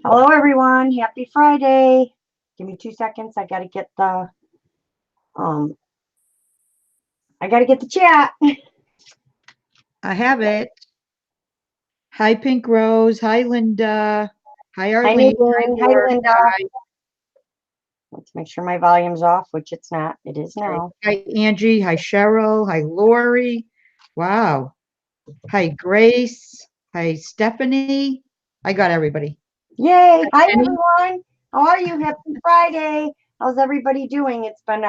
Hello, everyone. Happy Friday. Give me 2 seconds. I gotta get the um. I gotta get the chat. I have it. Hi, Pink Rose. Hi, Linda. Hi, Hi, Arlene. Hi, Nadine. Hi, Lord. Linda. Hi. Let's make sure my volume's off, which it's not. It is Okay. now. Hi, Angie. Hi, Cheryl. Hi, Lori. Wow. Hi, Grace. Hi, Stephanie. I got everybody. Yay! Hi, Jenny. everyone. How are you? Happy Friday. How's everybody doing? It's been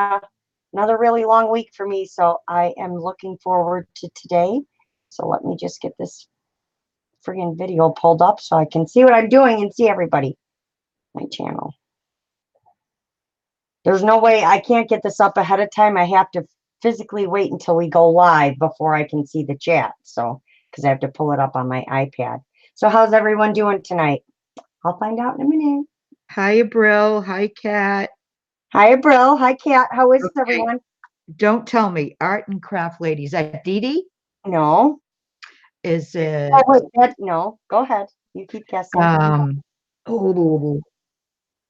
another really long week for me, so I am looking forward to today. So let me just get this friggin' video pulled up so I can see what I'm doing and see everybody. My channel. There's no way I can't get this up ahead of time. I have to physically wait until we go live before I can see the chat. So, because I have to pull it up on my iPad. So, how's everyone doing tonight? I'll find out in a minute. Hi, Abril. Hi, Kat. Hi, Abril. Hi, Kat. How is Okay. everyone? Don't tell me. Art and craft ladies. At Dee? No. Is it? Oh, wait. No. Go ahead. You keep guessing. Oh,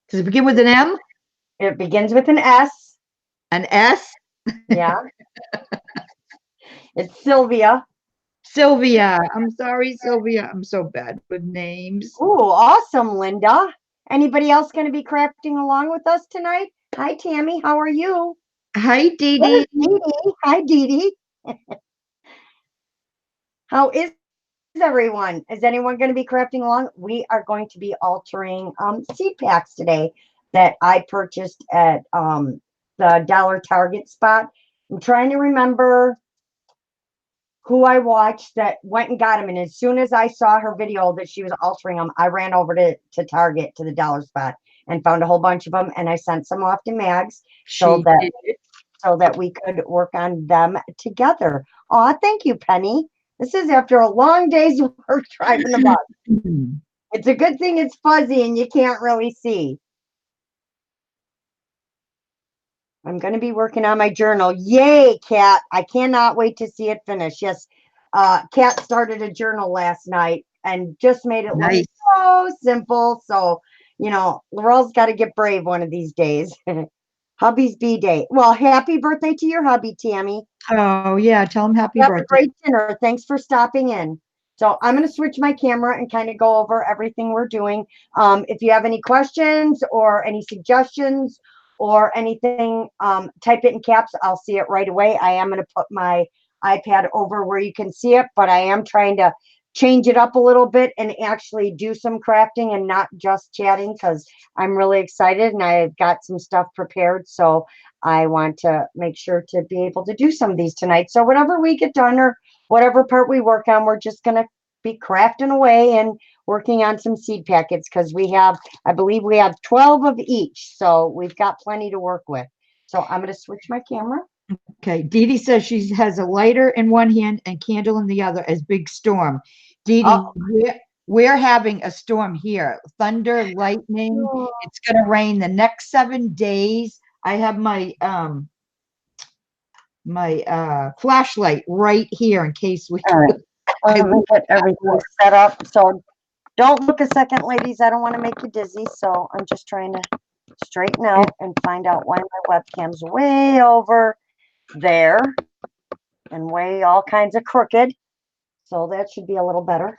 does it begin with an M? It begins with an S. An S? Yeah. It's Sylvia. Sylvia. I'm sorry, Sylvia. I'm so bad with names. Ooh, awesome, Linda. Anybody else going to be crafting along with us tonight? Hi, Tammy. How are you? Hi, Dee There's Dee. Dee Dee. Hi, Dee Dee. How is everyone? Is anyone going to be crafting along? We are going to be altering seed packs today that I purchased at the Dollar Target spot. I'm trying to remember who I watched that went and got them. And as soon as I saw her video that she was altering them, I ran over to Target, to the dollar spot, and found a whole bunch of them. And I sent some off to Mags so that we could work on them together. Oh, thank you, Penny. This is after a long day's work driving the bus. It's a good thing it's fuzzy and you can't really see. I'm going to be working on my journal. Yay, Kat. I cannot wait to see it finish. Yes, Kat started a journal last night and just made it look so simple. So, Laurel's got to get brave one of these days. Hubby's B-Day. Well, happy birthday to your hubby, Tammy. Oh, yeah. Tell him happy birthday. Have a great dinner. Thanks for stopping in. So I'm going to switch my camera and kind of go over everything we're doing. If you have any questions or any suggestions or anything, type it in caps. I'll see it right away. I am going to put my iPad over where you can see it, but I am trying to change it up a little bit and actually do some crafting and not just chatting, because I'm really excited and I've got some stuff prepared. So I want to make sure to be able to do some of these tonight. So whatever we get done or whatever part we work on, we're just going to be crafting away and working on some seed packets, because I believe we have 12 of each. So we've got plenty to work with. So I'm going to switch my camera. Okay. Dee Dee says she has a lighter in one hand and candle in the other as big storm. Dee Dee, we're having a storm here. Thunder, lightning. It's going to rain the next 7 days. I have my flashlight right here in case we. All right. Let me get everything set up. So don't look a second, ladies. I don't want to make you dizzy. So I'm just trying to straighten out and find out why my webcam's way over there and way all kinds of crooked. So that should be a little better.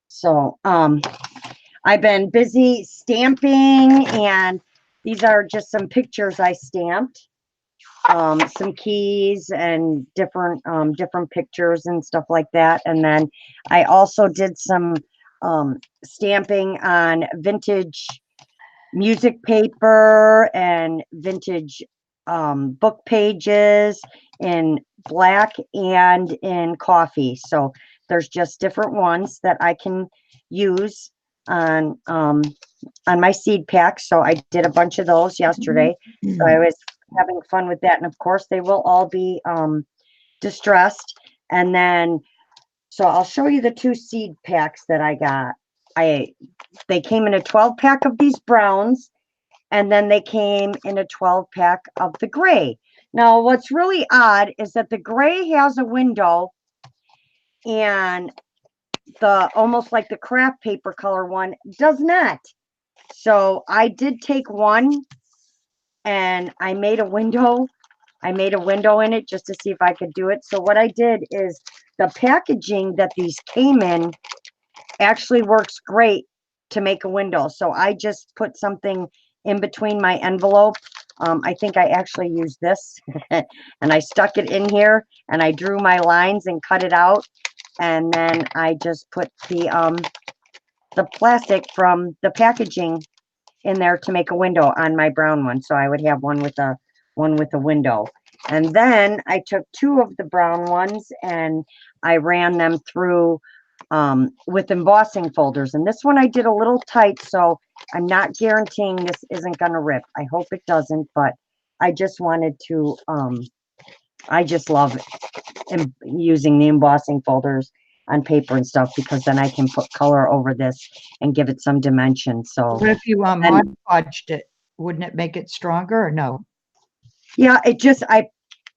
So I've been busy stamping, and these are just some pictures I stamped. Some keys and different pictures and stuff like that. And then I also did some stamping on vintage music paper and vintage book pages in black and in coffee. So there's just different ones that I can use on my seed pack. So I did a bunch of those yesterday. So I was having fun with that. And of course they will all be distressed. And then, so I'll show you the 2 seed packs that I got. They came in a 12 pack of these browns, and then they came in a 12 pack of the gray. Now, what's really odd is that the gray has a window, and the almost like the craft paper color one does not. So I did take one and I made a window. I made a window in it just to see if I could do it. So what I did is the packaging that these came in actually works great to make a window. So I just put something in between my envelope. I think I actually used this and I stuck it in here and I drew my lines and cut it out. And then I just put the plastic from the packaging in there to make a window on my brown one. So I would have one with a window. And then I took two of the brown ones and I ran them through with embossing folders. And this one I did a little tight, so I'm not guaranteeing this isn't going to rip. I hope it doesn't, but I just wanted to, I just love using the embossing folders on paper and stuff because then I can put color over this and give it some dimension. So What if you Mod Podged it? Wouldn't it make it stronger or no? yeah, I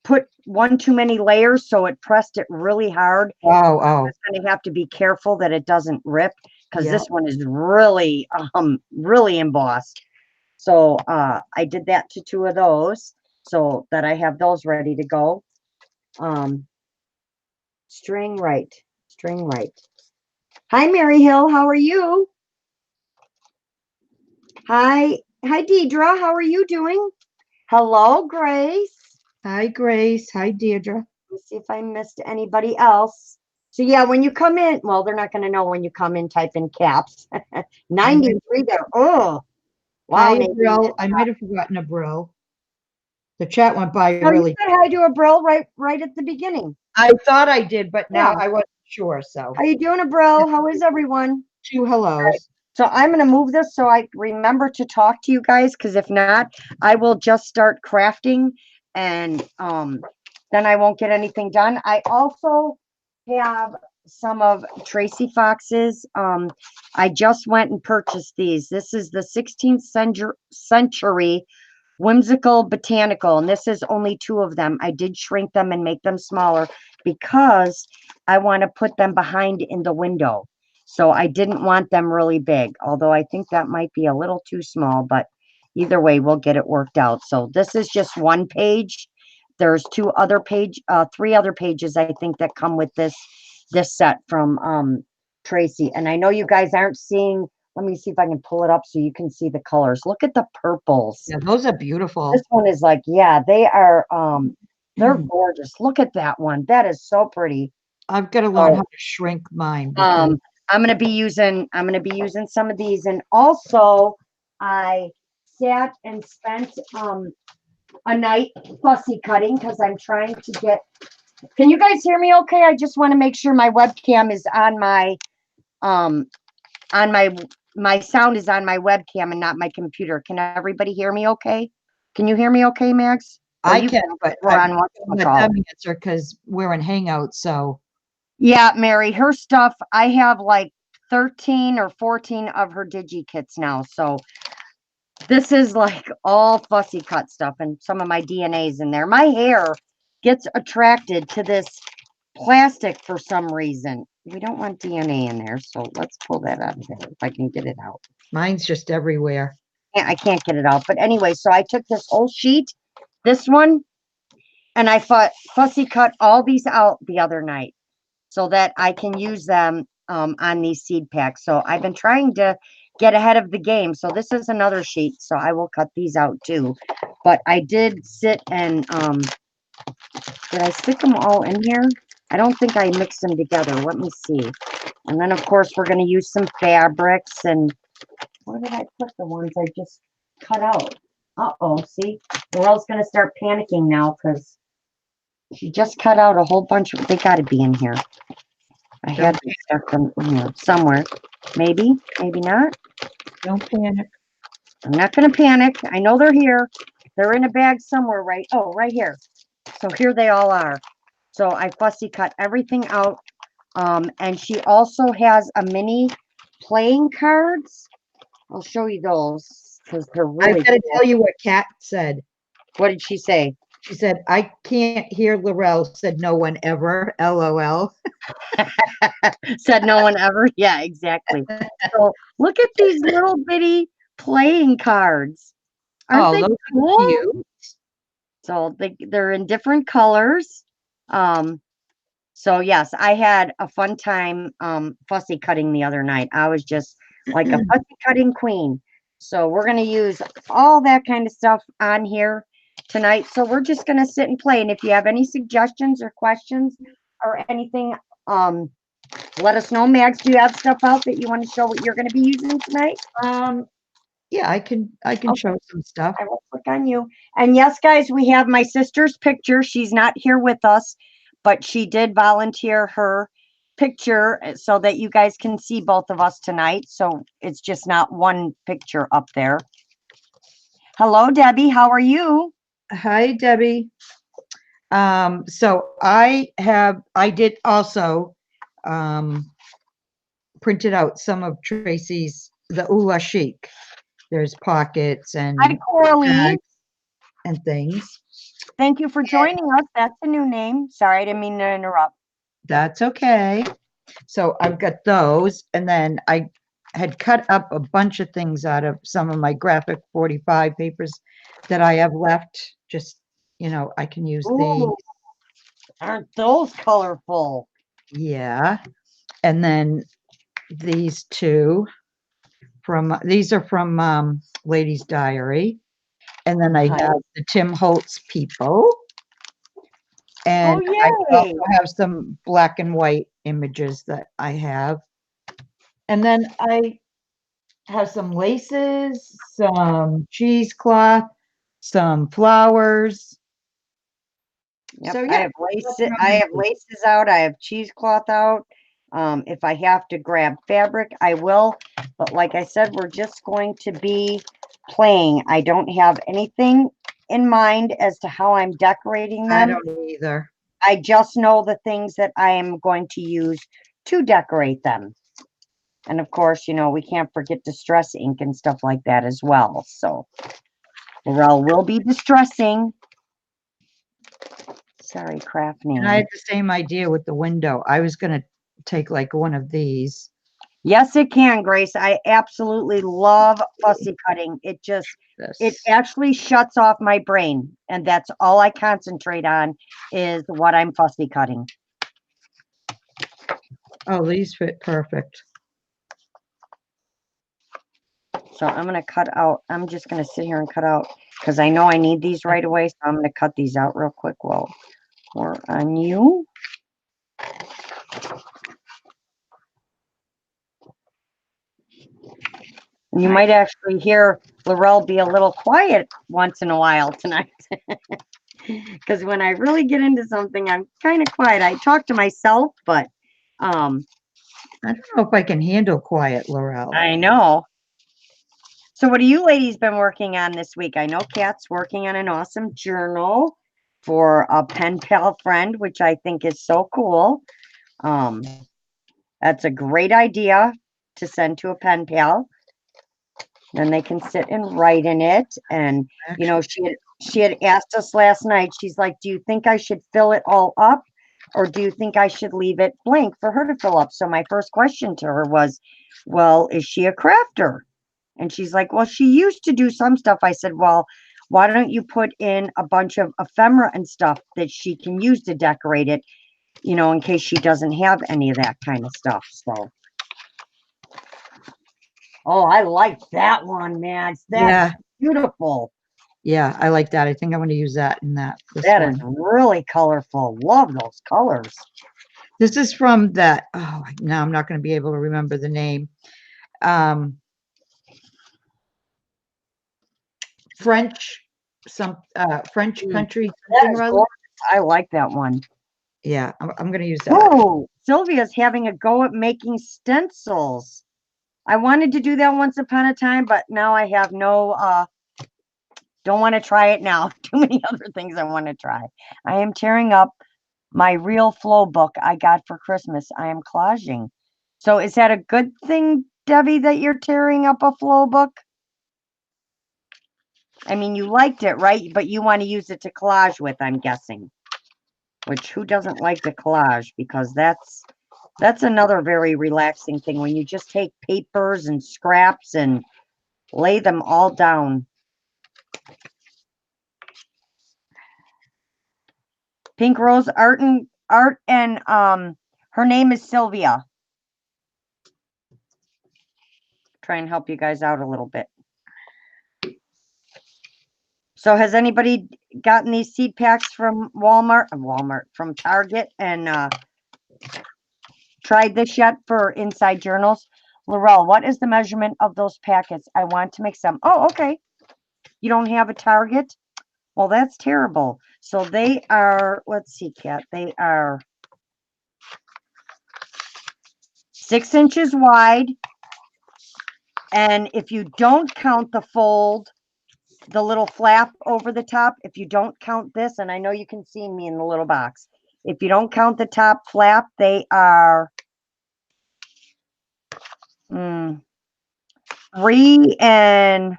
put one too many layers, so it pressed it really hard. Oh. I'm going to have to be careful that it doesn't rip because Yeah. this one is really really embossed. So I did that to two of those so that I have those ready to go. String right. Hi, Mary Hill. How are you? Hi, Deidre. How are you doing? Hello, Grace. Hi, Grace. Hi, Deirdre. Let's see if I missed anybody else. So yeah, when you come in, well, they're not going to know when you come in, type in caps. 93 there. Oh, wow. Hi, Brill. I might have forgotten a Brill. The chat went by No, really. you said hi to a Brill right at the beginning. I thought I did, but now Yeah. I wasn't sure. So How you doing, a Brill? How is everyone? two hellos. Right. So I'm going to move this so I remember to talk to you guys, because if not, I will just start crafting and then I won't get anything done. I also have some of Tracie Fox's. I just went and purchased these. This is the 16th century whimsical botanical, and this is only two of them. I did shrink them and make them smaller because I want to put them behind in the window. So I didn't want them really big, although I think that might be a little too small, but either way, we'll get it worked out. So this is just one page. There's three other pages, I think, that come with this set from Tracie. And I know you guys aren't seeing, let me see if I can pull it up so you can see the colors. Look at the purples. Yeah, those are beautiful. This one is like, yeah, they are, they're gorgeous. Look at that one. That is so pretty. I've got to learn how to shrink mine. I'm gonna be using some of these, and also I sat and spent a night fussy cutting because I'm trying to get. Can you guys hear me okay? I just want to make sure my webcam is on my my sound is on my webcam and not my computer. Can everybody hear me okay? Can you hear me okay, Max? I can, but I'm not them answer because we're in Hangout. So yeah, Mary, her stuff, I have like 13 or 14 of her digi-kits now. So this is like all fussy cut stuff and some of my DNA's in there. My hair gets attracted to this plastic for some reason. We don't want DNA in there, so let's pull that out of there if I can get it out. Mine's just everywhere. Yeah, I can't get it out. But anyway, so I took this whole sheet, this one, and I fussy cut all these out the other night so that I can use them on these seed packs. So I've been trying to get ahead of the game. So this is another sheet. So I will cut these out too. But I did sit and, did I stick them all in here? I don't think I mixed them together. Let me see. And then of course we're going to use some fabrics. And where did I put the ones I just cut out? Uh-oh, see? Laurel's going to start panicking now because she just cut out a whole bunch of, they got to be in here. I had to stuck them in here somewhere. Maybe, maybe not. Don't panic. I'm not going to panic. I know they're here. They're in a bag somewhere, right? Oh, right here. So here they all are. So I fussy cut everything out. And she also has a mini playing cards. I'll show you those because they're really I've got to tell you what Kat said. What did she say? She said, I can't hear Laurel, said no one ever, LOL. Said no one ever. Yeah, exactly. So look at these little bitty playing cards. Aren't Oh, they those are cool? cute. So they're in different colors. So yes, I had a fun time fussy cutting the other night. I was just like a fussy cutting queen. So we're gonna use all that kind of stuff on here tonight. So we're just gonna sit and play. And if you have any suggestions or questions or anything, let us know. Max, do you have stuff out that you want to show what you're gonna be using tonight? Yeah, I can Okay. show some stuff. I will click on you. And yes, guys, we have my sister's picture. She's not here with us, but she did volunteer her picture so that you guys can see both of us tonight. So it's just not one picture up there. Hello, Debbie. How are you? Hi, Debbie. So I did also printed out some of Tracy's, the Ula Chic. There's pockets and Hi, Coralie. bags and things. Thank you for joining us. That's a new name. Sorry, I didn't mean to interrupt. That's okay. So I've got those, and then I had cut up a bunch of things out of some of my graphic 45 papers that I have left. Just, I can use these. Ooh, aren't those colorful? Yeah. And then these two these are from Lady's Diary. And then I Hi. have the Tim Holtz People. And Oh, I yay. also have some black and white images that I have. And then I have some laces, some cheesecloth, some flowers. Yep, So I yeah, have that's laces. what I'm I gonna have do. laces out. I have cheesecloth out. If I have to grab fabric, I will. But like I said, we're just going to be playing. I don't have anything in mind as to how I'm decorating I them. don't either. I just know the things that I am going to use to decorate them. And of course, we can't forget distress ink and stuff like that as well. So Laurel will be distressing. Sorry, craft name. And I had the same idea with the window. I was gonna take like one of these. Yes, it can, Grace. I absolutely love fussy cutting. It This. actually shuts off my brain, and that's all I concentrate on is what I'm fussy cutting. Oh, these fit perfect. So I'm going to cut out. I'm just going to sit here and cut out because I know I need these right away. So I'm going to cut these out real quick while we're on you. You might actually hear Laurel be a little quiet once in a while tonight. Because when I really get into something, I'm kind of quiet. I talk to myself, but I don't know if I can handle quiet, Laurel. I know. So what have you ladies been working on this week? I know Kat's working on an awesome journal for a pen pal friend, which I think is so cool. That's a great idea to send to a pen pal. Then they can sit and write in it. And, she had asked us last night, she's like, do you think I should fill it all up? Or do you think I should leave it blank for her to fill up? So my first question to her was, well, is she a crafter? And she's like, well, she used to do some stuff. I said, well, why don't you put in a bunch of ephemera and stuff that she can use to decorate it, in case she doesn't have any of that kind of stuff. So. Oh, I like that one, man. That's beautiful. Yeah, I like that. I think I'm going to use that in That is really colorful. Love those colors. This is from that. Oh, now I'm not going to be able to remember the name. French country something or other. I like that one. Yeah, I'm going to use that. Oh, Sylvia's having a go at making stencils. I wanted to do that once upon a time, but now I have no, don't want to try it now. Too many other things I want to try. I am tearing up my real flow book I got for Christmas. I am collaging. So is that a good thing, Debbie, that you're tearing up a flow book? I mean, you liked it, right? But you want to use it to collage with, I'm guessing. Which, who doesn't like to collage? Because that's another very relaxing thing when you just take papers and scraps and lay them all down. Pink Rose Art and her name is Sylvia. Try and help you guys out a little bit. So has anybody gotten these seed packs from from Target and tried this yet for inside journals? Laurel, what is the measurement of those packets? I want to make some. Oh, okay. You don't have a Target? Well, that's terrible. So they are, let's see, Kat, they are 6 inches wide. And if you don't count the fold, the little flap over the top, if you don't count this, and I know you can see me in the little box, if you don't count the top flap, they are 3 and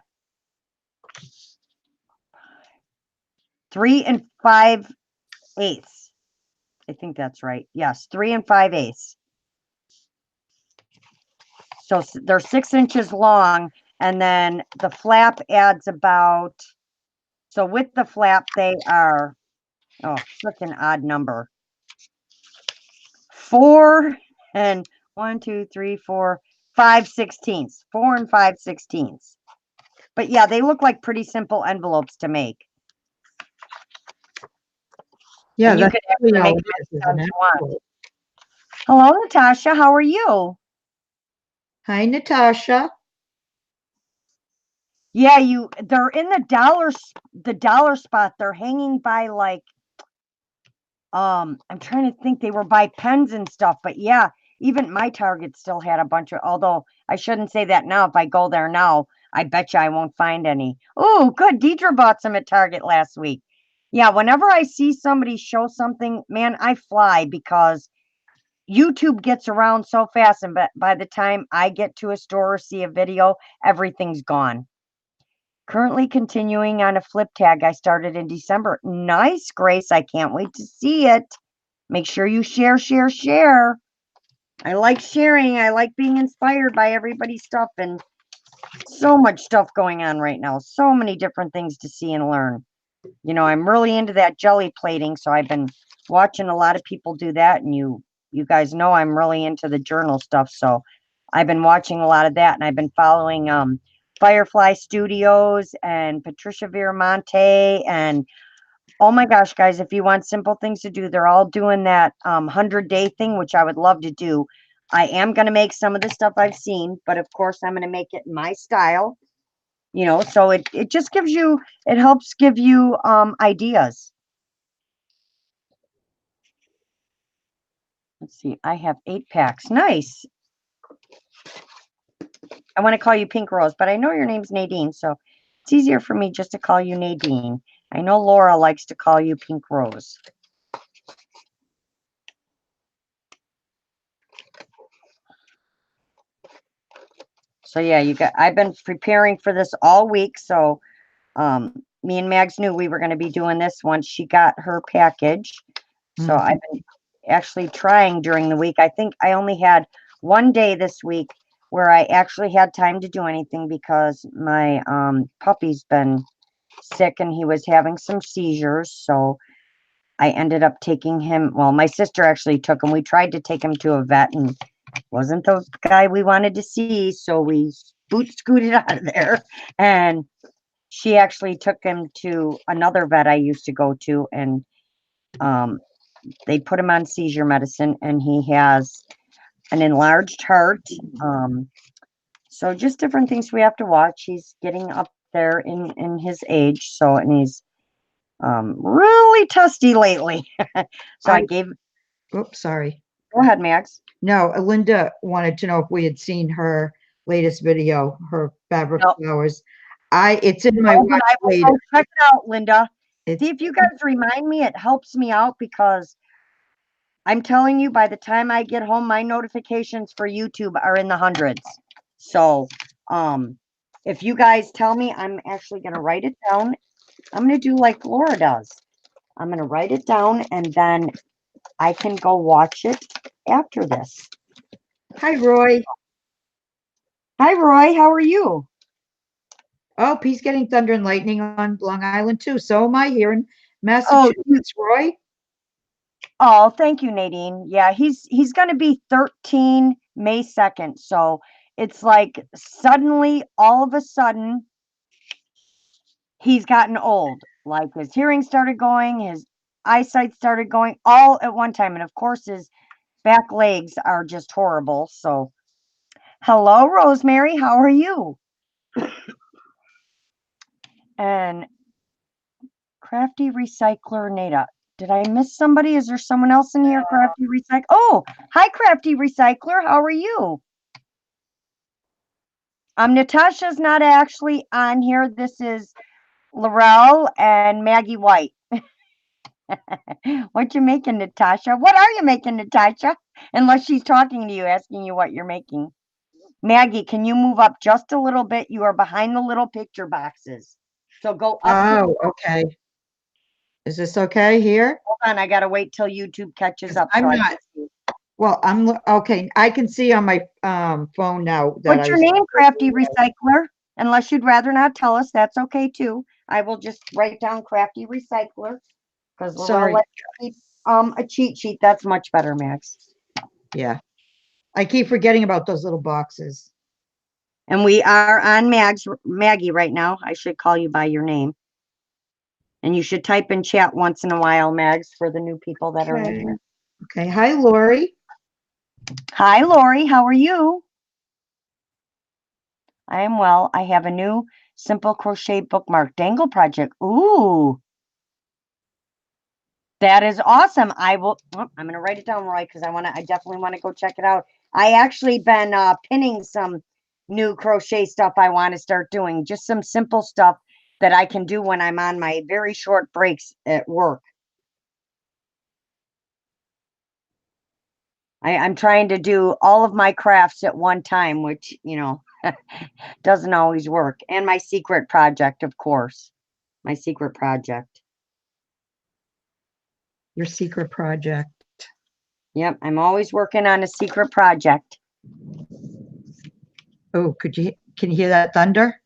5/8. I think that's right. Yes, 3 and 5/8. So they're 6 inches long, and then the flap adds about, so with the flap, they are, oh, freaking odd number. 4 and 1, 2, 3, 4, 5/16. 4 and 5/16. But yeah, they look like pretty simple envelopes to make. Yeah, and you that's could really make all it is sounds an you want. envelope. Hello, Natasha. How are you? Hi, Natasha. Yeah, they're in the dollar spot. They're hanging by like I'm trying to think, they were by pens and stuff, but yeah, even my Target still had a bunch of, although I shouldn't say that now. If I go there now, I bet you I won't find any. Oh, good. Deidre bought some at Target last week. Yeah, whenever I see somebody show something, man, I fly because YouTube gets around so fast, and by the time I get to a store or see a video, everything's gone. Currently continuing on a flip tag I started in December. Nice, Grace. I can't wait to see it. Make sure you share, share, share. I like sharing. I like being inspired by everybody's stuff, and so much stuff going on right now. So many different things to see and learn. You know, I'm really into that jelly plating, so I've been watching a lot of people do that, and you guys know I'm really into the journal stuff, so I've been watching a lot of that, and I've been following Firefly Studios and Patricia Viramonte, and oh my gosh, guys, if you want simple things to do, they're all doing that 100-day thing, which I would love to do. I am going to make some of the stuff I've seen, but of course I'm going to make it in my style, you know, so it just gives you, it helps give you ideas. Let's see, I have 8 packs. Nice. I want to call you Pink Rose, but I know your name's Nadine, so it's easier for me just to call you Nadine. I know Laura likes to call you Pink Rose. So yeah, I've been preparing for this all week, so me and Mags knew we were going to be doing this once she got her package. So I've been actually trying during the week. I think I only had one day this week where I actually had time to do anything because my puppy's been sick and he was having some seizures. So I ended up taking him. Well, my sister actually took him. We tried to take him to a vet and wasn't the guy we wanted to see. So we scooted out of there, and she actually took him to another vet I used to go to, and they put him on seizure medicine, and he has an enlarged heart. So just different things we have to watch. He's getting up there in his age, so, and he's really testy lately. So I gave. Oops, sorry. Go ahead, Max. No, Linda wanted to know if we had seen her latest video, her fabric flowers. It's in my watch later. Check it out, Linda. It's, See if you guys remind me. It helps me out because I'm telling you, by the time I get home, my notifications for YouTube are in the hundreds. So, if you guys tell me, I'm actually going to write it down. I'm going to do like Laura does. I'm going to write it down and then I can go watch it after this. Hi, Roy. Hi, Roy. How are you? Oh, he's getting thunder and lightning on Long Island too. So am I here in Oh, Massachusetts, Roy. oh, thank you, Nadine. Yeah, he's going to be 13 May 2nd. So it's like suddenly, all of a sudden, he's gotten old. Like his hearing started going, his eyesight started going all at one time. And of course, his back legs are just horrible. So, hello, Rosemary. How are you? And Crafty Recycler Nada. Did I miss somebody? Is there someone else in here? Crafty Recycler. Oh, hi, Crafty Recycler. How are you? Natasha's not actually on here. This is Laurel and Maggie White. What you making, Natasha? What are you making, Natasha? Unless she's talking to you, asking you what you're making. Maggie, can you move up just a little bit? You are behind the little picture boxes. So go up. Oh, okay. Is this okay here? Hold on, I gotta wait till YouTube catches up. I'm so I not. can see. Well, okay. I can see on my phone now that What's your name, Crafty Recycler? Unless you'd rather not tell us, that's okay too. I will just write down Crafty Recycler because Laurel Sorry. likes to keep a cheat sheet. That's much better, Max. Yeah. I keep forgetting about those little boxes. And we are on Maggie right now. I should call you by your name. And you should type in chat once in a while, Mags, for the new people that are in here. Okay. Hi, Lori. Hi, Lori. How are you? I am well. I have a new simple crochet bookmark dangle project. Ooh, that is awesome. I'm going to write it down, Roy, because I definitely want to go check it out. I actually been pinning some new crochet stuff I want to start doing. Just some simple stuff that I can do when I'm on my very short breaks at work. I'm trying to do all of my crafts at one time, which, doesn't always work. And my secret project, of course. My secret project. Your secret project. Yep, I'm always working on a secret project. Oh, can you hear that thunder?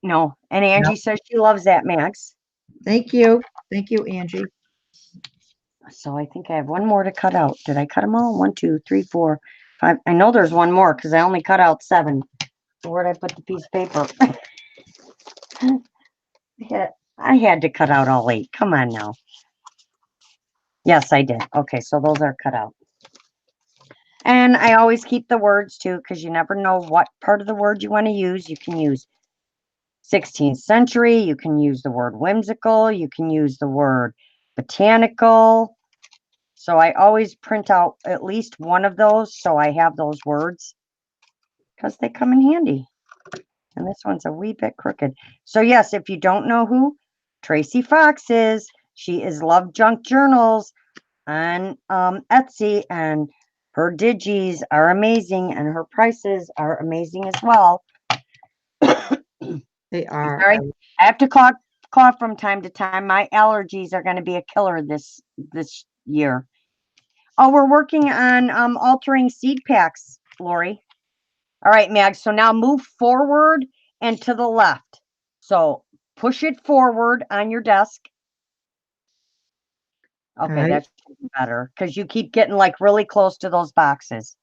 No. And Angie says she loves that, Max. Thank you. Thank you, Angie. So I think I have one more to cut out. Did I cut them all? 1, 2, 3, 4, 5. I know there's one more because I only cut out 7. So where'd I put the piece of paper? I had to cut out all 8. Come on now. Yes, I did. Okay, so those are cut out. And I always keep the words too, because you never know what part of the word you want to use. You can use 16th century. You can use the word whimsical. You can use the word botanical. So I always print out at least one of those so I have those words because they come in handy. And this one's a wee bit crooked. So yes, if you don't know who Tracie Fox is, she is Love Junk Journals on Etsy, and her digis are amazing and her prices are amazing as well. They are. Sorry, I have to cough from time to time. My allergies are going to be a killer this year. Oh, we're working on altering seed packs, Lori. All right, Mag. So now move forward and to the left. So push it forward on your desk. Okay, Right. that's better because you keep getting like really close to those boxes.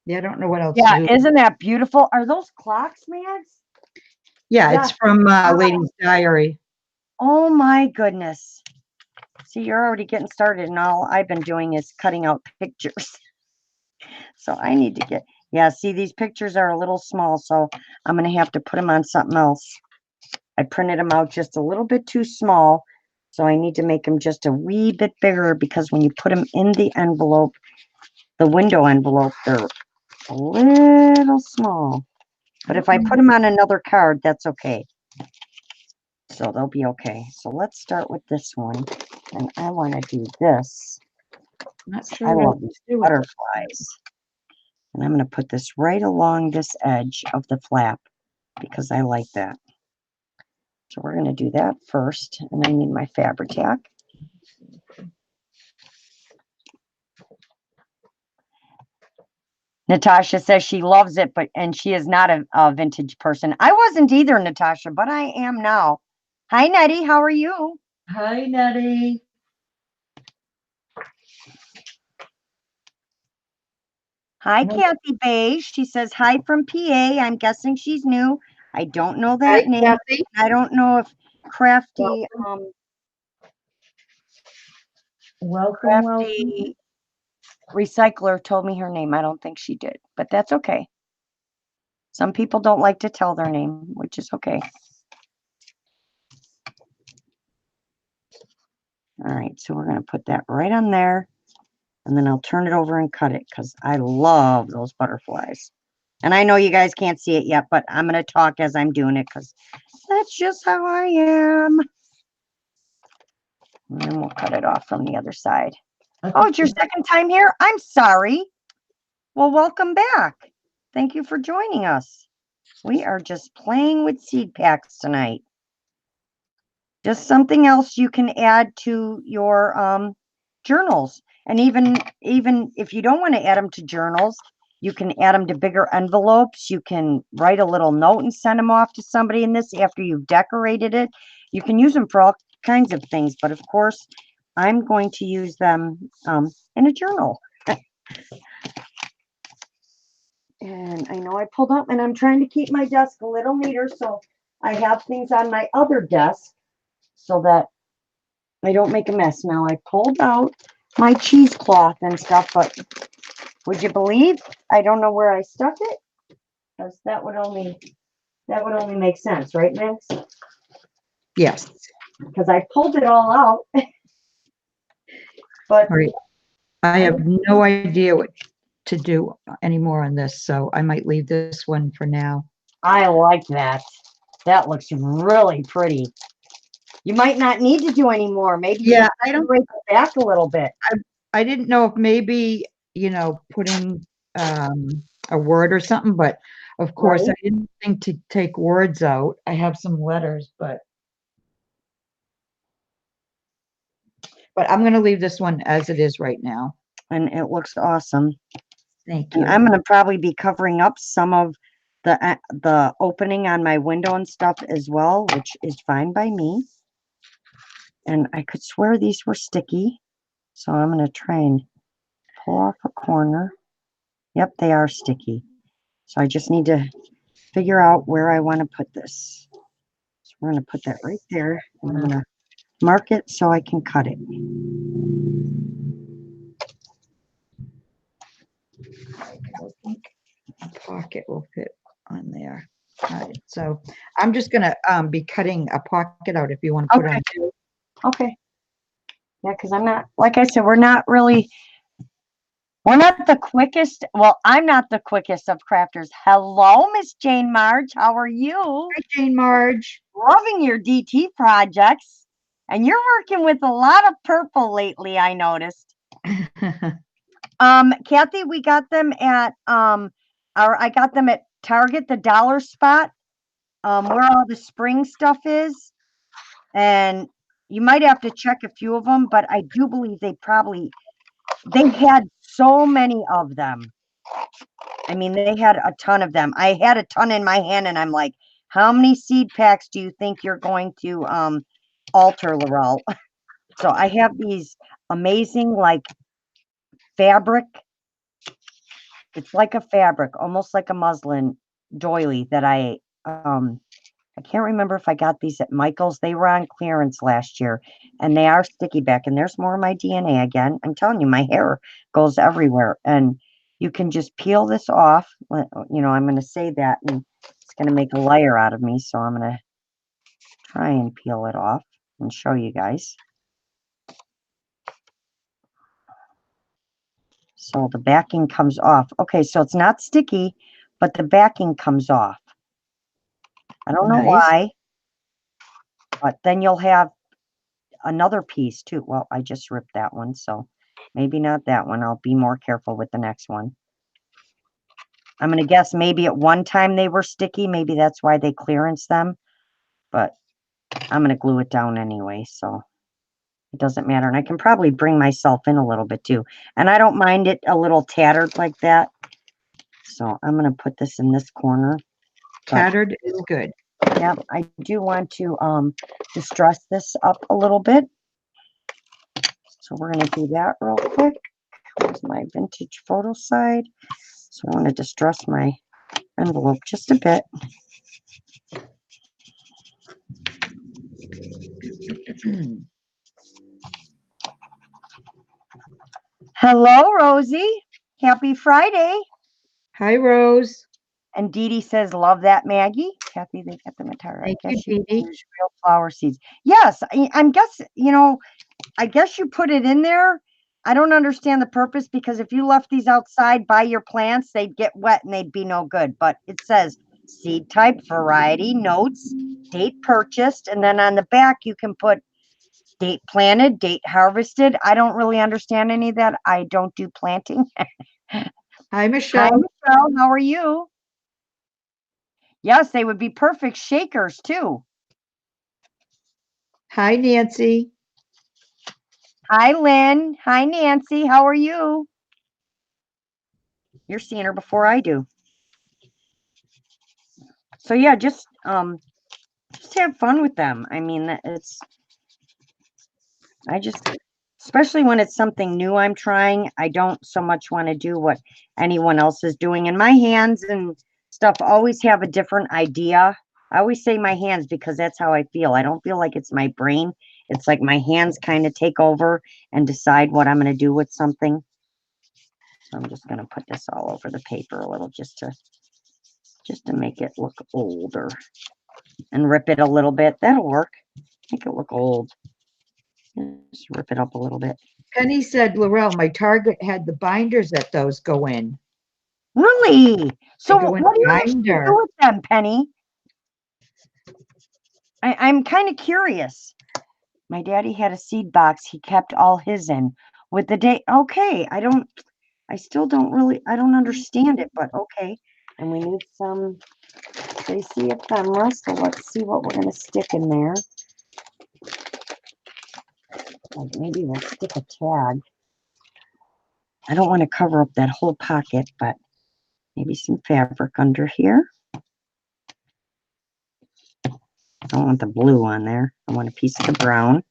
Yeah, I don't know what else. Yeah, isn't that beautiful? Are those clocks, Mags? Yeah, it's from Lady's Diary. Oh my goodness. See, you're already getting started, and all I've been doing is cutting out pictures. So I need to get, yeah, see, these pictures are a little small, so I'm going to have to put them on something else. I printed them out just a little bit too small, so I need to make them just a wee bit bigger because when you put them in the envelope, the window envelope, they're a little small. But if I put them on another card, that's okay. So they'll be okay. So let's start with this one. And I want to do this Not sure I what love to these do with it. butterflies. And I'm going to put this right along this edge of the flap because I like that. So we're going to do that first. And I need my Fabri-Tac. Natasha says she loves it, and she is not a vintage person. I wasn't either, Natasha, but I am now. Hi, Nettie. How are you? Hi, Nettie. Hi, No. Kathy Beige. She says hi from PA. I'm guessing she's new. I don't know that Hi, name. Kathy. I don't know if Crafty Welcome, welcome. Crafty Recycler told me her name. I don't think she did, but that's okay. Some people don't like to tell their name, which is okay. All right, so we're going to put that right on there, and then I'll turn it over and cut it because I love those butterflies. And I know you guys can't see it yet, but I'm going to talk as I'm doing it because that's just how I am. And then we'll cut it off from the other side. Oh, it's your second time here? I'm sorry. Well, welcome back. Thank you for joining us. We are just playing with seed packs tonight. Just something else you can add to your journals. And even if you don't want to add them to journals, you can add them to bigger envelopes. You can write a little note and send them off to somebody in this after you've decorated it. You can use them for all kinds of things, but of course, I'm going to use them in a journal. And I know I pulled up, and I'm trying to keep my desk a little neater, so I have things on my other desk so that I don't make a mess. Now I pulled out my cheesecloth and stuff, but would you believe I don't know where I stuck it? Because that would only make sense, right, Max? Yes. Because I pulled it all out. But All right. I have no idea what to do anymore on this, so I might leave this one for now. I like that. That looks really pretty. You might not need to do any more. Maybe Yeah, I don't. break it back a little bit. I didn't know if maybe, putting a word or something, but of course Right. I didn't think to take words out. I have some letters, but I'm going to leave this one as it is right now. And it looks awesome. Thank And you. I'm going to probably be covering up some of the opening on my window and stuff as well, which is fine by me. And I could swear these were sticky. So I'm going to try and pull off a corner. Yep, they are sticky. So I just need to figure out where I want to put this. So we're going to put that right there. And I'm going to mark it so I can cut it. I think a pocket will fit on there. All right, so I'm just going to be cutting a pocket out if you want to put on two. Okay. Yeah, because I'm not, like I said, we're not the quickest. Well, I'm not the quickest of crafters. Hello, Miss Jane Marge. How are you? Hi, Jane Marge. Loving your DT projects. And you're working with a lot of purple lately, I noticed. Kathy, we got them at I got them at Target, the dollar spot, where all the spring stuff is. And you might have to check a few of them, but I do believe they had so many of them. I mean, they had a ton of them. I had a ton in my hand, and I'm like, how many seed packs do you think you're going to alter, Laurel? So I have these amazing, like, fabric. It's like a fabric, almost like a muslin doily that I can't remember if I got these at Michael's. They were on clearance last year, and they are sticky back. And there's more of my DNA again. I'm telling you, my hair goes everywhere. And you can just peel this off. You know, I'm going to say that, and it's going to make a layer out of me. So I'm going to try and peel it off and show you guys. So the backing comes off. Okay, so it's not sticky, but the backing comes off. I don't know why, but then you'll have another piece too. Well, I just ripped that one, so Maybe not that one. I'll be more careful with the next one. I'm going to guess maybe at one time they were sticky. Maybe that's why they clearance them. But I'm going to glue it down anyway, so it doesn't matter. And I can probably bring myself in a little bit too. And I don't mind it a little tattered like that. So I'm going to put this in this corner. Tattered is good. Yeah, I do want to distress this up a little bit. So we're going to do that real quick. Here's my vintage photo side. So I want to distress my envelope just a bit. Hello, Rosie. Happy Friday. Hi, Rose. And Dee Dee says, love that, Maggie. Kathy, they got the entire. Thank I guess you, Dee Dee. real flower seeds. Yes, I'm guess, I guess you put it in there. I don't understand the purpose, because if you left these outside by your plants, they'd get wet and they'd be no good. But it says seed type, variety, notes, date purchased, and then on the back you can put date planted, date harvested. I don't really understand any of that. I don't do planting. Hi, Michelle. Hi, Michelle. How are you? Yes, they would be perfect shakers too. Hi, Nancy. Hi, Lynn. Hi, Nancy. How are you? You're seeing her before I do. So yeah, just have fun with them. I mean, especially when it's something new I'm trying, I don't so much want to do what anyone else is doing. And my hands and stuff always have a different idea. I always say my hands because that's how I feel. I don't feel like it's my brain. It's like my hands kind of take over and decide what I'm going to do with something. So I'm just going to put this all over the paper a little just to make it look older, and rip it a little bit. That'll work. Make it look old. Just rip it up a little bit. Penny said, Laurel, my Target had the binders that those go in. Really? So go in what do you actually binder. do with them, Penny? I'm kind of curious. My daddy had a seed box he kept all his in with the date. Okay, I still don't really, I don't understand it, but okay. And we need some Tracie ephemera, so let's see what we're going to stick in there. Like maybe we'll stick a tag. I don't want to cover up that whole pocket, but maybe some fabric under here. I don't want the blue on there. I want a piece of the brown.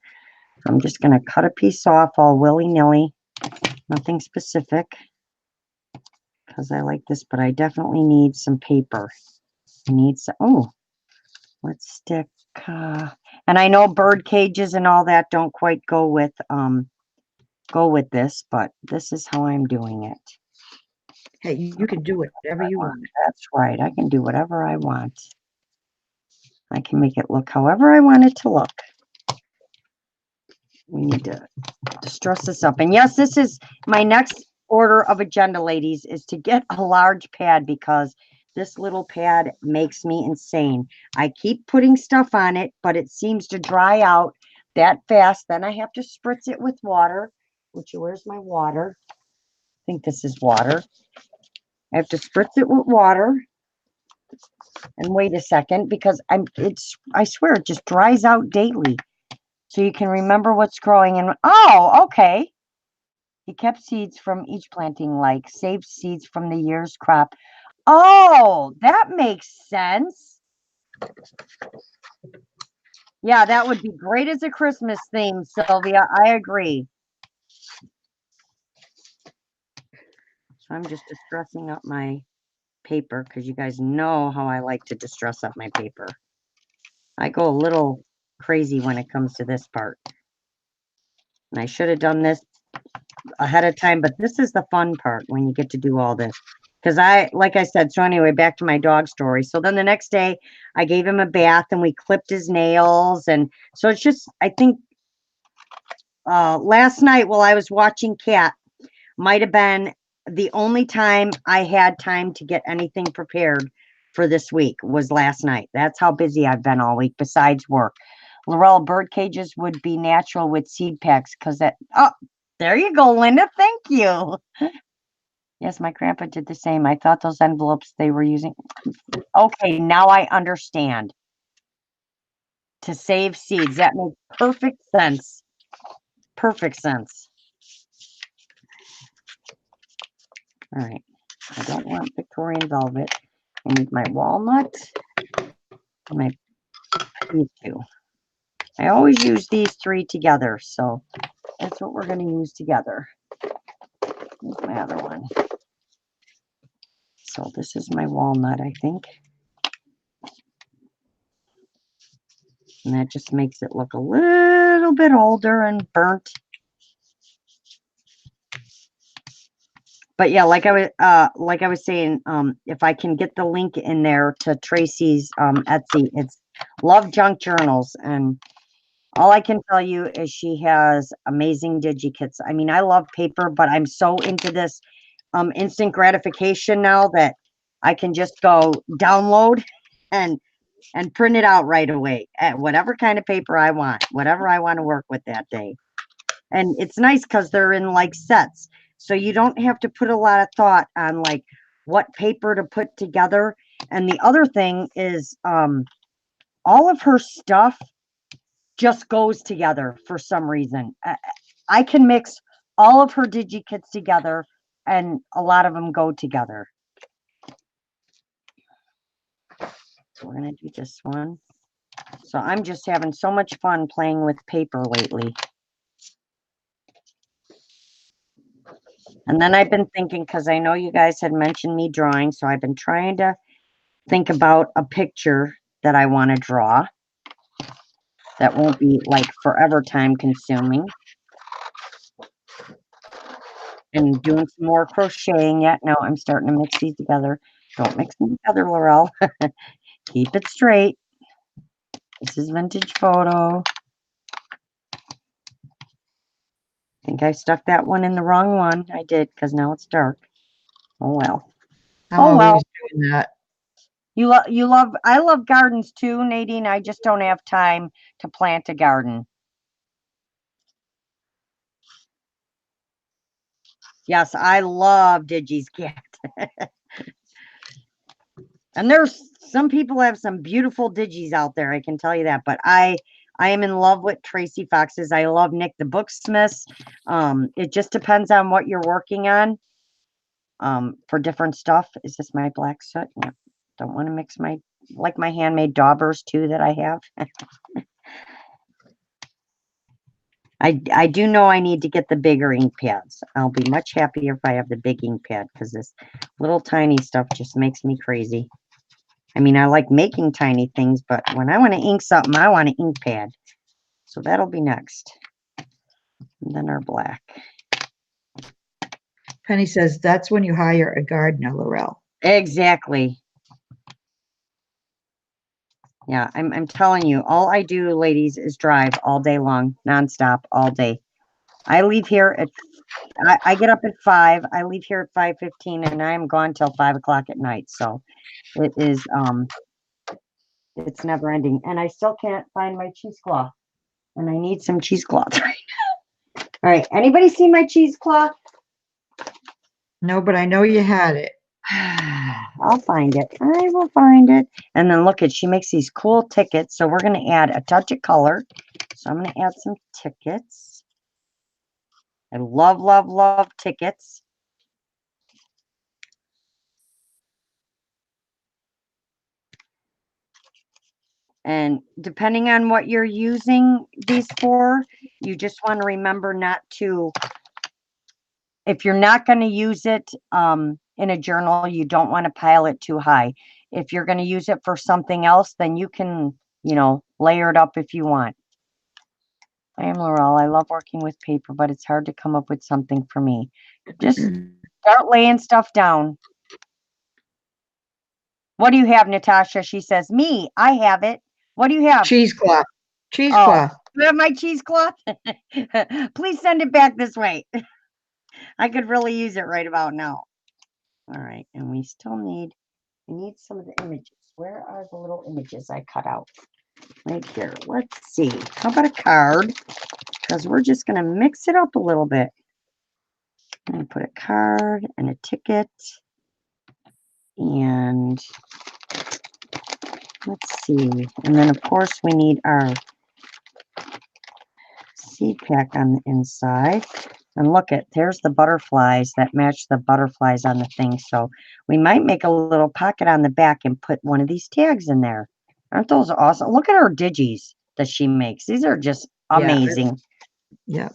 So I'm just going to cut a piece off all willy-nilly. Nothing specific, because I like this, but I definitely need some paper. I need some, oh, let's stick, and I know bird cages and all that don't quite go with this, but this is how I'm doing it. Hey, you can do whatever you want. That's right. I can do whatever I want. I can make it look however I want it to look. We need to distress this up. And yes, this is my next order of agenda, ladies, is to get a large pad, because this little pad makes me insane. I keep putting stuff on it, but it seems to dry out that fast. Then I have to spritz it with water, which, where's my water? I think this is water. I have to spritz it with water. And wait a second, because I swear it just dries out daily. So you can remember what's growing. And oh, okay. He kept seeds from each planting, like saved seeds from the year's crop. Oh, that makes sense. Yeah, that would be great as a Christmas theme, Sylvia. I agree. So I'm just distressing up my paper, because you guys know how I like to distress up my paper. I go a little crazy when it comes to this part. And I should have done this ahead of time, but this is the fun part when you get to do all this. Because like I said, so anyway, back to my dog story. So then the next day I gave him a bath and we clipped his nails. And so it's just, I think last night while I was watching Cat might have been the only time I had time to get anything prepared for this week was last night. That's how busy I've been all week besides work. Laurel, bird cages would be natural with seed packs, because that, oh, There you go, Linda. Thank you. Yes, my grandpa did the same. I thought those envelopes they were using. Okay, now I understand. To save seeds. That makes perfect sense. Perfect sense. All right. I don't want Victorian velvet. I need my walnut and my these two. I always use these three together, so that's what we're going to use together. Here's my other one. So this is my walnut, I think. And that just makes it look a little bit older and burnt. But yeah, like I was saying, if I can get the link in there to Tracy's Etsy, it's Love Junk Journals, and all I can tell you is she has amazing digikits. I mean, I love paper, but I'm so into this instant gratification now that I can just go download and print it out right away at whatever kind of paper I want, whatever I want to work with that day. And it's nice because they're in like sets. So you don't have to put a lot of thought on like what paper to put together. And the other thing is all of her stuff just goes together for some reason. I can mix all of her digikits together and a lot of them go together. So we're going to do this one. So I'm just having so much fun playing with paper lately. And then I've been thinking, because I know you guys had mentioned me drawing, so I've been trying to think about a picture that I want to draw that won't be like forever time consuming. And doing some more crocheting yet. No, I'm starting to mix these together. Don't mix them together, Laurel. Keep it straight. This is vintage photo. I think I stuck that one in the wrong one. I did, because now it's dark. Oh well. I'm always doing that. I love gardens too, Nadine. I just don't have time to plant a garden. Yes, I love Digi's cat. And there's some people have some beautiful Digis out there, I can tell you that. But I am in love with Tracie Foxes. I love Nick the Booksmith. It just depends on what you're working on. For different stuff. Is this my black soot? Yeah. Don't want to mix my handmade daubers too that I have. I do know I need to get the bigger ink pads. I'll be much happier if I have the big ink pad, because this little tiny stuff just makes me crazy. I mean, I like making tiny things, but when I want to ink something, I want an ink pad. So that'll be next. And then our black. Penny says that's when you hire a gardener, Laurel. Exactly. Yeah, I'm telling you, all I do, ladies, is drive all day long, nonstop, all day. I leave here at, I get up at 5. I leave here at 5:15, and I'm gone till 5 o'clock at night. So it is, it's never ending. And I still can't find my cheesecloth, and I need some cheesecloth. All right, anybody see my cheesecloth? No, but I know you had it. I'll find it. I will find it. And then look at, she makes these cool tickets. So we're going to add a touch of color. So I'm going to add some tickets. I love, love, love tickets. And depending on what you're using these for, you just want to remember not to, if you're not going to use it in a journal, you don't want to pile it too high. If you're going to use it for something else, then you can, you know, layer it up if you want. I am Laurel. I love working with paper, but it's hard to come up with something for me. Just start laying stuff down. What do you have, Natasha? She says, me, I have it. What do you have? Cheesecloth. Cheesecloth. Oh, you have my cheesecloth? Please send it back this way. I could really use it right about now. All right, and we still need, some of the images. Where are the little images I cut out? Right here. Let's see. How about a card? Because we're just going to mix it up a little bit. I'm going to put a card and a ticket. And let's see. And then, of course, we need our seed pack on the inside. And look at, there's the butterflies that match the butterflies on the thing. So we might make a little pocket on the back and put one of these tags in there. Aren't those awesome? Look at her digis that she makes. These are just amazing. Yeah.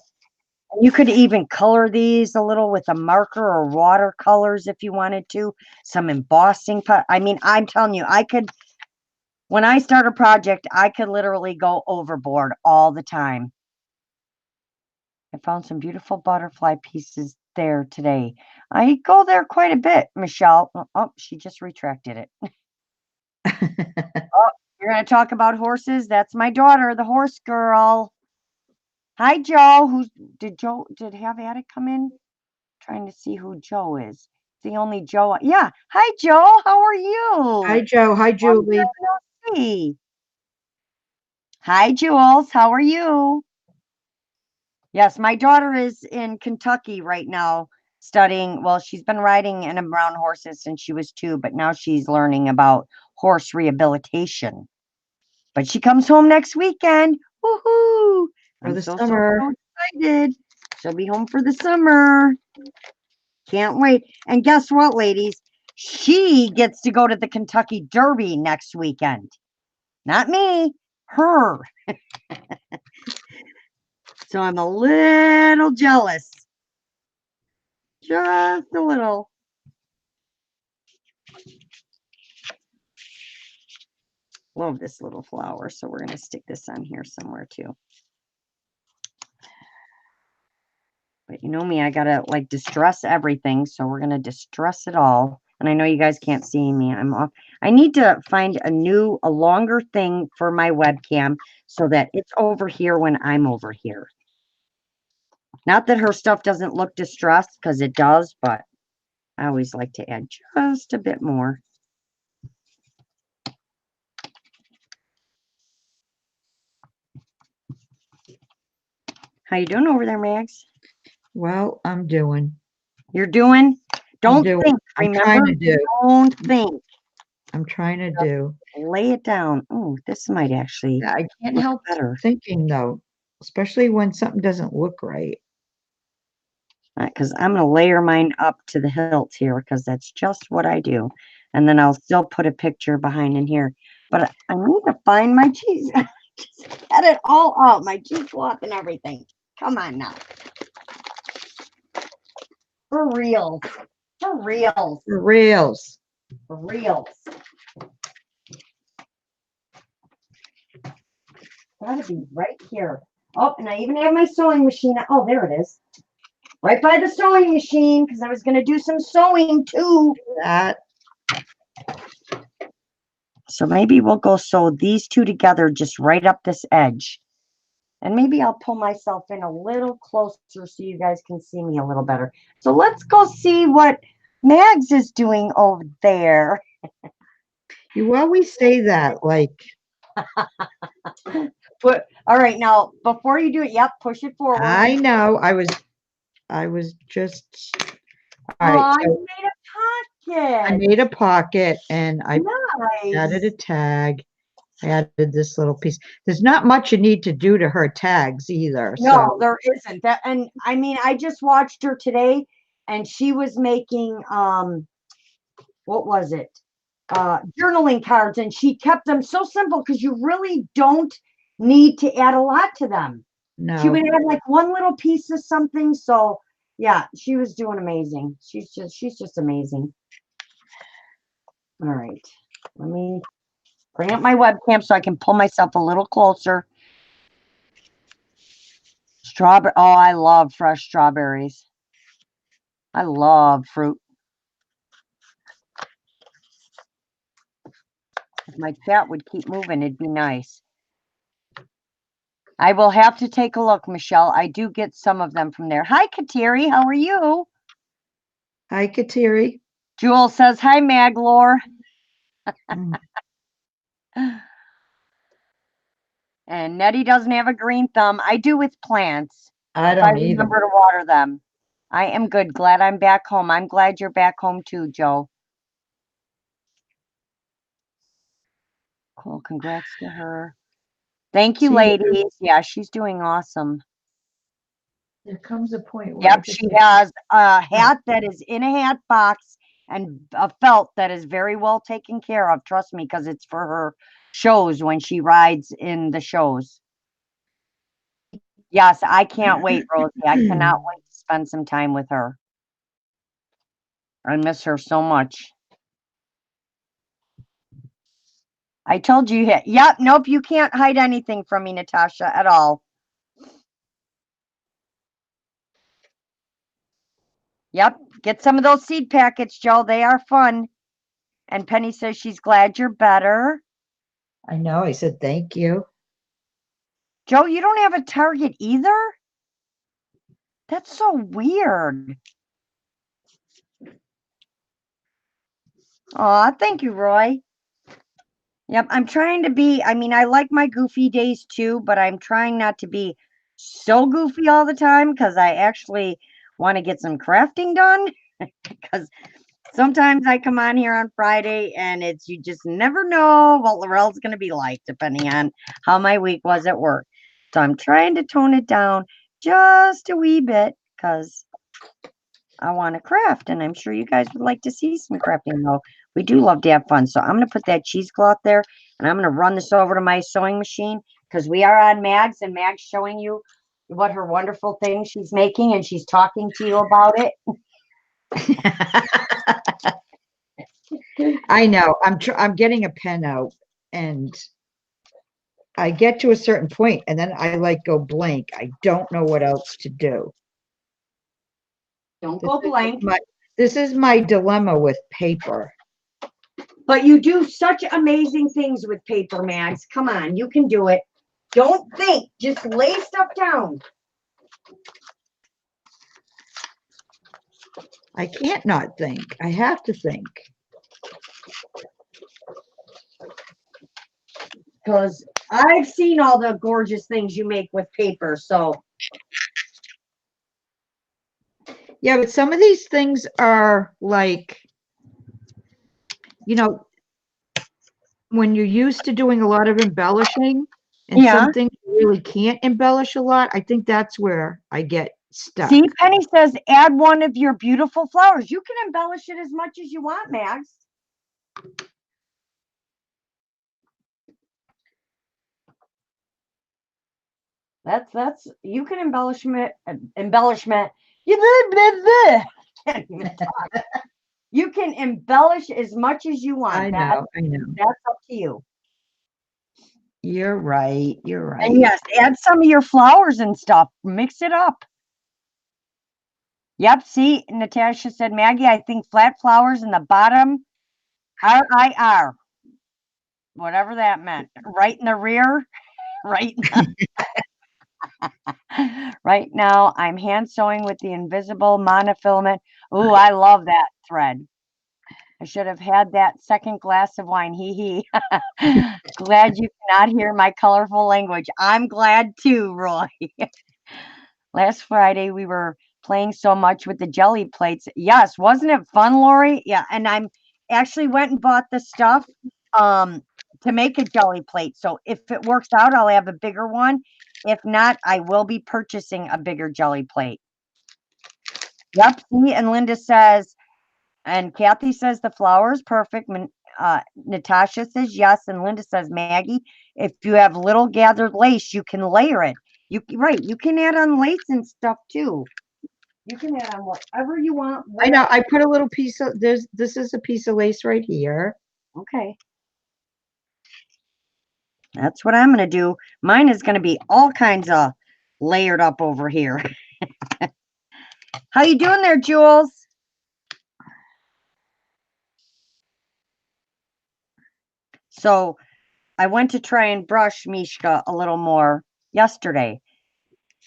You could even color these a little with a marker or watercolors if you wanted to. Some embossing. I mean, I'm telling you, I could, when I start a project, I could literally go overboard all the time. I found some beautiful butterfly pieces there today. I go there quite a bit, Michelle. Oh, she just retracted it. Oh, you're going to talk about horses? That's my daughter, the horse girl. Hi, Joe. Did have Attic come in? Trying to see who Joe is. The only Joe. Yeah. Hi, Joe. How are you? Hi, Joe. Hi, Julie. Hi, Jules. How are you? Yes, my daughter is in Kentucky right now studying. Well, she's been riding and around horses since she was 2, but now she's learning about horse rehabilitation. But she comes home next weekend. Woohoo! For the summer. So excited. She'll be home for the summer. Can't wait. And guess what, ladies? She gets to go to the Kentucky Derby next weekend. Not me, her. So I'm a little jealous. Just a little. Love this little flower. So we're going to stick this on here somewhere too. But you know me, I got to like distress everything. So we're going to distress it all. And I know you guys can't see me. I'm off. I need to find a longer thing for my webcam so that it's over here when I'm over here. Not that her stuff doesn't look distressed, because it does, but I always like to add just a bit more. How you doing over there, Mags? Well, I'm doing. You're doing? Don't doing. think. I'm trying Remember, to do. don't think. I'm trying to do. Lay it down. Oh, this might actually Yeah, I can't look help better. thinking though, especially when something doesn't look right. Because I'm going to layer mine up to the hilt here, because that's just what I do. And then I'll still put a picture behind in here. But I need to find my cheese. Just get it all out. My cheesecloth and everything. Come on now. For real. For real. For reals. For reals. Gotta be right here. Oh, and I even have my sewing machine. Oh, there it is. Right by the sewing machine, because I was going to do some sewing too. That. So maybe we'll go sew these two together just right up this edge. And maybe I'll pull myself in a little closer so you guys can see me a little better. So let's go see what Mags is doing over there. You always say that, like. But all right, now before you do it, yep, push it forward. I know. I was just. All right. I made a pocket. I made a pocket and I Nice. added a tag. I added this little piece. There's not much you need to do to her tags either. No, So. there isn't. That, and I mean, I just watched her today, and she was making what was it? Journaling cards, and she kept them so simple because you really don't need to add a lot to them. No. She would add like one little piece of something. So yeah, she was doing amazing. She's just amazing. All right, let me bring up my webcam so I can pull myself a little closer. Strawberry. Oh, I love fresh strawberries. I love fruit. If my cat would keep moving, it'd be nice. I will have to take a look, Michelle. I do get some of them from there. Hi, Kateri. How are you? Hi, Kateri. Jewel says, hi, Maglore. And Nettie doesn't have a green thumb. I do with plants. I if don't I either. remember to water them. I am good. Glad I'm back home. I'm glad you're back home too, Joe. Cool. Congrats to her. Thank you, See, ladies. Yeah, she's doing awesome. there comes a point where I Yep, just she say, has a hat that is in a hat box and a felt that is very well taken care of. Trust me, because it's for her shows when she rides in the shows. Yes, I can't wait, Rosie. I cannot wait to spend some time with her. I miss her so much. I told you, yep, nope, you can't hide anything from me, Natasha, at all. Yep, get some of those seed packets, Joe. They are fun. And Penny says she's glad you're better. I know, I said thank you. Joe, you don't have a Target either? That's so weird. Aw, thank you, Roy. Yep, I'm trying to be, I mean, I like my goofy days too, but I'm trying not to be so goofy all the time because I actually want to get some crafting done. Because sometimes I come on here on Friday and it's, you just never know what Laurel's going to be like, depending on how my week was at work. So I'm trying to tone it down just a wee bit because I want to craft, and I'm sure you guys would like to see some crafting though. We do love to have fun. So I'm going to put that cheesecloth there, and I'm going to run this over to my sewing machine because we are on Mags, and Mag's showing you what her wonderful thing she's making, and she's talking to you about it. I know. I'm getting a pen out, and I get to a certain point, and then I like go blank. I don't know what else to do. Don't This go is blank. this is my dilemma with paper. But you do such amazing things with paper, Mags. Come on, you can do it. Don't think, just lay stuff down. I can't not think. I have to think. Because I've seen all the gorgeous things you make with paper. So Yeah, but some of these things are like, you know, when you're used to doing a lot of embellishing and yeah. some things you really can't embellish a lot, I think that's where I get stuck. See, Penny says add one of your beautiful flowers. You can embellish it as much as you want, Max. That's you can embellishment. You can't even talk. You can embellish as much as you want. I know. That's up to you. You're right. You're right. And yes, add some of your flowers and stuff. Mix it up. Yep. See, Natasha said, Maggie, I think flat flowers in the bottom, RIR, whatever that meant. Right in the rear, right. Right now, I'm hand sewing with the invisible monofilament. Ooh, I love that thread. I should have had that second glass of wine. Hee hee. Glad you cannot hear my colorful language. I'm glad too, Roy. Last Friday, we were playing so much with the jelly plates. Yes, wasn't it fun, Lori? Yeah, and I'm actually went and bought the stuff to make a jelly plate. So if it works out, I'll have a bigger one. If not, I will be purchasing a bigger jelly plate. Yep. See, and Linda says, and Kathy says the flower is perfect. Natasha says yes, and Linda says, Maggie, if you have little gathered lace, you can layer it. You can add on lace and stuff too. You can add on whatever you want. I know. I put a little piece of this is a piece of lace right here. Okay. That's what I'm going to do. Mine is going to be all kinds of layered up over here. How you doing there, Jules? So I went to try and brush Mishka a little more yesterday.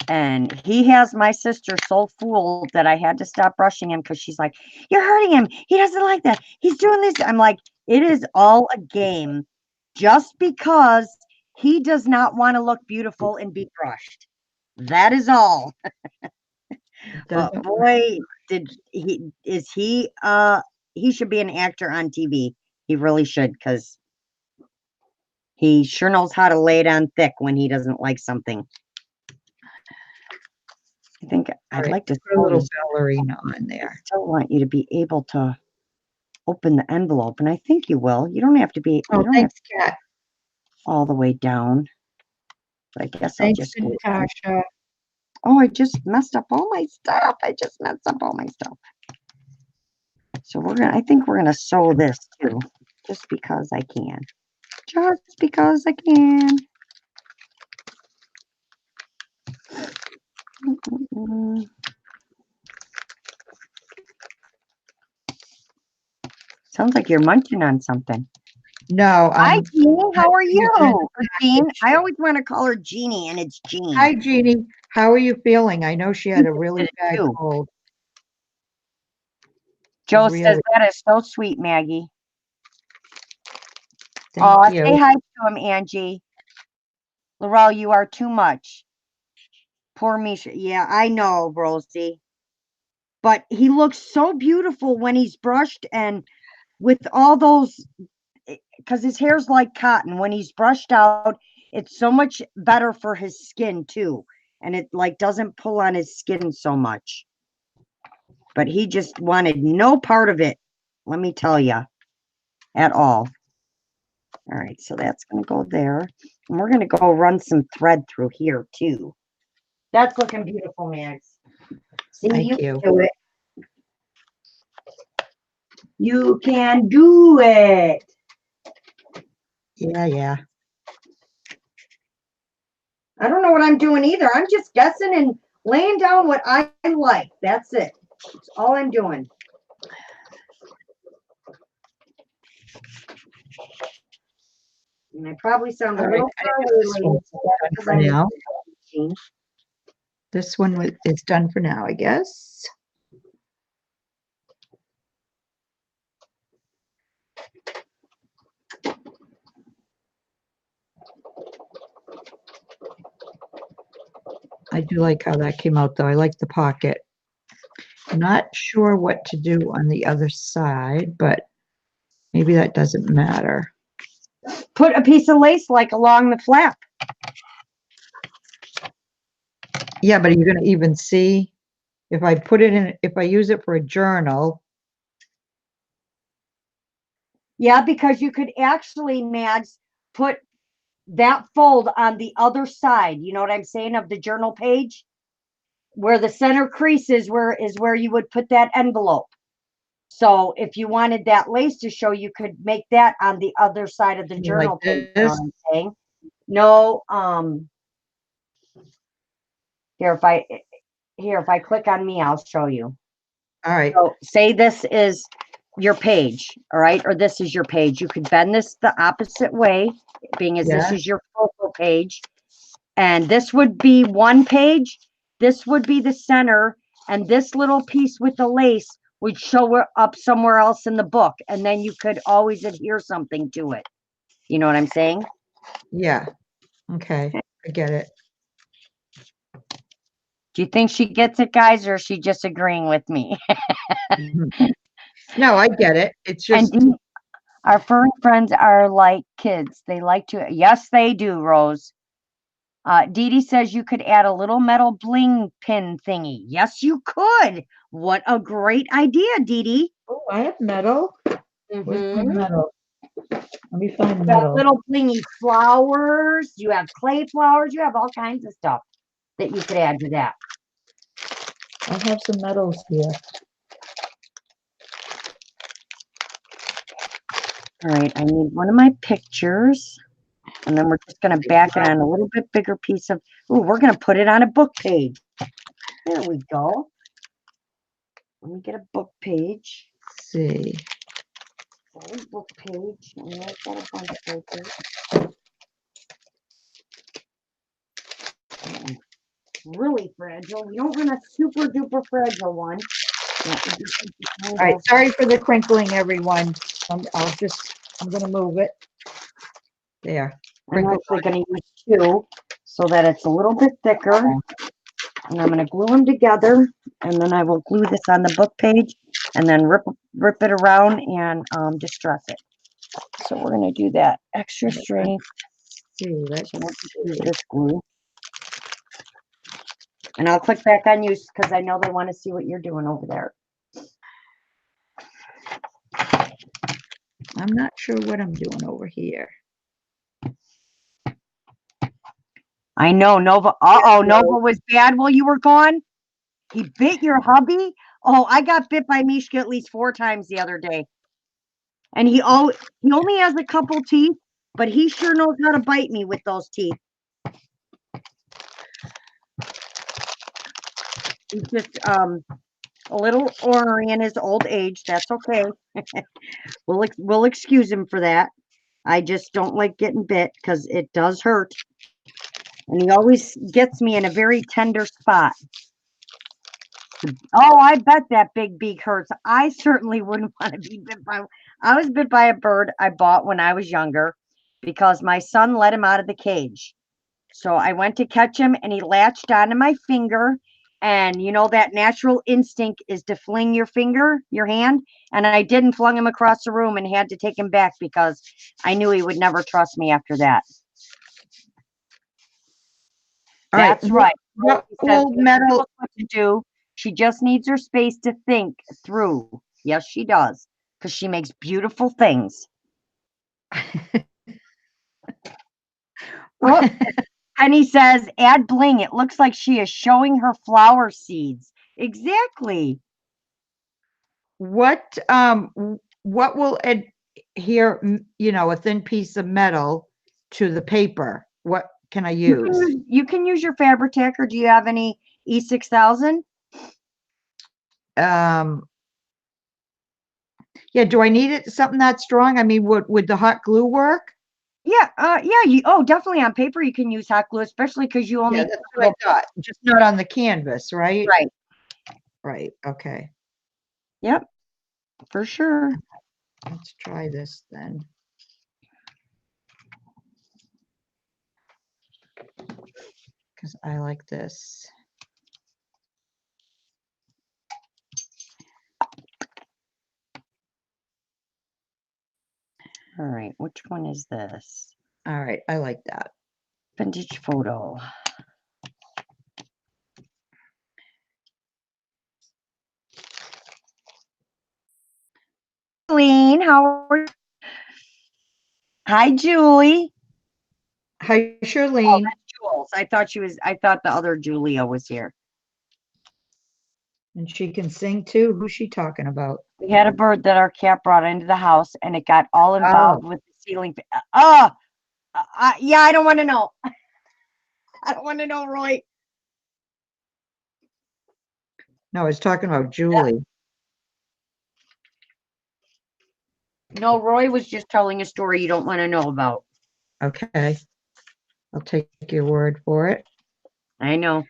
And he has my sister so fooled that I had to stop brushing him because she's like, you're hurting him. He doesn't like that. He's doing this. I'm like, it is all a game just because he does not want to look beautiful and be brushed. That is all. It But doesn't work. boy, he should be an actor on TV. He really should, because he sure knows how to lay it on thick when he doesn't like something. I think I'd Right, like to put a sew little this. ballerina on I there. still want you to be able to open the envelope, and I think you will. You don't have to be, you Oh, don't have thanks, to Kat. all the way down. But I guess I'll Thanks, just glue it. Natasha. Oh, I just messed up all my stuff. I just messed up all my stuff. So I think we're gonna sew this too, just because I can. Just because I can. Sounds like you're munching on something. No, Hi, Jeannie. How are you? Or Jean? package. I always want to call her Jeannie, and it's Jean. Hi, Jeannie. How are you feeling? I know she had a really bad too. cold. Joe says Really. that is so sweet, Maggie. Thank Say you. hi to him, Angie. Laurel, you are too much. Poor Misha. Yeah, I know, Rosie. But he looks so beautiful when he's brushed and with all those, because his hair's like cotton. When he's brushed out, it's so much better for his skin too. And it like doesn't pull on his skin so much. But he just wanted no part of it, let me tell you, at all. All right, so that's going to go there. And we're going to go run some thread through here too. That's looking beautiful, Max. See, Thank you you. can do it. You can do it. Yeah, yeah. I don't know what I'm doing either. I'm just guessing and laying down what I like. That's it. That's all I'm doing. And I probably sound a All right, little I far think away, this ladies. one's but that's done because for I'm now. using the This one is done for now, I guess. I do like how that came out, though. I like the pocket. Not sure what to do on the other side, but maybe that doesn't matter. Put a piece of lace like along the flap. Yeah, but are you going to even see if I put it in, if I use it for a journal? Yeah, because you could actually, Mads, put that fold on the other side. You know what I'm saying, of the journal page, where the center crease is where you would put that envelope. So if you wanted that lace to show, you could make that on the other side of the journal page. You know what I'm saying? No, here if I click on me, I'll show you. All right. So say this is your page, all right, or this is your page. You could bend this the opposite way, being as this is your focal page, and this would be one page. This would be the center, and this little piece with the lace would show up somewhere else in the book, and then you could always adhere something to it. You know what I'm saying? Yeah. Okay. I get it. Do you think she gets it, guys, or is she just agreeing with me? No, I get it. It's just. And our furry friends are like kids. They like to, yes, they do, Rose. Dee Dee says you could add a little metal bling pin thingy. Yes, you could. What a great idea, Dee Dee. Oh, I have metal. Where's my metal? Let me find You have metal. little blingy flowers. You have clay flowers. You have all kinds of stuff that you could add to that. I have some metals here. All right, I need one of my pictures. And then we're just going to back it on a little bit bigger piece of, oh, we're going to put it on a book page. There we go. Let me get a book page. Let's see. Book page. And I've got a bunch right there. Really fragile. You don't want a super duper fragile one. All right, sorry for the crinkling, everyone. I'm going to move it. There. I'm actually going to use two so that it's a little bit thicker. And I'm going to glue them together, and then I will glue this on the book page and then rip it around and distress it. So we're going to do that extra strength. See, let's So we'll just use this glue. And I'll click back on you because I know they want to see what you're doing over there. I'm not sure what I'm doing over here. I know, Nova. Uh-oh, Nova was bad while you were gone. He bit your hubby? Oh, I got bit by Mishka at least 4 times the other day. And he only has a couple teeth, but he sure knows how to bite me with those teeth. He's just a little ornery in his old age. That's okay. We'll excuse him for that. I just don't like getting bit because it does hurt. And he always gets me in a very tender spot. Oh, I bet that big beak hurts. I certainly wouldn't want to be bit by. I was bit by a bird I bought when I was younger because my son let him out of the cage. So I went to catch him and he latched onto my finger. And you know, that natural instinct is to fling your finger, your hand. And I didn't, flung him across the room and had to take him back because I knew he would never trust me after that. That's right. What old metal? What to do? She just needs her space to think through. Yes, she does, because she makes beautiful things. Oh, Penny says, "Add bling. It looks like she is showing her flower seeds." Exactly. What will adhere, you know, a thin piece of metal to the paper? What can I use? You can use your Fabri-Tac, or do you have any E6000? Yeah, do I need it something that strong? I mean, would the hot glue work? Yeah, definitely on paper you can use hot glue, especially because you only. Yeah, that's what I thought. Just not on the canvas, right? Right. Right. Okay. Yep, for sure. Let's try this then. Because I like this. All right, which one is this? All right, I like that. Vintage photo. Lean, how are you? Hi, Julie. Hi, Oh, Charlene. that's Jules. I thought the other Julia was here. And she can sing too. Who's she talking about? We had a bird that our cat brought into the house, and it got all involved with the ceiling. Yeah, I don't want to know. I don't want to know, Roy. No, I was talking about Julie. No, Roy was just telling a story you don't want to know about. Okay. I'll take your word for it. I know.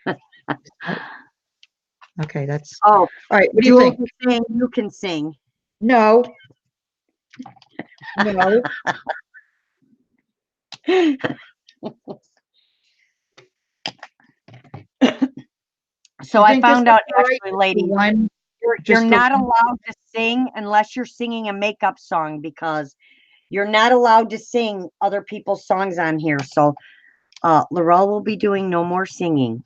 Okay, that's all right. What do you think? Saying you can sing. No. No. So I found out, actually, lady, you're Just not allowed to sing unless you're singing a makeup song, because you're not allowed to sing other people's songs on here. So Laurel will be doing no more singing.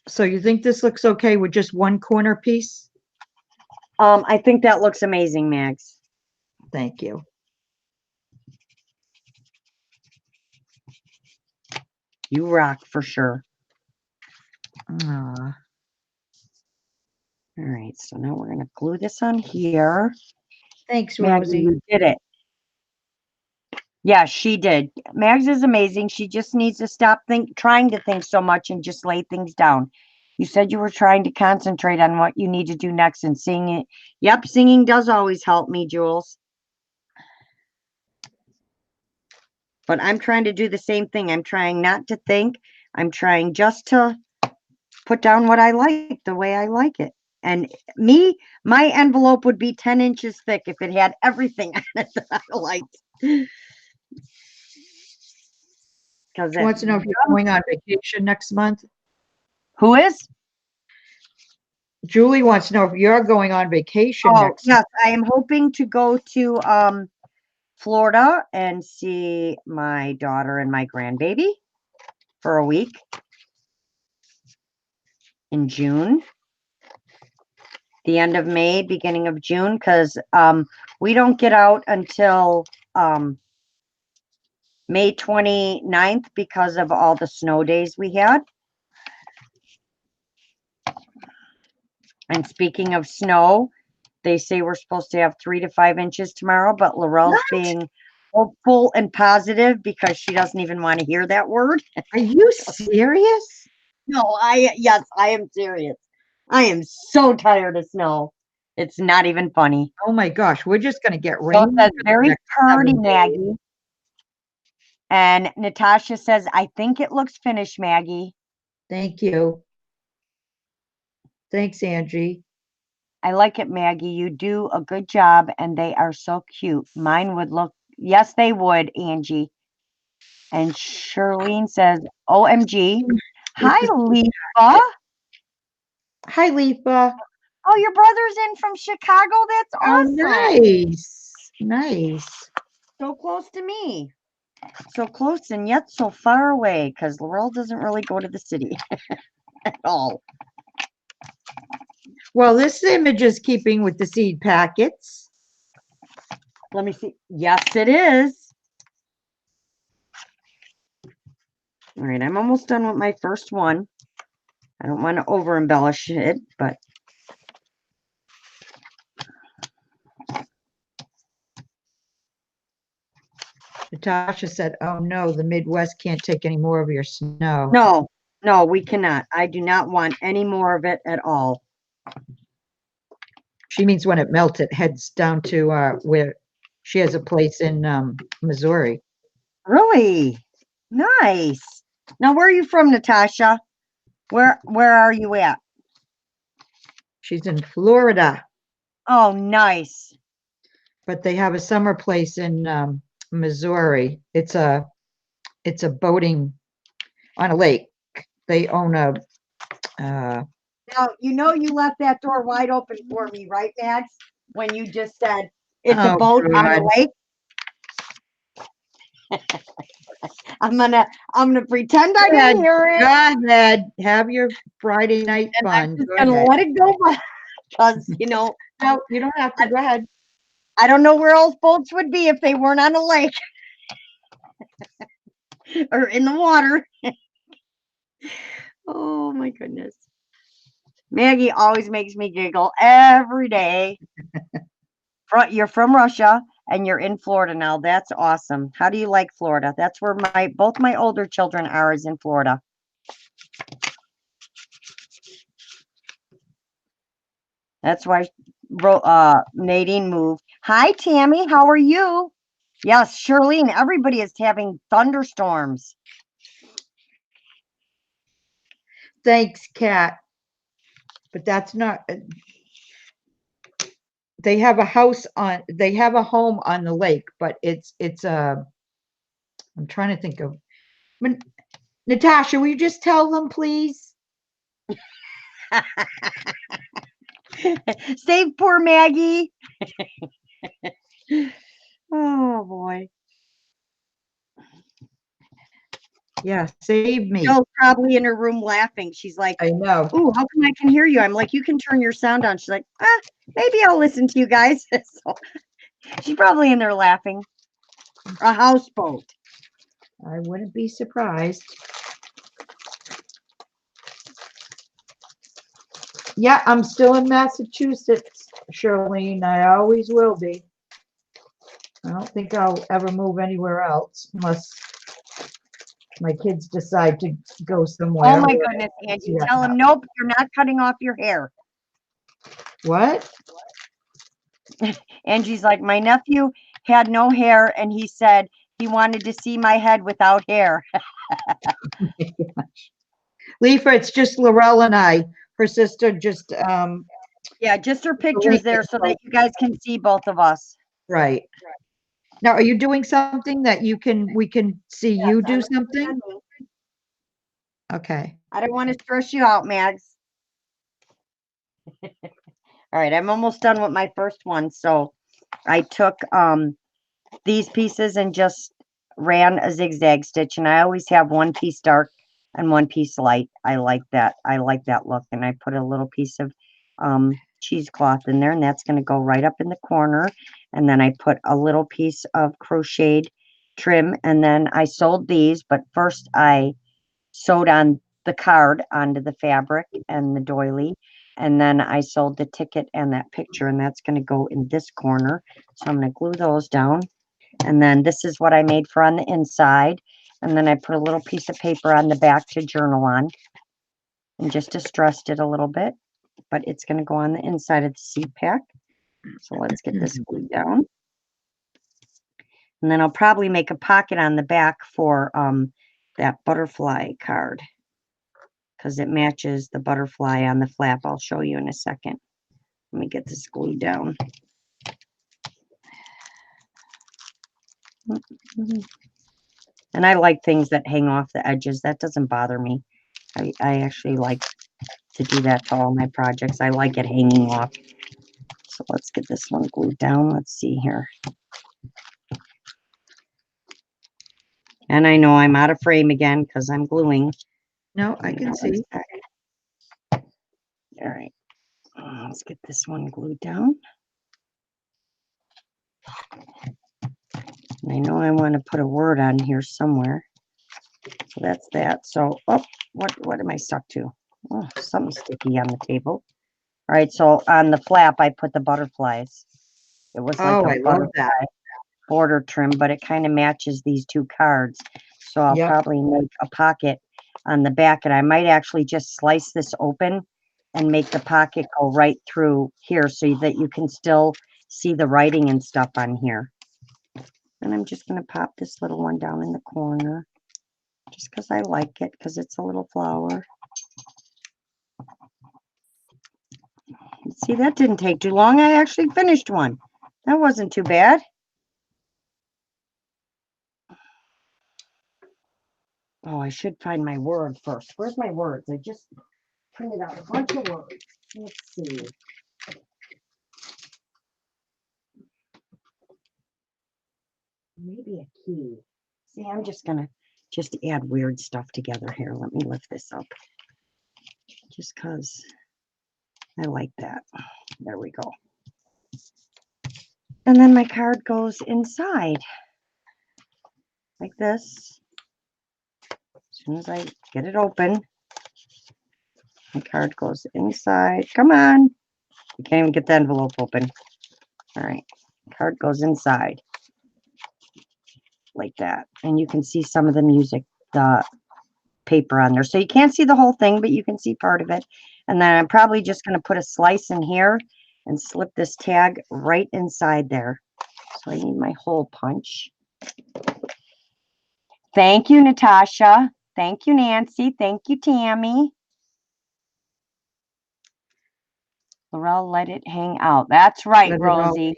So you think this looks okay with just one corner piece? I think that looks amazing, Max. Thank you. You rock for sure. All right, so now we're gonna glue this on here. Thanks, Maggie, Rosie. you did it. Yeah, she did. Mags is amazing. She just needs to stop trying to think so much and just lay things down. You said you were trying to concentrate on what you need to do next and sing it. Yep, singing does always help me, Jules. But I'm trying to do the same thing. I'm trying not to think. I'm trying just to put down what I like the way I like it. And my envelope would be 10 inches thick if it had everything on it that I liked. because She wants to know if you're going on vacation next month. who is? Julie wants to know if you're going on vacation Oh, next. yes, I am hoping to go to Florida and see my daughter and my grandbaby for a week in June. The end of May, beginning of June, because we don't get out until May 29th because of all the snow days we had. And speaking of snow, they say we're supposed to have 3 to 5 inches tomorrow, but Laurel's What? being hopeful and positive because she doesn't even want to hear that word. Are you serious? No, yes, I am serious. I am so tired of snow. It's not even funny. Oh my gosh, we're just going to get So rain. that's very next pretty, 7 days. Maggie. And Natasha says, I think it looks finished, Maggie. Thank you. Thanks, Angie. I like it, Maggie. You do a good job, and they are so cute. Mine would look, yes, they would, Angie. And Charlene says, OMG. Hi, Lefa. Hi, Lefa. Oh, your brother's in from Chicago? That's awesome. Oh, nice. Nice. So close to me. So close and yet so far away, because Laurel doesn't really go to the city at all. Well, this image is keeping with the seed packets. Let me see. Yes, it is. All right, I'm almost done with my first one. I don't want to over embellish it, but Natasha said, oh no, the Midwest can't take any more of your snow. no, we cannot. I do not want any more of it at all. She means when it melts, it heads down to where she has a place in Missouri. Really? Nice. Now, where are you from, Natasha? Where are you at? She's in Florida. Oh, nice. But they have a summer place in Missouri. It's a boating on a lake. They own a Now, you know you left that door wide open for me, right, Max? When you just said it's a Oh, boat on God. a lake. I'm gonna pretend I didn't hear it. Go ahead. Have your Friday night And fun. I'm just Go gonna ahead. let it go because No, you don't have to. Go ahead. I don't know where else boats would be if they weren't on a lake or in the water. Oh my goodness. Maggie always makes me giggle every day. You're from Russia and you're in Florida now. That's awesome. How do you like Florida? That's where both my older children are, is in Florida. That's why Nadine moved. Hi, Tammy. How are you? Yes, Charlene. Everybody is having thunderstorms. Thanks, Kat. But that's not. They have a house on. They have a home on the lake, but it's a. I'm trying to think of. Natasha, will you just tell them, please? Save poor Maggie. Oh boy. Yeah, save me. Jill's probably in her room laughing. She's like, I know. "Ooh, how come I can hear you?" I'm like, "You can turn your sound on." She's like, maybe I'll listen to you guys." So she's probably in there laughing. A houseboat. I wouldn't be surprised. Yeah, I'm still in Massachusetts, Charlene. I always will be. I don't think I'll ever move anywhere else unless my kids decide to go somewhere. Oh my goodness, Angie. Tell him, nope, you're not cutting off your hair. What? Angie's like, my nephew had no hair and he said he wanted to see my head without hair. Leafa, it's just Laurel and I. Her sister just yeah, just her pictures there so that you guys can see both of us. Right. Now, are you doing something that we can see Yes, you I'm do working something? on me. Okay. I don't want to stress you out, Mags. All right, I'm almost done with my first one. So I took these pieces and just ran a zigzag stitch, and I always have one piece dark and one piece light. I like that. I like that look. And I put a little piece of cheesecloth in there, and that's going to go right up in the corner. And then I put a little piece of crocheted trim, and then I sewed these, but first I sewed on the card onto the fabric and the doily, and then I sewed the ticket and that picture, and that's going to go in this corner. So I'm going to glue those down. And then this is what I made for on the inside. And then I put a little piece of paper on the back to journal on and just distressed it a little bit. But it's going to go on the inside of the seed pack. So let's get this glued down. And then I'll probably make a pocket on the back for that butterfly card, because it matches the butterfly on the flap. I'll show you in a second. Let me get this glued down. And I like things that hang off the edges. That doesn't bother me. I actually like to do that to all my projects. I like it hanging off. So let's get this one glued down. Let's see here. And I know I'm out of frame again because I'm gluing. No, I can see. All right. Let's get this one glued down. And I know I want to put a word on here somewhere. So that's that. So, oh, what am I stuck to? Oh, something sticky on the table. All right, so on the flap, I put the butterflies. It was like Oh, a I love butterfly that. border trim, but it kind of matches these two cards. So I'll Yep. probably make a pocket on the back, and I might actually just slice this open and make the pocket go right through here so that you can still see the writing and stuff on here. And I'm just going to pop this little one down in the corner just because I like it, because it's a little flower. See, that didn't take too long. I actually finished one. That wasn't too bad. Oh, I should find my word first. Where's my words? I just printed out a bunch of words. Let's see. Maybe a key. See, I'm just gonna add weird stuff together here. Let me lift this up. Just because I like that. There we go. And then my card goes inside. Like this. As soon as I get it open, my card goes inside. Come on. You can't even get the envelope open. All right. Card goes inside. Like that. And you can see some of the music, the paper on there. So you can't see the whole thing, but you can see part of it. And then I'm probably just going to put a slice in here and slip this tag right inside there. So I need my hole punch. Thank you, Natasha. Thank you, Nancy. Thank you, Tammy. Laurel, let it hang out. That's right, Rosie.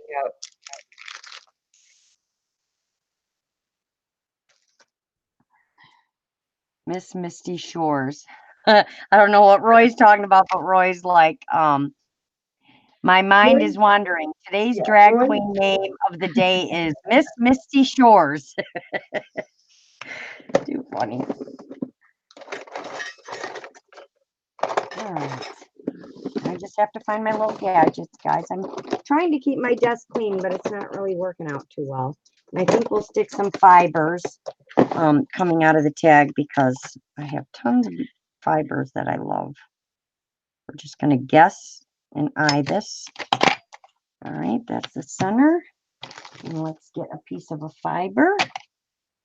Miss Misty Shores. I don't know what Roy's talking about, but Roy's like, my mind is wandering. Today's drag queen name of the day is Miss Misty Shores. Too funny. All right. I just have to find my little gadgets, guys. I'm trying to keep my desk clean, but it's not really working out too well. And I think we'll stick some fibers coming out of the tag because I have tons of fibers that I love. We're just going to guess and eye this. All right, that's the center. And let's get a piece of a fiber.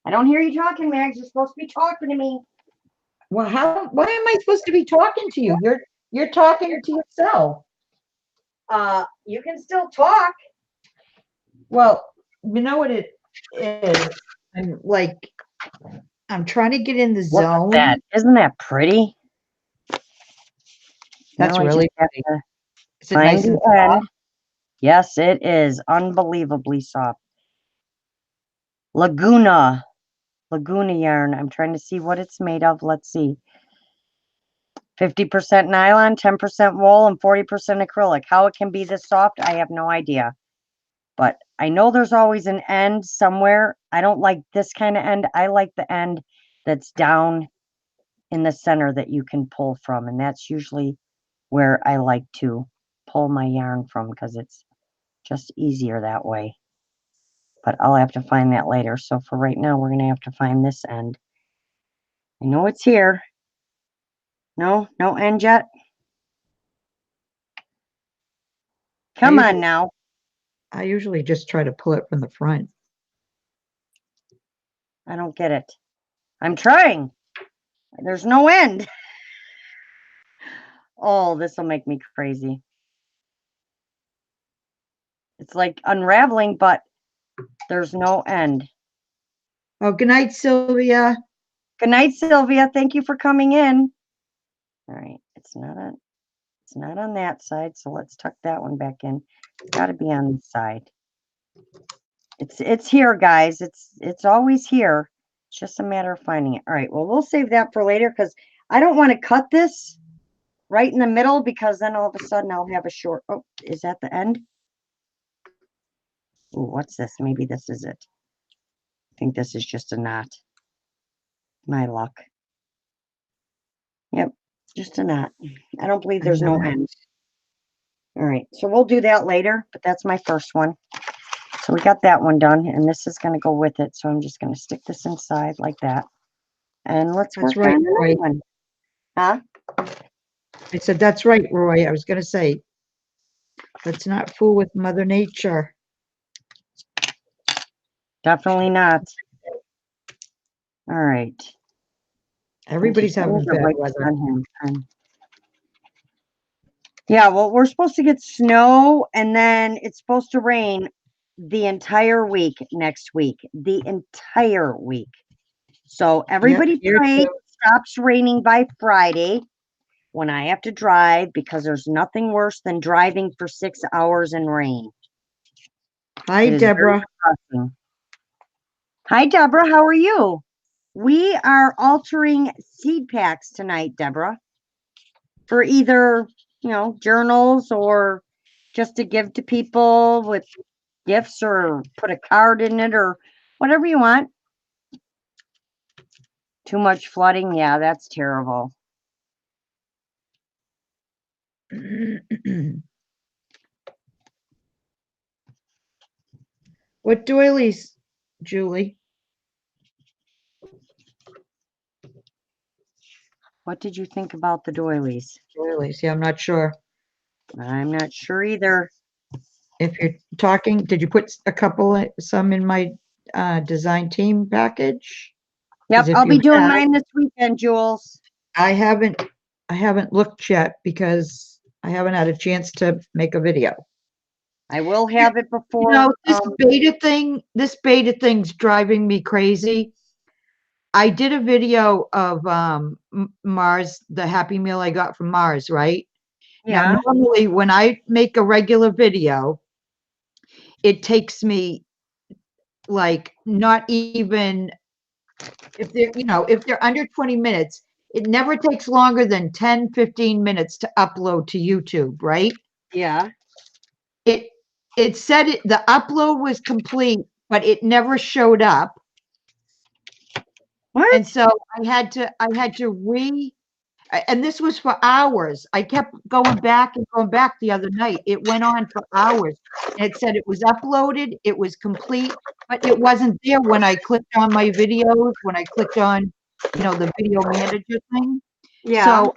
I don't hear you talking, Mags. You're supposed to be talking to me. Well, why am I supposed to be talking to you? You're talking to yourself. You can still talk. Well, you know what it is? I'm trying to get in the zone. That. Isn't that pretty? That's really pretty. Is it Find nice the and soft? end. Yes, it is unbelievably soft. Laguna yarn. I'm trying to see what it's made of. Let's see. 50% nylon, 10% wool, and 40% acrylic. How it can be this soft, I have no idea. But I know there's always an end somewhere. I don't like this kind of end. I like the end that's down in the center that you can pull from. And that's usually where I like to pull my yarn from because it's just easier that way. But I'll have to find that later. So for right now, we're going to have to find this end. I know it's here. No end yet. Come on now. I usually just try to pull it from the front. I don't get it. I'm trying. There's no end. Oh, this will make me crazy. It's like unraveling, but there's no end. Oh, good night, Sylvia. Good night, Sylvia. Thank you for coming in. All right, it's not on that side, so let's tuck that one back in. It's got to be on the side. It's here, guys. It's always here. It's just a matter of finding it. All right, well, we'll save that for later because I don't want to cut this right in the middle because then all of a sudden I'll have a short. Oh, is that the end? Oh, what's this? Maybe this is it. I think this is just a knot. My luck. Yep, just a knot. I don't believe there's no end. All right, so we'll do that later, but that's my first one. So we got that one done, and this is going to go with it. So I'm just going to stick this inside like that. And let's work on another one. Huh? I said, that's right, Roy. I was going to say, let's not fool with Mother Nature. Definitely not. All right. Everybody's having bad weather. Yeah, well, we're supposed to get snow, and then it's supposed to rain the entire week next week. The entire week. So everybody pray it stops raining by Friday when I have to drive because there's nothing worse than driving for 6 hours in rain. Hi, Deborah. Hi, Deborah. How are you? We are altering seed packs tonight, Deborah, for either, journals or just to give to people with gifts or put a card in it or whatever you want. Too much flooding. Yeah, that's terrible. What doilies, Julie? What did you think about the doilies? Doilies, yeah, I'm not sure. I'm not sure either. If you're talking, did you put some in my design team package? Yep, I'll be doing mine this weekend, Jules. I haven't looked yet because I haven't had a chance to make a video. I will have it before. This beta thing's driving me crazy. I did a video of Mars, the Happy Meal I got from Mars, right? Yeah. Now, normally when I make a regular video, it takes me like not even if they're under 20 minutes, it never takes longer than 10, 15 minutes to upload to YouTube, right? Yeah. It said the upload was complete, but it never showed up. What? And so I had to and this was for hours. I kept going back the other night. It went on for hours. And it said it was uploaded, it was complete, but it wasn't there when I clicked on my videos, when I clicked on, the video manager thing. Yeah. So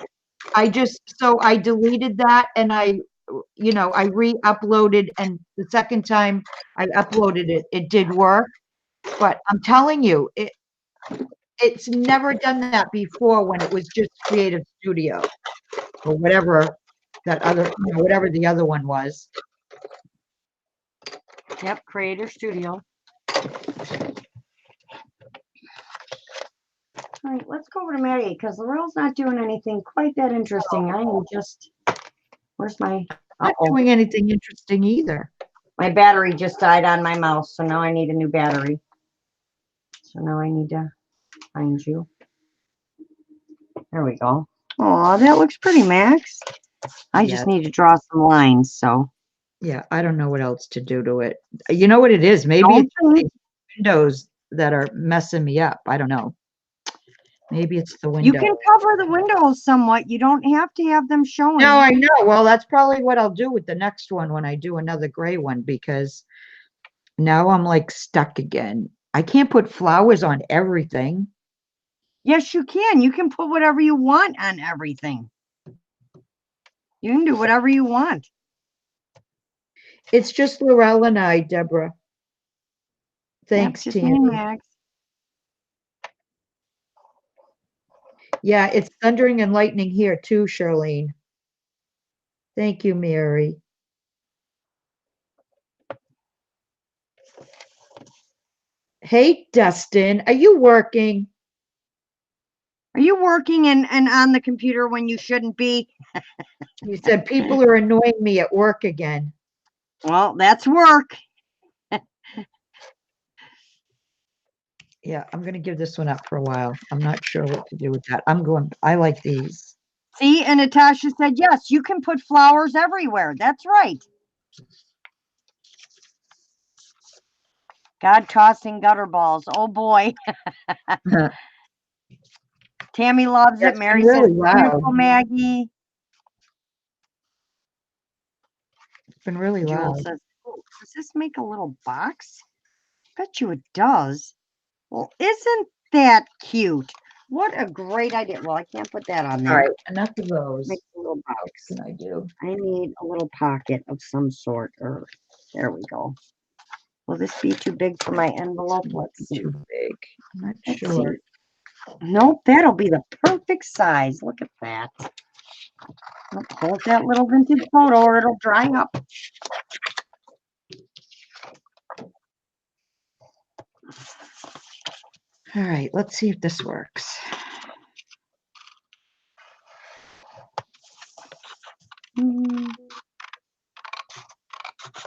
I deleted that and I re-uploaded, and the second time I uploaded it, it did work. But I'm telling you, it's never done that before when it was just Creative Studio or whatever whatever the other one was. Yep, Creator Studio. All right, let's go over to Maggie because Laurel's not doing anything quite that interesting. I am just, where's my, not doing anything interesting either. My battery just died on my mouse, so now I need a new battery. So now I need to find you. There we go. Oh, that looks pretty, Max. I just need to draw some lines, so. Yeah, I don't know what else to do to it. You know what it is? Maybe it's the windows that are messing me up. I don't know. Maybe it's the window. You can cover the windows somewhat. You don't have to have them showing. No, I know. Well, that's probably what I'll do with the next one when I do another gray one, because now I'm like stuck again. I can't put flowers on everything. Yes, you can. You can put whatever you want on everything. You can do whatever you want. It's just Laurel and I, Deborah. Thanks, That's just me, Tammy. Max. Yeah, it's thundering and lightning here too, Charlene. Thank you, Mary. Hey, Dustin, are you working? Are you working and on the computer when you shouldn't be? You said people are annoying me at work again. Well, that's work. Yeah, I'm going to give this one up for a while. I'm not sure what to do with that. I like these. See, and Natasha said, yes, you can put flowers everywhere. That's right. God tossing gutter balls. Oh boy. Tammy loves it. Mary says, beautiful, Maggie. It's been really loud. Says, oh, does this make a little box? Bet you it does. Well, isn't that cute? What a great idea. Well, I can't put that on there. All right, enough of those. Make a little box. What can I do? I need a little pocket of some sort. Or there we go. Will this be too big for my envelope? Let's see. Too big. I'm not sure. Nope, that'll be the perfect size. Look at that. Hold that little vintage photo or it'll dry up. All right, let's see if this works.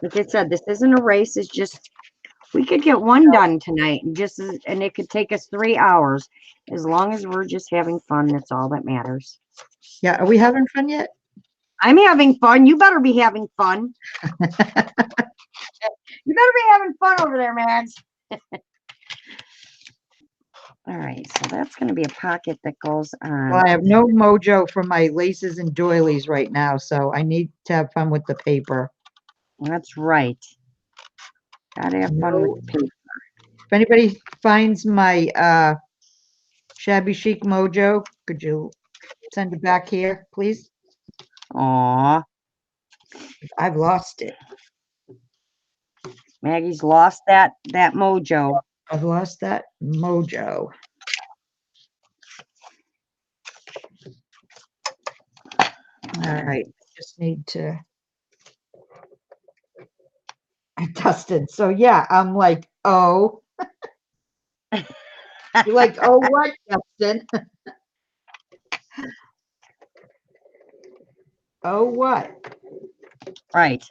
Like I said, this isn't a race. It's just, we could get one done tonight and it could take us 3 hours. As long as we're just having fun, that's all that matters. Yeah, are we having fun yet? I'm having fun. You better be having fun. You better be having fun over there, Mags. All right, so that's going to be a pocket that goes on. Well, I have no mojo for my laces and doilies right now, so I need to have fun with the paper. That's right. Gotta have fun with the paper. If anybody finds my shabby chic mojo, could you send it back here, please? Aw. I've lost it. Maggie's lost that mojo. I've lost that mojo. All right, just need to. Dustin. So yeah, I'm like, oh. You're like, oh, what, Dustin? Oh, what? Right.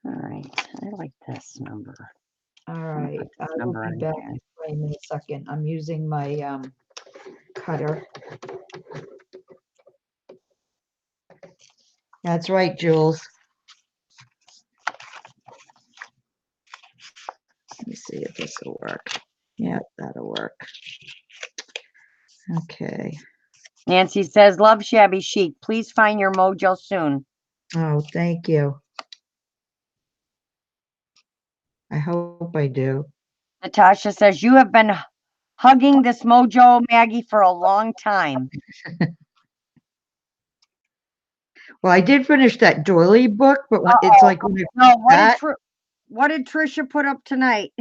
All right. I like this number. All right. I will be back in a second. I'm using my cutter. That's right, Jules. Let me see if this will work. Yeah, that'll work. Okay. Nancy says, love shabby chic. Please find your mojo soon. Oh, thank you. I hope I do. Natasha says, you have been hugging this mojo, Maggie, for a long time. Well, I did finish that doily book, but when, it's like when what did Tricia put up tonight?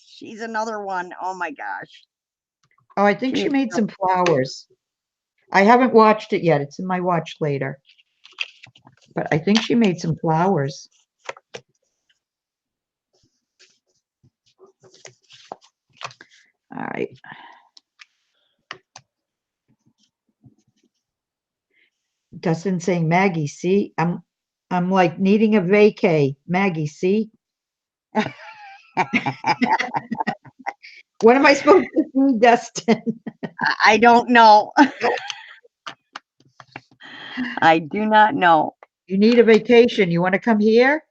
She's another one. Oh my gosh. Oh, I think she made some flowers. I haven't watched it yet. It's in my watch later. But I think she made some flowers. All right. Dustin saying, Maggie, see, I'm I'm like needing a vacay. Maggie, see? What am I supposed to do, Dustin? I don't know. I do not know. You need a vacation. You want to come here?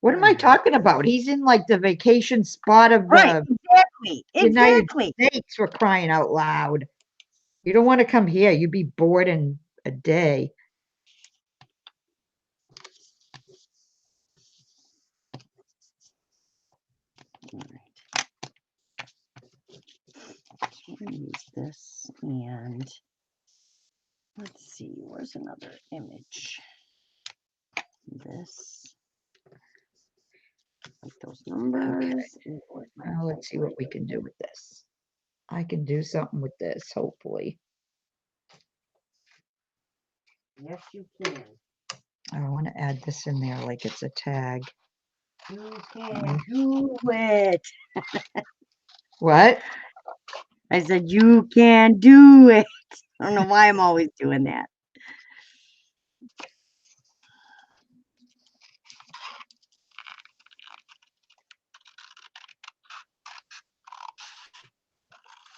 What am I talking about? He's in like the vacation spot of Right, the exactly, United exactly. States, for crying out loud. You don't want to come here. You'd be bored in a day. All right. So we're gonna use this, and let's see, where's another image? This, like those numbers. And where's my Now let's see what we can do with this. I can do something with this, hopefully. Yes, you can. I want to add this in there like it's a tag. You can do it. What? I said, you can do it. I don't know why I'm always doing that.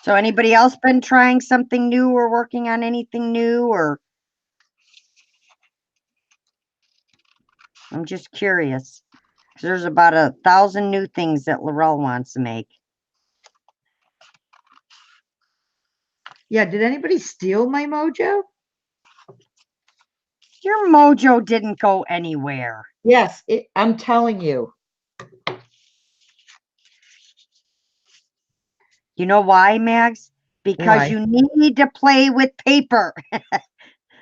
So anybody else been trying something new or working on anything new, or? I'm just curious. 'Cause there's about 1,000 new things that Laurel wants to make. Yeah, did anybody steal my mojo? Your mojo didn't go anywhere. Yes, I'm telling you. You know why, Mags? Because Why? you need to play with paper.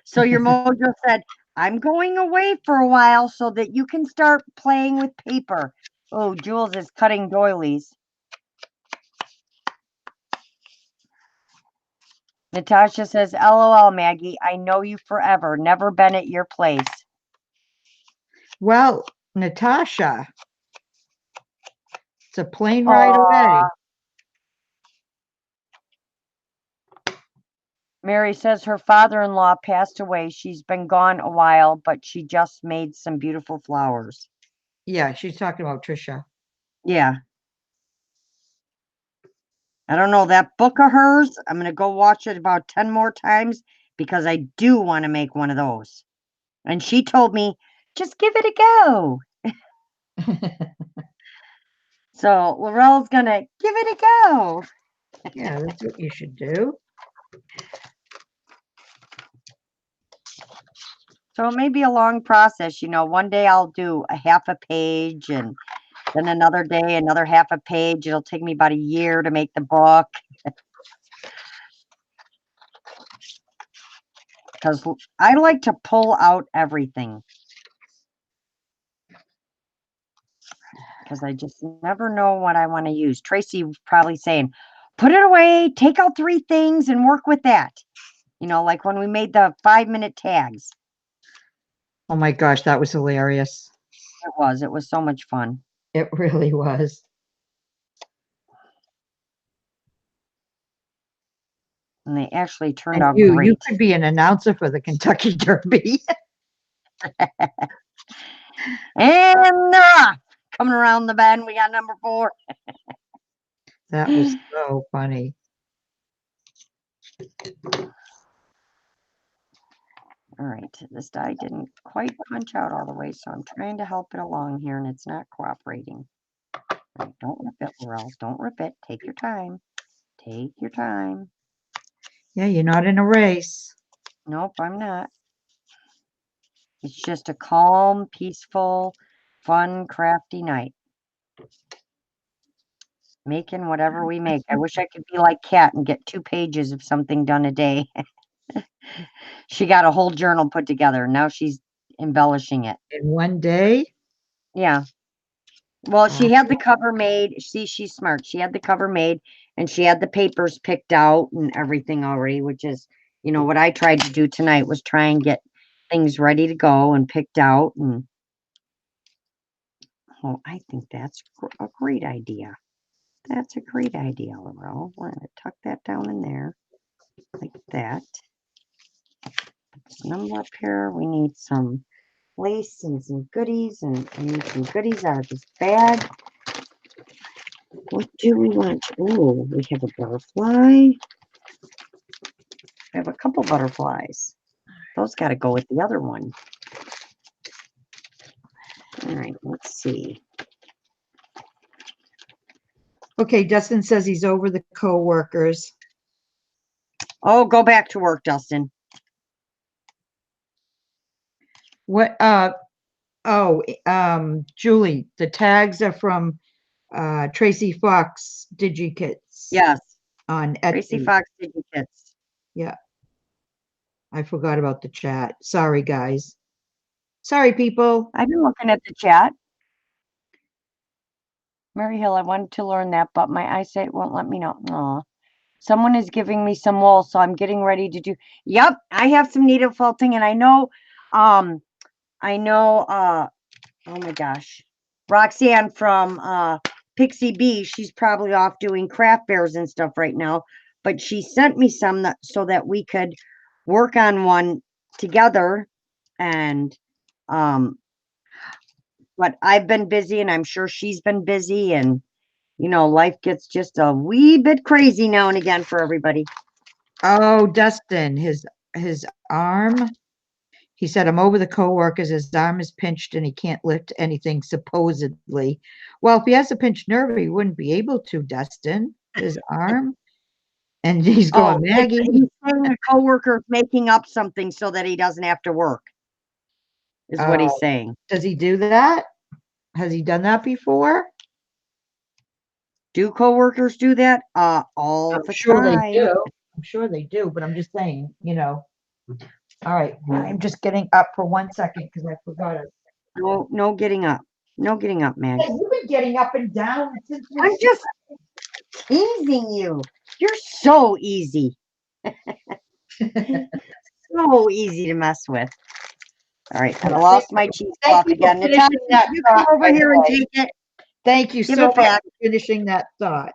So your mojo said, I'm going away for a while so that you can start playing with paper. Oh, Jules is cutting doilies. Natasha says, LOL, Maggie, I know you forever. Never been at your place. Well, Natasha, it's a plane ride away. Mary says her father-in-law passed away. She's been gone a while, but she just made some beautiful flowers. Yeah, she's talking about Tricia. Yeah. I don't know, that book of hers, I'm going to go watch it about 10 more times because I do want to make one of those. And she told me, just give it a go. So Laurel's going to give it a go. Yeah, that's what you should do. So it may be a long process. You know, one day I'll do a half a page, and then another day, another half a page. It'll take me about a year to make the book. Because I like to pull out everything. Because I just never know what I want to use. Tracy was probably saying, put it away, take out 3 things and work with that. You know, like when we made the 5-minute tags. Oh my gosh, that was hilarious. It was so much fun. It really was. And they actually turned And out you great. could be an announcer for the Kentucky Derby. And coming around the bend, we got number 4. That was so funny. All right, this die didn't quite punch out all the way, so I'm trying to help it along here, and it's not cooperating. Right, don't rip it, Laurel. Don't rip it. Take your time. Take your time. Yeah, you're not in a race. Nope, I'm not. It's just a calm, peaceful, fun, crafty night. Making whatever we make. I wish I could be like Kat and get 2 pages of something done a day. She got a whole journal put together. Now she's embellishing it. In one day? Yeah. Well, she had the cover made. See, she's smart. She had the cover made, and she had the papers picked out and everything already, which is, you know, what I tried to do tonight was try and get things ready to go and picked out. And Oh, I think that's a great idea. That's a great idea, Laurel. We're going to tuck that down in there like that. Put this number up here. We need some lace and some goodies, and I need some goodies out of this bag. What do we want? Oh, we have a butterfly. We have a couple butterflies. Those got to go with the other one. All right, let's see. Okay, Dustin says he's over the co-workers. Oh, go back to work, Dustin. What, Julie, the tags are from Tracie Fox DigiKits Yes, on Tracie Etsy. Fox DigiKits. Yeah. I forgot about the chat. Sorry, guys. Sorry, people. I've been looking at the chat. Mary Hill, I wanted to learn that, but my eyesight won't let me know. Aw. Someone is giving me some wool, so I'm getting ready to do. Yep, I have some needle felting, and I know, oh my gosh, Roxanne from Pixie Bee, she's probably off doing craft fairs and stuff right now, but she sent me some so that we could work on one together, and but I've been busy, and I'm sure she's been busy, and you know, life gets just a wee bit crazy now and again for everybody. Oh, Dustin, his arm. He said, I'm over the co-workers. His arm is pinched and he can't lift anything, supposedly. Well, if he has a pinched nerve, he wouldn't be able to, Dustin. His arm. And he's going, Maggie. He's saying a coworker making up something so that he doesn't have to work, is what he's saying. Does he do that? Has he done that before? Do coworkers do that? All the time. They do. I'm sure they do, but I'm just saying, you know. All right, I'm just getting up for 1 second because I forgot it. No getting up. No getting up, Maggie. Yeah, you've been getting up and down since I'm just teasing you. You're so easy. So easy to mess with. All right, I lost my cheesecloth again. Natasha, you come over here and take it. Thank you so much for finishing that thought.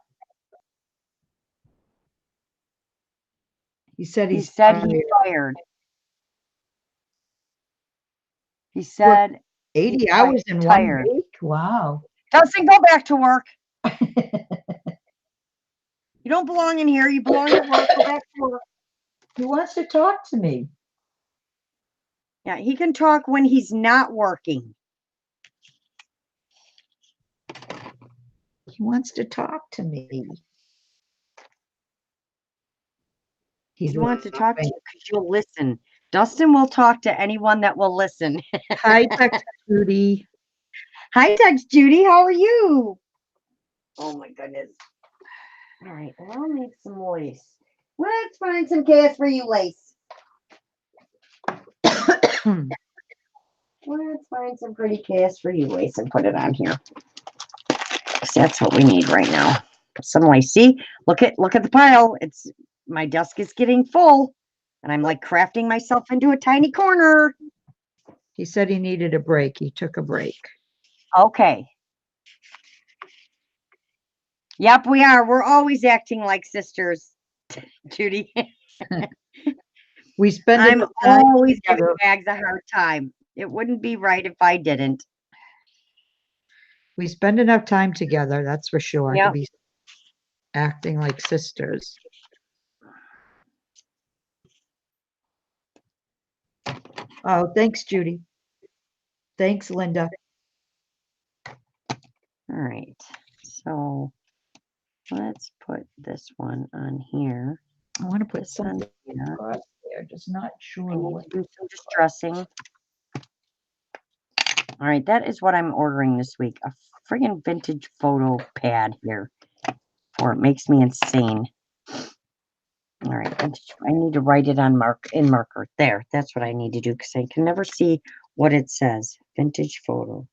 He said he's fired. He said 80 hours in 1 week. Wow. Dustin, go back to work. You don't belong in here. You belong at work. Go back to work. He wants to talk to me. Yeah, he can talk when he's not working. He wants to talk to me. He wants to talk to you because you'll listen. Dustin will talk to anyone that will listen. Hi, Text Judy. Hi, Text Judy. How are you? Oh, my goodness. All right, I'll need some lace. Let's find some chaos for you lace. Let's find some pretty chaos for you lace and put it on here. Because that's what we need right now. Some lace. See, look at the pile. My desk is getting full, and I'm like crafting myself into a tiny corner. He said he needed a break. He took a break. Okay. Yep, we are. We're always acting like sisters, Judy. I'm always giving Mags a hard time. It wouldn't be right if I didn't. We spend enough time together, that's for sure, Yep. to be acting like sisters. Oh, thanks, Judy. Thanks, Linda. All right. So let's put this one on here. I want to put something across there, just not sure what. Do some distressing. All right, that is what I'm ordering this week. A friggin' vintage photo pad here. Or it makes me insane. All right, I need to write it on marker. There, that's what I need to do because I can never see what it says. Vintage photo.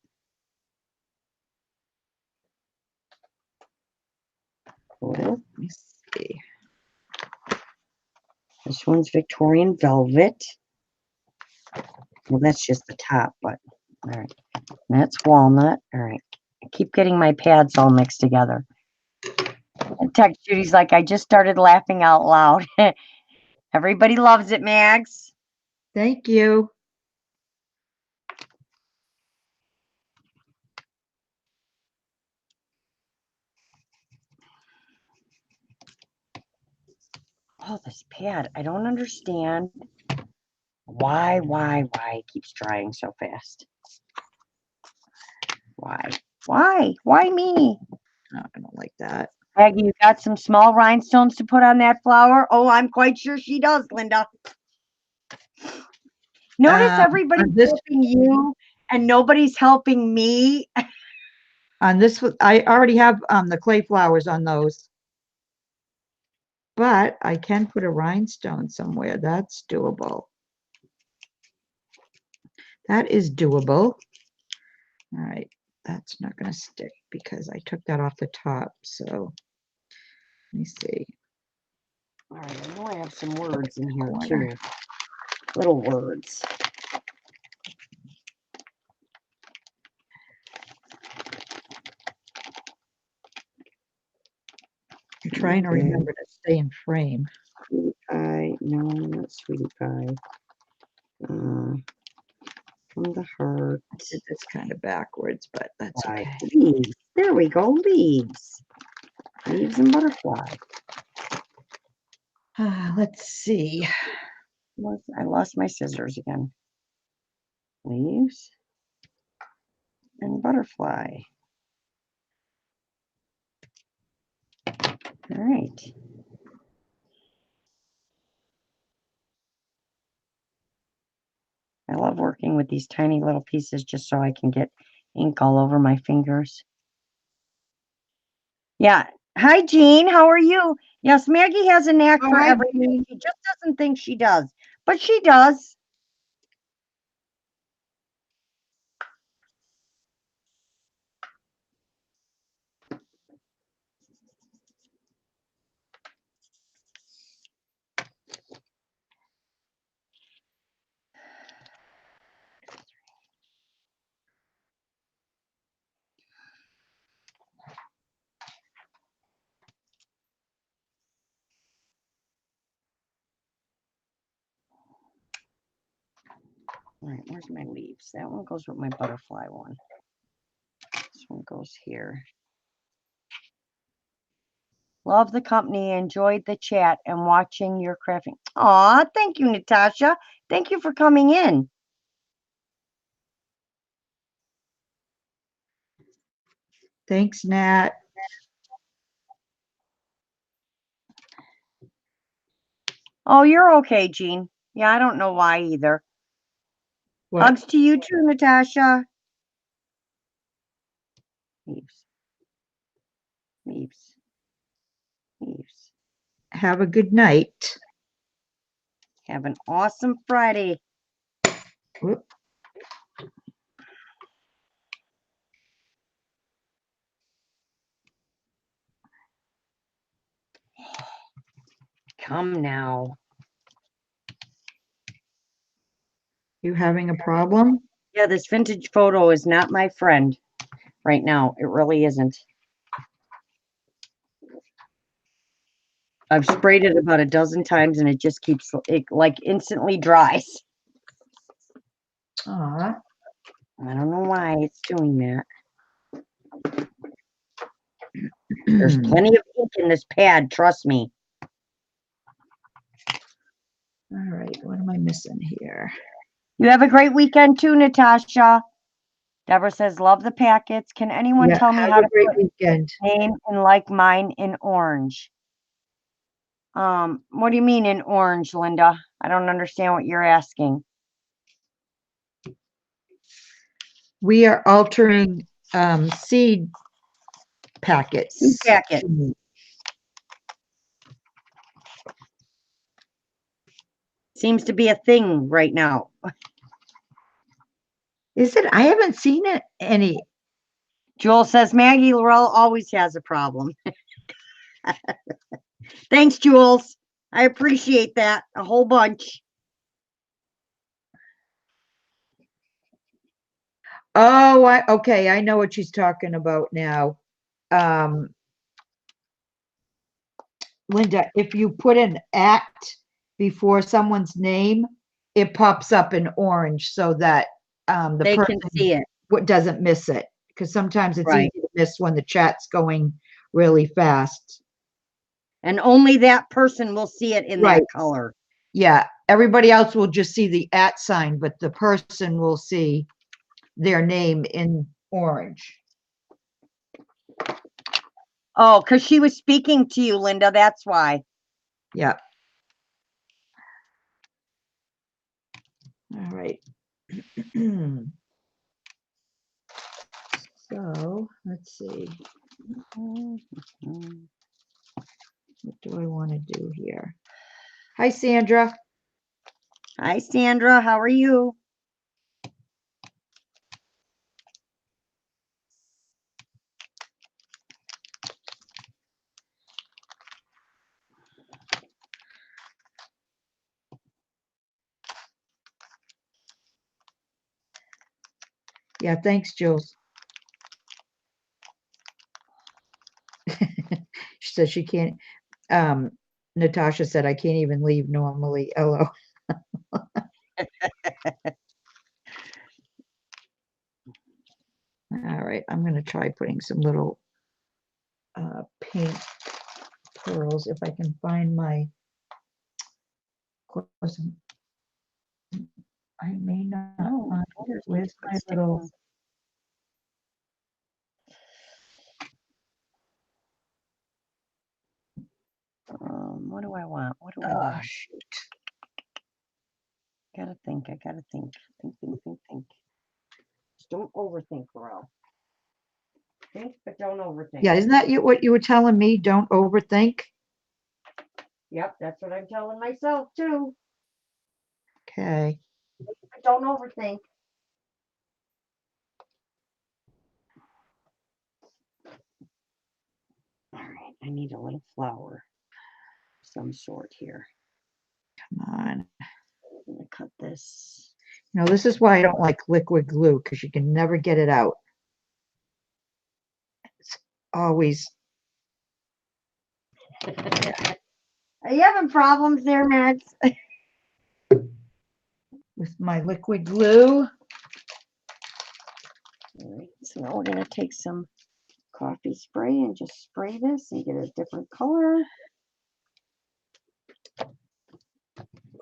Let me see. This one's Victorian velvet. Well, that's just the top, but all right. That's walnut. All right. I keep getting my pads all mixed together. And text Judy's like, I just started laughing out loud. Everybody loves it, Mags. Thank you. Oh, this pad. I don't understand why it keeps drying so fast. Why me? Oh, I don't like that. Maggie, you got some small rhinestones to put on that flower? Oh, I'm quite sure she does, Linda. Notice everybody's helping you and nobody's helping me. On this, I already have the clay flowers on those. But I can put a rhinestone somewhere. That's doable. That is doable. All right. That's not going to stick because I took that off the top. So let me see. All right. I know I have some words in here too. Little words. I'm trying to remember to stay in frame. Sweetie pie. No, not sweetie pie. From the heart. I did this kind of backwards, but that's okay. Leaves. There we go. Leaves. Leaves and butterfly. Let's see. I lost my scissors again. Leaves and butterfly. All right. I love working with these tiny little pieces just so I can get ink all over my fingers. Yeah. Hi, Jean. How are you? Yes, Maggie has a knack for everything. She just doesn't think she does, but she does. All right, where's my leaves? That one goes with my butterfly one. This one goes here. Love the company. Enjoyed the chat and watching your crafting. Aw, thank you, Natasha. Thank you for coming in. Thanks, Nat. Oh, you're okay, Jean. Yeah, I don't know why either. What? Hugs to you too, Natasha. Leaves. Leaves. Leaves. Have a good night. Have an awesome Friday. Whoop. Come now. You having a problem? Yeah, this vintage photo is not my friend right now. It really isn't. I've sprayed it about a dozen times and it just keeps, it like instantly dries. Aw. I don't know why it's doing that. There's plenty of ink in this pad, trust me. All right, what am I missing here? You have a great weekend too, Natasha. Deborah says, love the packets. Can anyone tell me how to put weekend. name in like mine in orange? What do you mean in orange, Linda? I don't understand what you're asking. We are altering seed packets. Seed packet. Seems to be a thing right now. Is it? I haven't seen it any. Joel says Maggie Laurel always has a problem. Thanks, Jules. I appreciate that a whole bunch. Oh, okay, I know what she's talking about now. Linda, if you put an at before someone's name, it pops up in orange so that the They person can see it. doesn't miss it. Because sometimes it's Right. easy to miss when the chat's going really fast. And only that person will see it in Right. that color. Yeah, everybody else will just see the at sign, but the person will see their name in orange. Oh, because she was speaking to you, Linda. That's why. Yeah. All right. So let's see. What do I want to do here? Hi, Sandra. Hi, Sandra. How are you? Yeah, thanks, Jules. She said she can't. Natasha said I can't even leave normally. LO. All right, I'm gonna try putting some little paint pearls if I can find my. I may not. Find it. Where's my little? What do I want? What do I Oh, want? shoot. Gotta think. I gotta think. Think. Just don't overthink, Pharrell. Think, but don't overthink. Yeah, isn't that what you were telling me? Don't overthink. Yep, that's what I'm telling myself too. Okay. But don't overthink. All right. I need a little flower of some sort here. Come on. I'm gonna cut this. No, this is why I don't like liquid glue, because you can never get it out. It's always. Are you having problems there, Max? With my liquid glue. All right. So now we're gonna take some coffee spray and just spray this and get a different color.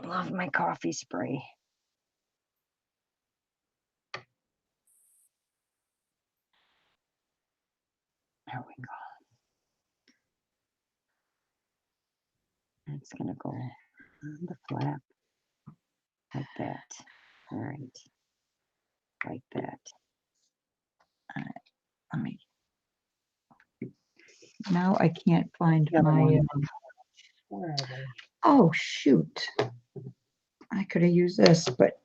Love my coffee spray. There we go. It's gonna go on the flap like that. All right, like that. Let me. Now I can't find The other my. one. Where are they? Oh, shoot. I could have used this, but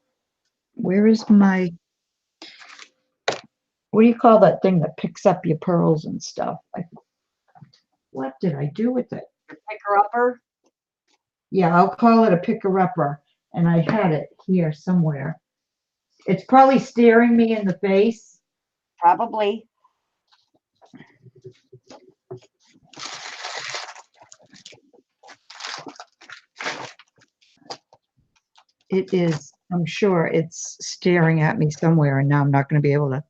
where is my. What do you call that thing that picks up your pearls and stuff? What did I do with it? Picker-upper? Yeah, I'll call it a picker-upper. And I had it here somewhere. It's probably staring me in the face. Probably. It is, I'm sure it's staring at me somewhere, and now I'm not going to be able to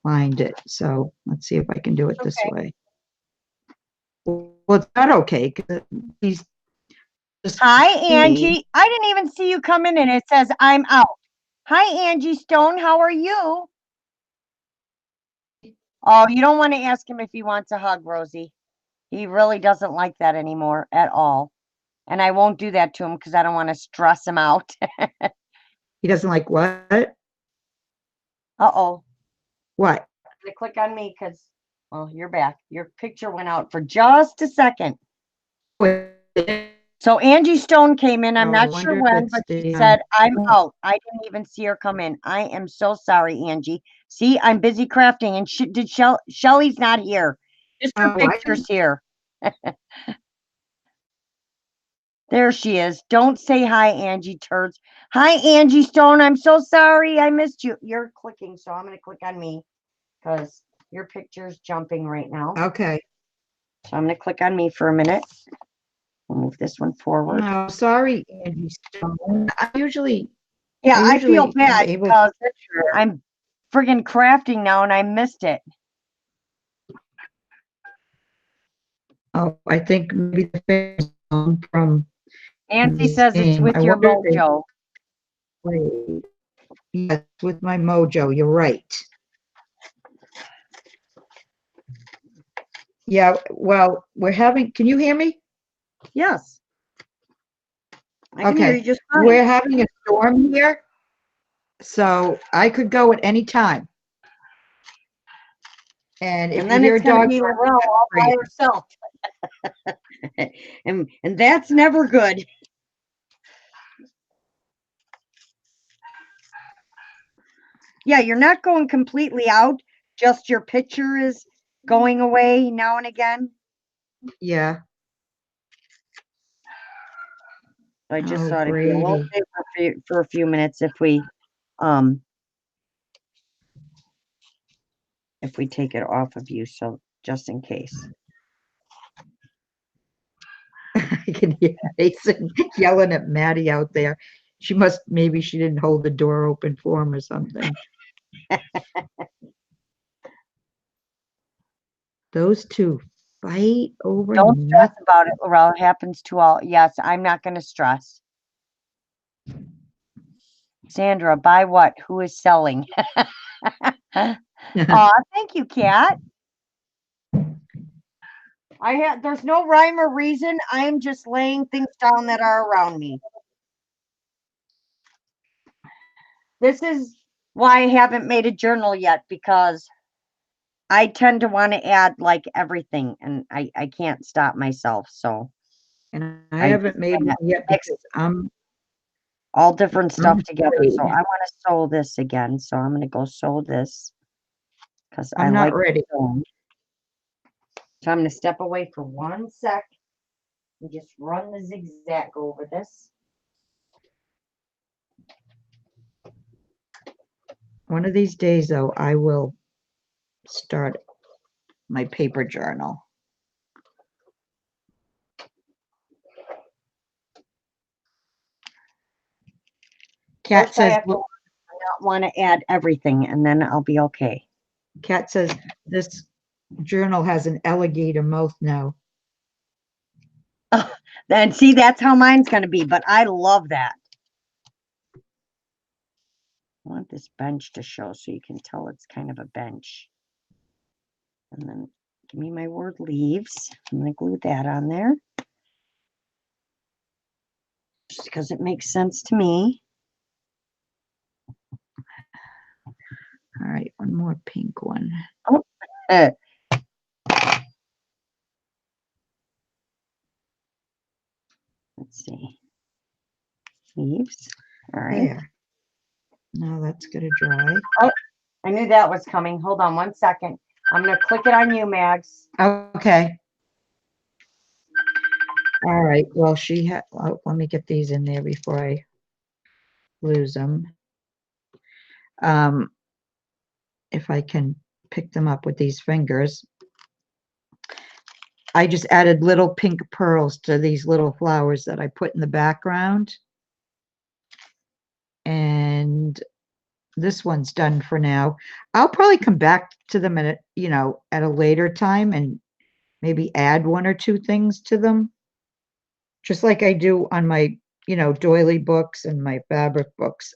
find it. So let's see if I can do it this way. Well, it's not okay because he's just. Hi, Angie. I didn't even see you come in and it says I'm out. Hi, Angie Stone. How are you? Oh, you don't want to ask him if he wants a hug, Rosie. He really doesn't like that anymore at all. And I won't do that to him because I don't want to stress him out. He doesn't like what? Uh-oh. What? I'm gonna click on me because, well, you're back. Your picture went out for just a second. So Angie Stone came in. I'm No, I not sure wonder if when, it's but she the, said, I'm out. I didn't even see her come in. I am so sorry, Angie. See, I'm busy crafting and Shelly's not here. Just her Oh, I picture's here. There she is. Don't say hi, Angie Turds. Hi, Angie Stone. I'm so sorry. I missed you. You're clicking, so I'm going to click on me because your picture's jumping right now. Okay. So I'm going to click on me for a minute. We'll move this one forward. No, sorry, Angie Stone. Yeah, I usually feel am bad able because to- I'm friggin' crafting now and I missed it. Oh, I think maybe the fingers from Nancy the says it's game. with I your wonder if mojo. Wait. Yes, with my mojo, you're right. Yeah, well, can you hear me? Yes. I can hear Okay. you just fine. We're having a storm here, so I could go at any time. And if And you then hear a it's gonna dog be bark, Laurel all by great. herself. and that's never good. Yeah, you're not going completely out, just your picture is going away now and again. Yeah. I just Oh, thought it'd be a little Brady. bit for a few minutes if we take it off of you, so just in case. I can hear Mason yelling at Maddie out there. Maybe she didn't hold the door open for him or something. Those two fight over Don't stress nothing. about it, Laurel. It happens to all. Yes, I'm not going to stress. Sandra, buy what? Who is selling? Aw, thank you, Kat. There's no rhyme or reason. I am just laying things down that are around me. This is why I haven't made a journal yet, because I tend to want to add like everything and I can't stop myself. So And I haven't made one yet because I'm all different stuff I'm together. ready. So I want to sew this again. So I'm going to go sew this because I I'm not like ready. sewing. So I'm going to step away for 1 sec and just run the zigzag over this. One of these days, though, I will start my paper journal. Kat First, I says, have to not want to add everything, and then I'll be okay. Kat says this journal has an alligator mouth now. Then see, that's how mine's going to be, but I love that. I want this bench to show so you can tell it's kind of a bench. And then give me my word leaves. I'm going to glue that on there. Just because it makes sense to me. All right, one more pink one. Oh, let's see. Leaves. All right. There. Now that's going to dry. Oh, I knew that was coming. Hold on 1 second. I'm going to click it on you, Mags. Okay. All right. Well, let me get these in there before I lose them. If I can pick them up with these fingers. I just added little pink pearls to these little flowers that I put in the background. And this one's done for now. I'll probably come back to them at a later time and maybe add 1 or 2 things to them. Just like I do on my, doily books and my fabric books.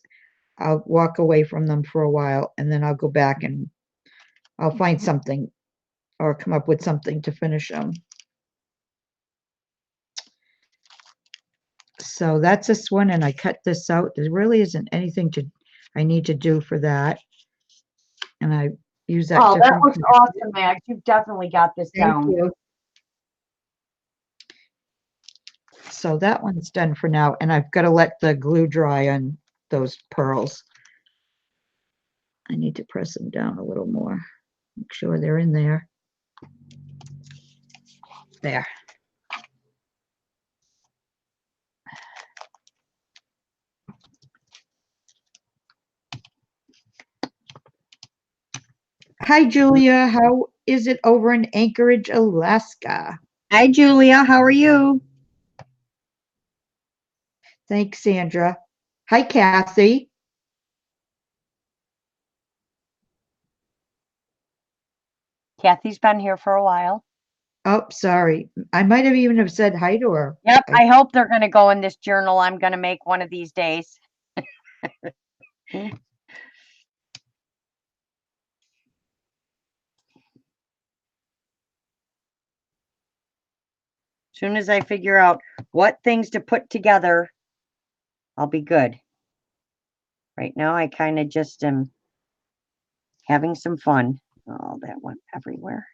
I'll walk away from them for a while and then I'll go back and I'll find something or come up with something to finish them. So that's this one, and I cut this out. There really isn't anything I need to do for that. And I use that. Oh, that was awesome, Mags. You've definitely got this down. Thank you. So that one's done for now, and I've got to let the glue dry on those pearls. I need to press them down a little more. Make sure they're in there. There. Hi, Julia. How is it over in Anchorage, Alaska? Hi, Julia. How are you? Thanks, Sandra. Hi, Kathy. Kathy's been here for a while. Oh, sorry. I might have even have said hi to her. Yep, I hope they're going to go in this journal I'm going to make one of these days. Soon as I figure out what things to put together, I'll be good. Right now, I kind of just am having some fun. Oh, that went everywhere.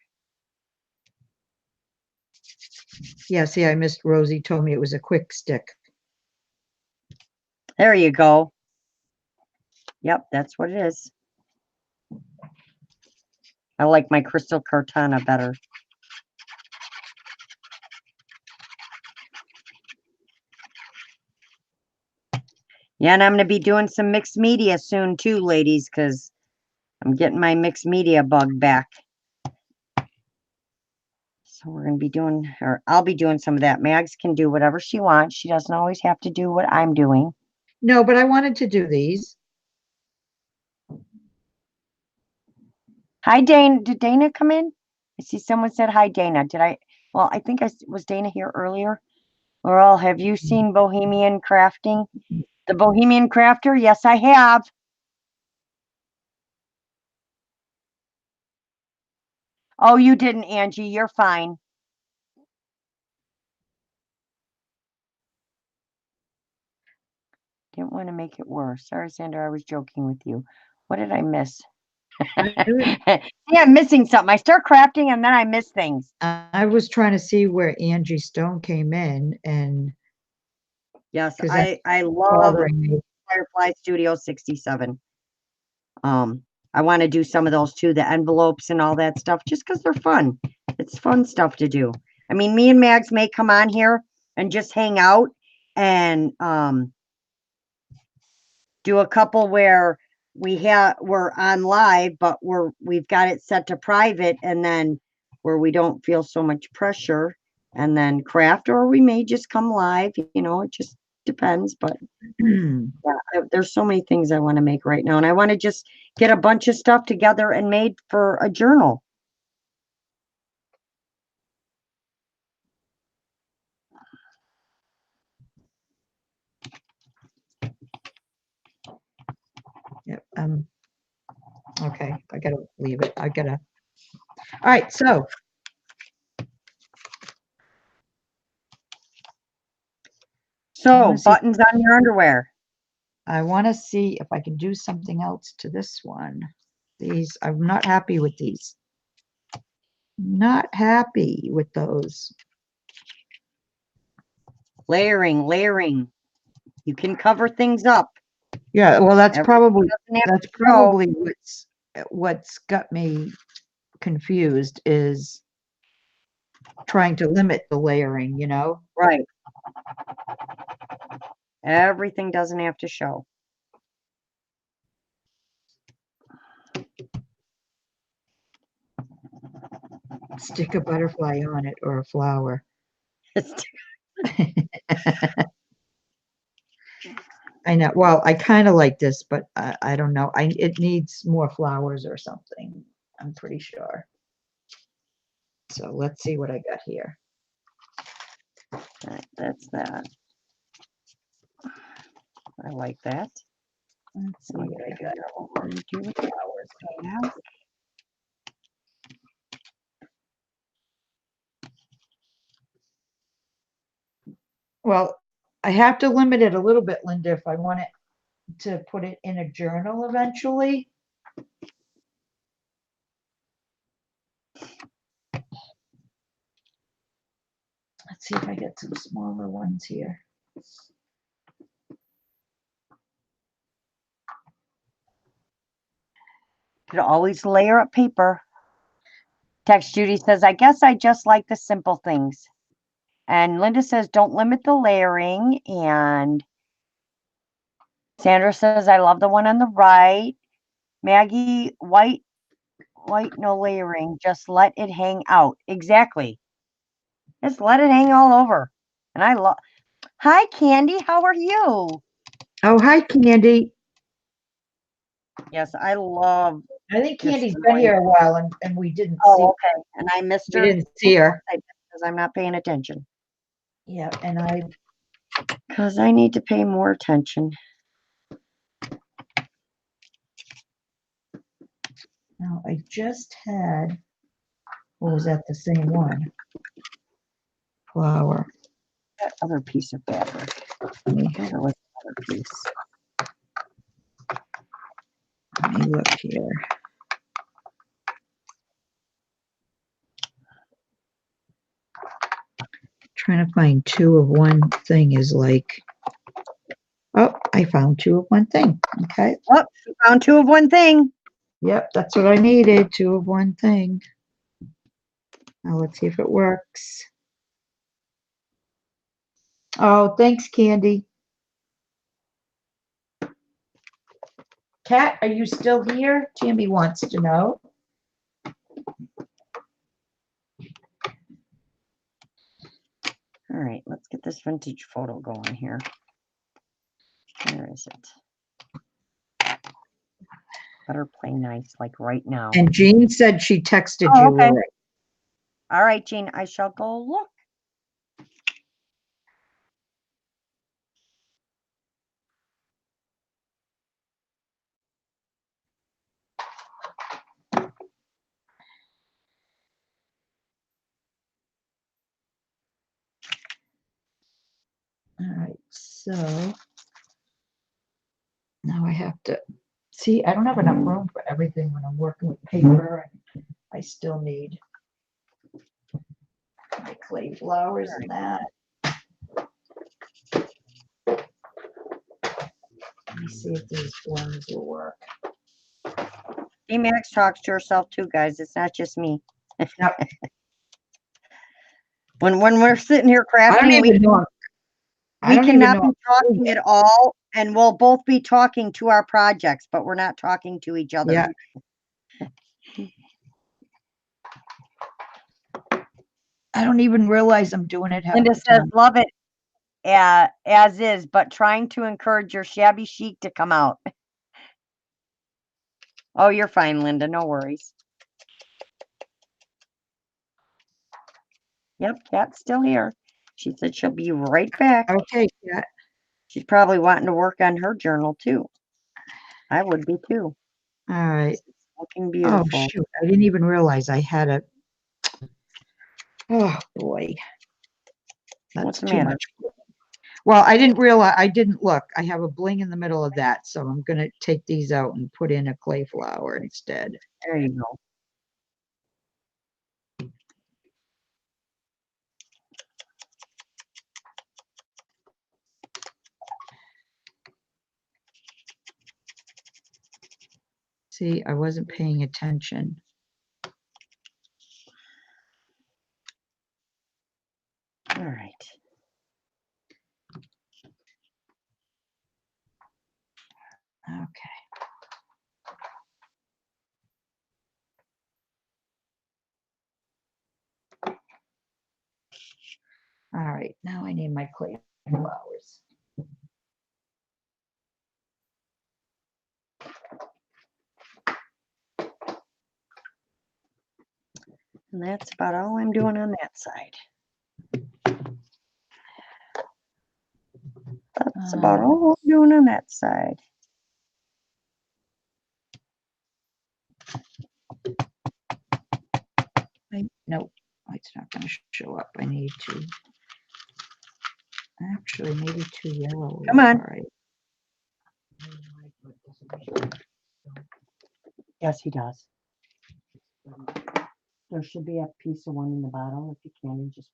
Yeah, see, I missed Rosie told me it was a quick stick. There you go. Yep, that's what it is. I like my crystal Cortana better. Yeah, and I'm going to be doing some mixed media soon too, ladies, because I'm getting my mixed media bug back. So we're going to be doing, or I'll be doing some of that. Mags can do whatever she wants. She doesn't always have to do what I'm doing. No, but I wanted to do these. Hi, Dana. Did Dana come in? I see someone said hi, Dana. Did I? Well, I think was Dana here earlier. Laurel, have you seen Bohemian Crafting? The Bohemian Crafter? Yes, I have. Oh, you didn't, Angie. You're fine. Didn't want to make it worse. Sorry, Sandra. I was joking with you. What did I miss? Yeah, I'm missing something. I start crafting and then I miss things. I was trying to see where Angie Stone came in, and Yes, 'cause I love bothering me. Firefly Studio 67. I want to do some of those too, the envelopes and all that stuff, just because they're fun. It's fun stuff to do. I mean, me and Mags may come on here and just hang out and do a couple where we're on live, but we've got it set to private, and then where we don't feel so much pressure, and then craft, or we may just come live, it just depends. But yeah, there's so many things I want to make right now, and I want to just get a bunch of stuff together and made for a journal. Yep. Okay, I gotta leave it. All right, so Buttons on your underwear. I want to see if I can do something else to this one. These, I'm not happy with these. Not happy with those. Layering. You can cover things up. Yeah, well, that's Everything probably what's got me confused is trying to limit the layering, Right. Everything doesn't have to show. Stick a butterfly on it or a flower. I know. Well, I kind of like this, but I don't know. It needs more flowers or something. I'm pretty sure. So let's see what I got here. Right, that's that. I like that. Let's see what I got. Do with flowers. Yeah. Well, I have to limit it a little bit, Linda, if I want it to put it in a journal eventually. Let's see if I get some smaller ones here. Could always layer up paper. Text Judy says, I guess I just like the simple things. And Linda says, don't limit the layering. And Sandra says, I love the one on the right. Maggie White, white, no layering. Just let it hang out. Exactly. Just let it hang all over. And I love. Hi, Candy. How are you? Oh, hi, Candy. Yes, I love. I think Just Candy's been going- here a while and we didn't see, Oh, okay. And I missed we her didn't see her. because I'm not paying attention. Yeah, and Because I need to pay more attention. no, I just had, or was that the same one? Flower. That other piece of fabric. Let me, There was another piece. let me look here. Trying to find two of one thing is like, oh, I found two of one thing. Okay. Oh, we found two of one thing. Yep, that's what I needed. Two of one thing. Now let's see if it works. Oh, thanks, Candy. Kat, are you still here? Tammy wants to know. All right, let's get this vintage photo going here. Where is it? Better play nice, like right now. And Jean said she texted Oh, you. okay. Lori. All right, Jean, I shall go look. All right, so now I have to see. I don't have enough room for everything when I'm working with paper. And I still need my clay flowers and that. Let me see if these ones will work. Max talks to herself too, guys. It's not just me. Yep. When we're sitting here I don't crafting, even know. I we don't even cannot know. be I'm talking doing it. at all, and we'll both be talking to our projects, but we're not talking to each other. Yeah. I don't even realize I'm doing it half Linda the says, time. love it as is, but trying to encourage your shabby chic to come out. Oh, you're fine, Linda. No worries. Yep, Kat's still here. She said she'll be right back. Okay, yeah. She's probably wanting to work on her journal too. I would be too. All right. It's looking Oh, beautiful. shoot. I didn't even realize I had a. Oh, boy. That's What's the too matter? much. Well, I didn't realize, I didn't look. I have a bling in the middle of that, so I'm going to take these out and put in a clay flower instead. There you go. See, I wasn't paying attention. All right. Okay. All right, now I need my clay flowers. And that's about all I'm doing on that side. That's about all I'm doing on that side. Nope, it's not going to show up. I need to. Actually, maybe too yellow. Come on. All right. Yes, he does. There should be a piece of one in the bottle if you can, and just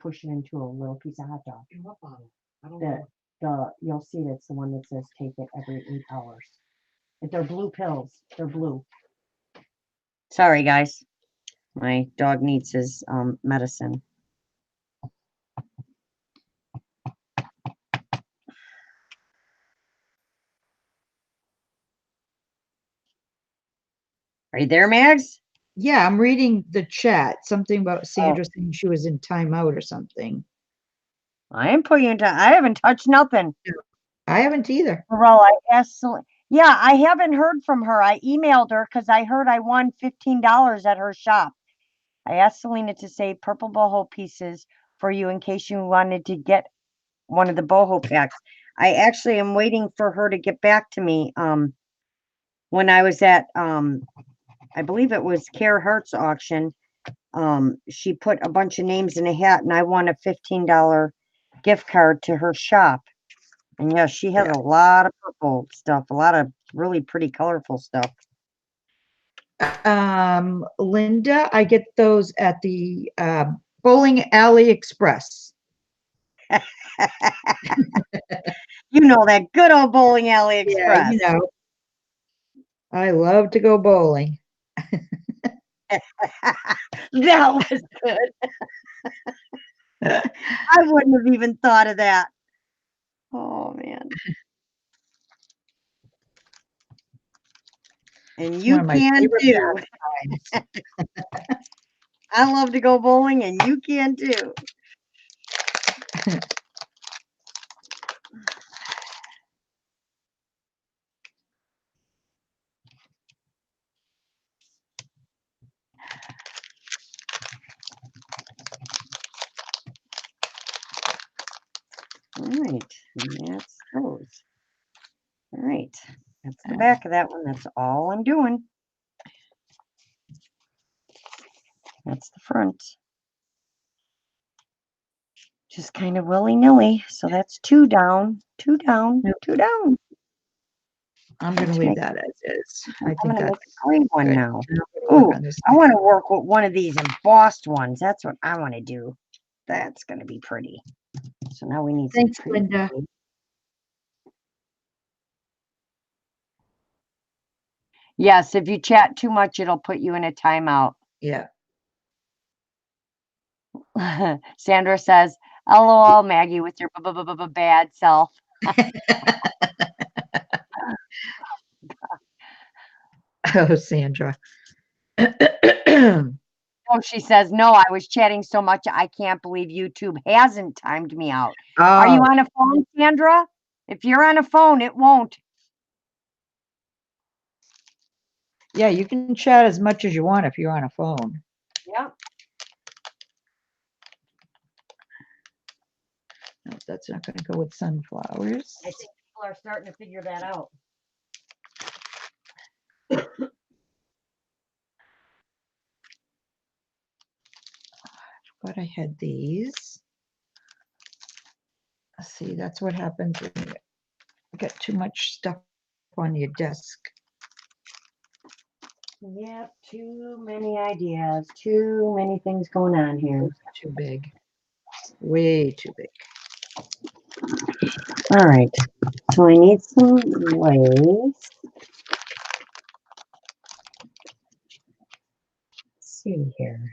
push it into a little piece of hot dog. In what bottle? I don't The know. you'll see it's the one that says take it every 8 hours. If they're blue pills, they're blue. Sorry, guys. My dog needs his medicine. Are you there, Mags? Yeah, I'm reading the chat. Something about Oh. Sandra saying she was in timeout or something. I didn't put you into, I haven't touched nothing. I haven't either. Well, I asked, yeah, I haven't heard from her. I emailed her because I heard I won $15 at her shop. I asked Selena to save purple boho pieces for you in case you wanted to get one of the boho packs. I actually am waiting for her to get back to me. When I was at, I believe it was Care Hertz auction, she put a bunch of names in a hat and I won a $15 gift card to her shop. And yeah, she has a lot of purple stuff, a lot of really pretty colorful stuff. Linda, I get those at the Bowling Alley Express. You know, that good old Bowling Alley Express. Yeah, you know, I love to go bowling. That was good. I wouldn't have even thought of that. Oh man. And One you of my can favorite too. pastimes. I love to go bowling and you can too. All right, and that's those. All right, that's the back of that one. That's all I'm doing. That's the front. Just kind of willy-nilly. So that's 2 down, 2 down, 2 down. I'm going to leave that as is. I I'm think gonna that's make a green one good. now. I'll work Ooh, on this. I want to work with one of these embossed ones. That's what I want to do. That's gonna be pretty. So now we need some Thanks, pretty Linda. green. Yes, if you chat too much, it'll put you in a timeout. Yeah. Sandra says, LOL, Maggie, with your bad self. Oh, Sandra. Oh, she says, no, I was chatting so much, I can't believe YouTube hasn't timed me out. Are you Oh, on a phone, Sandra? If you're on a phone, it won't. yeah, you can chat as much as you want if you're on a phone. Yep. No, that's not going to go with sunflowers. I think people are starting to figure that out. But I had these. See, that's what happens when you get too much stuff on your desk. Yep, too many ideas, too many things going on here. Too big. Way too big. All right, so I need some lace. Let's see here.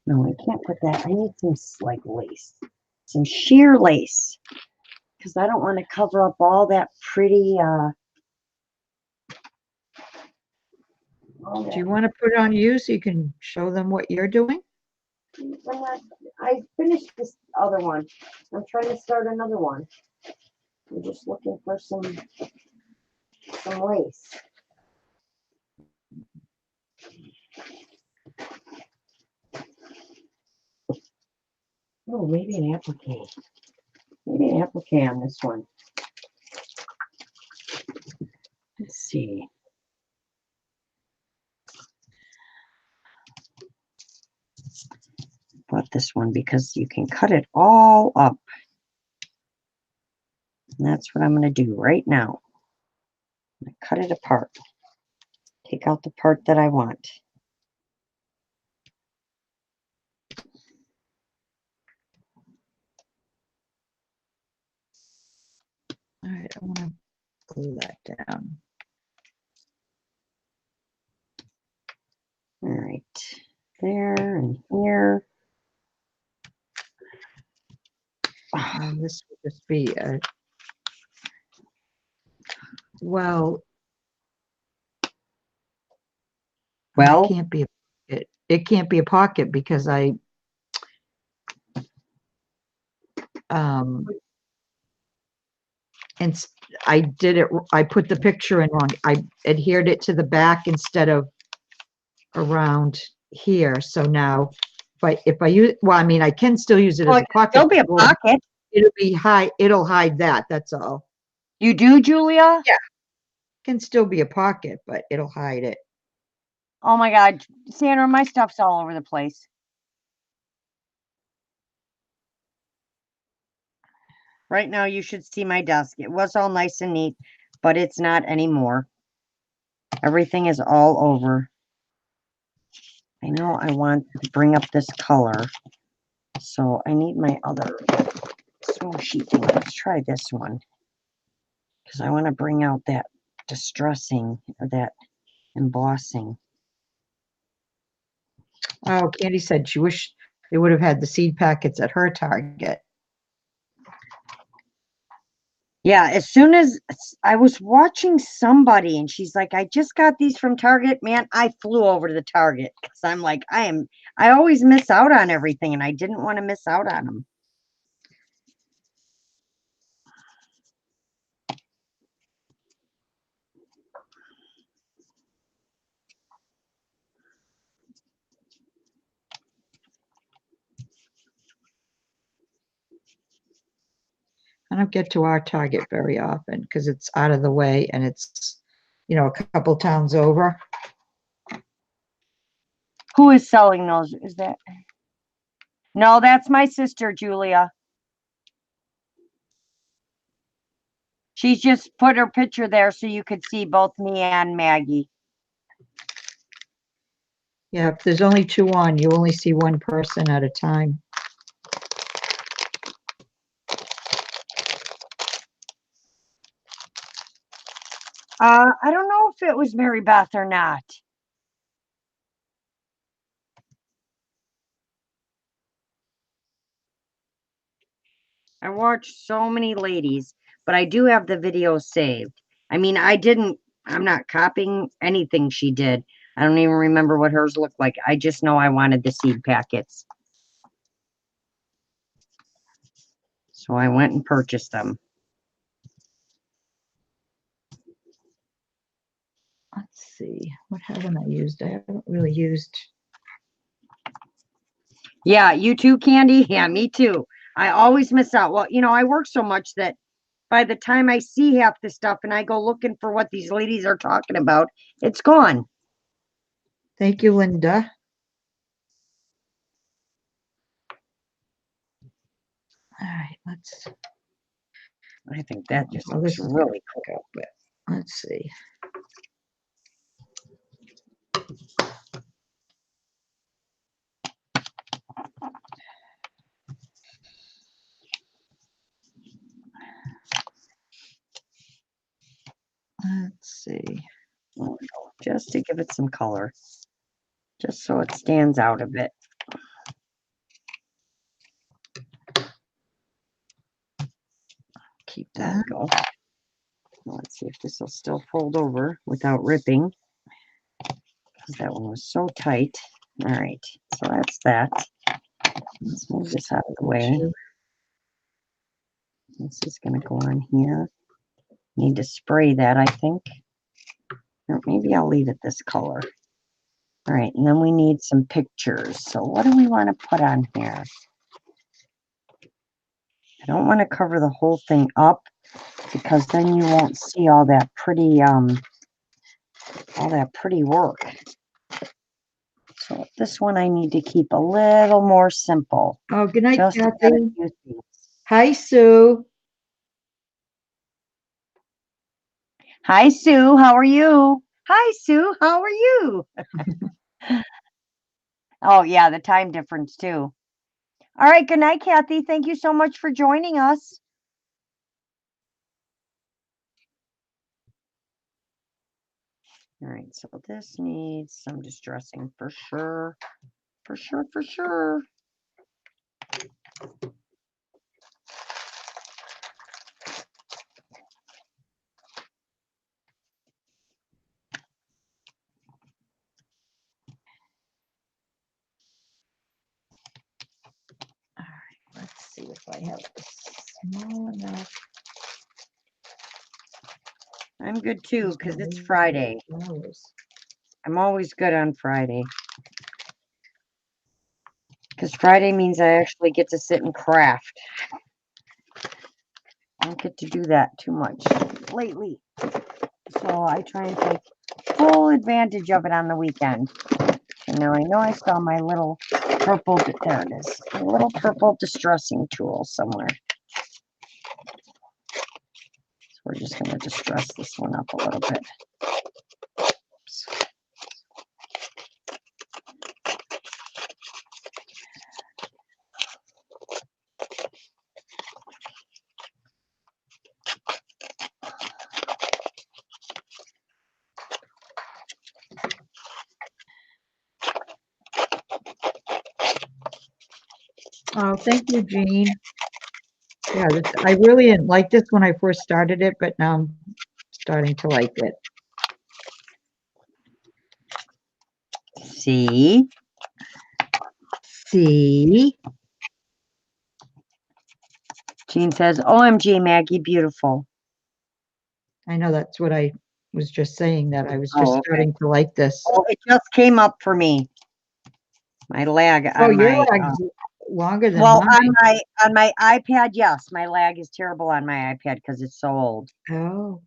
No, I can't put that. I need some like lace, some sheer lace, because I don't want to cover up all that pretty. Do you want to put it on you so you can show them what you're doing? I finished this other one. I'm trying to start another one. I'm just looking for some lace. Oh, maybe an applique. Maybe an applique on this one. Let's see. Bought this one because you can cut it all up. And that's what I'm going to do right now. I'm going to cut it apart. Take out the part that I want. All right, I want to glue that down. All right. There and here. And this will just be a Well, Well, it can't be it can't be a pocket because um and I did it, I put the picture in wrong. I adhered it to the back instead of around here. So now if I use, well, I mean, I can still use it well, as it a can pocket. still be a pocket. It'll be high, it'll hide that, that's all. You do, Julia? Yeah. Can still be a pocket, but it'll hide it. Oh my God, Sandra, my stuff's all over the place. Right now, you should see my desk. It was all nice and neat, but it's not anymore. Everything is all over. I know I want to bring up this color, so I need my other smooshy thing. Let's try this one, because I want to bring out that distressing, or that embossing. Oh, Candy said she wished they would have had the seed packets at her Target. Yeah, as soon as I was watching somebody and she's like, I just got these from Target, man, I flew over to the Target because I'm like, I always miss out on everything and I didn't want to miss out on them. I don't get to our Target very often because it's out of the way and it's, you know, a couple towns over. Who is selling those? Is that? No, that's my sister, Julia. She's just put her picture there so you could see both me and Maggie. Yeah, if there's only two on, you only see one person at a time. I don't know if it was Mary Beth or not. I watched so many ladies, but I do have the video saved. I mean, I'm not copying anything she did. I don't even remember what hers looked like. I just know I wanted the seed packets. So I went and purchased them. Let's see, what haven't I used? I haven't really used. Yeah, you too, Candy? Yeah, me too. I always miss out. Well, you know, I work so much that by the time I see half the stuff and I go looking for what these ladies are talking about, it's gone. Thank you, Linda. All right, I think that just well, looks this is really cool. but let's see. Let's see. Just to give it some color, just so it stands out a bit. Keep There that. we go. Let's see if this will still fold over without ripping, because that one was so tight. All right, so that's that. Let's move this out of the way. This is going to go on here. Need to spray that, I think. Or maybe I'll leave it this color. All right, and then we need some pictures. So what do we want to put on here? I don't want to cover the whole thing up because then you won't see all that pretty work. So this one I need to keep a little more simple. Oh, good night, Just to Kathy. get a few things. Hi, Sue. Hi, Sue. How are you? Hi, Sue. How are you? Oh, yeah, the time difference, too. All right. Good night, Kathy. Thank you so much for joining us. All right. So this needs some distressing for sure. For sure, for sure. I have a small enough. I'm good too, Just because gonna it's leave Friday. the flowers. I'm always good on Friday. Because Friday means I actually get to sit and craft. I don't get to do that too much lately. So I try and take full advantage of it on the weekend. And now I know I saw my little purple, there it is, a little purple distressing tool somewhere. So we're just going to distress this one up a little bit. Oops. Oh, thank you, Jean. Yeah, I really didn't like this when I first started it, but now I'm starting to like it. See? See? Jean says, OMG, Maggie, beautiful. I know that's what I was just saying, that I was just Oh, okay. starting to like this. Oh, it just came up for me. My lag Oh, on your my leg's longer than well, mine. on my iPad, yes, my lag is terrible on my iPad because it's so old. Oh.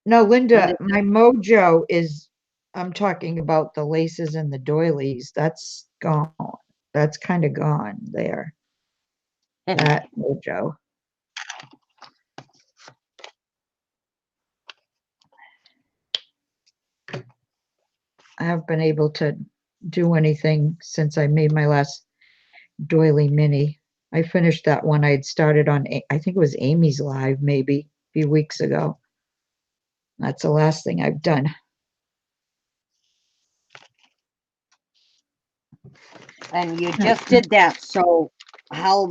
No, Linda, my mojo is, I'm talking about the laces and the doilies. That's gone. That's kind of gone there. That mojo. I haven't been able to do anything since I made my last doily mini. I finished that one I had started on, I think it was Amy's Live, maybe a few weeks ago. That's the last thing I've done. And you just did that, so how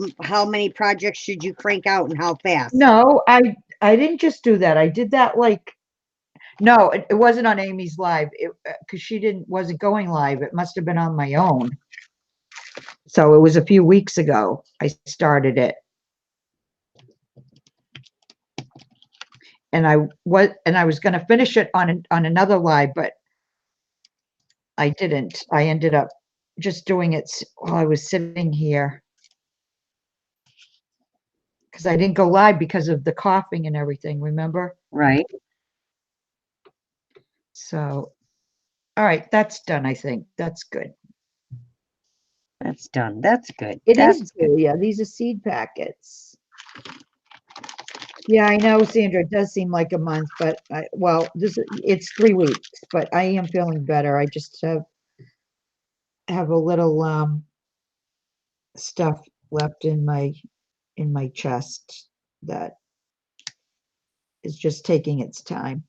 many projects should you crank out and how fast? No, I didn't just do that. I did that like, no, it wasn't on Amy's Live, because she wasn't going live. It must have been on my own. So it was a few weeks ago I started it. And I was going to finish it on another live, but I didn't. I ended up just doing it while I was sitting here, because I didn't go live because of the coughing and everything, remember? Right. So, all right, that's done, I think. That's good. That's done. That's good. It That's is good. Yeah, these are seed packets. Yeah, I know, Sandra, it does seem like a month, but well, it's 3 weeks, but I am feeling better. I just have a little stuff left in my chest that is just taking its time.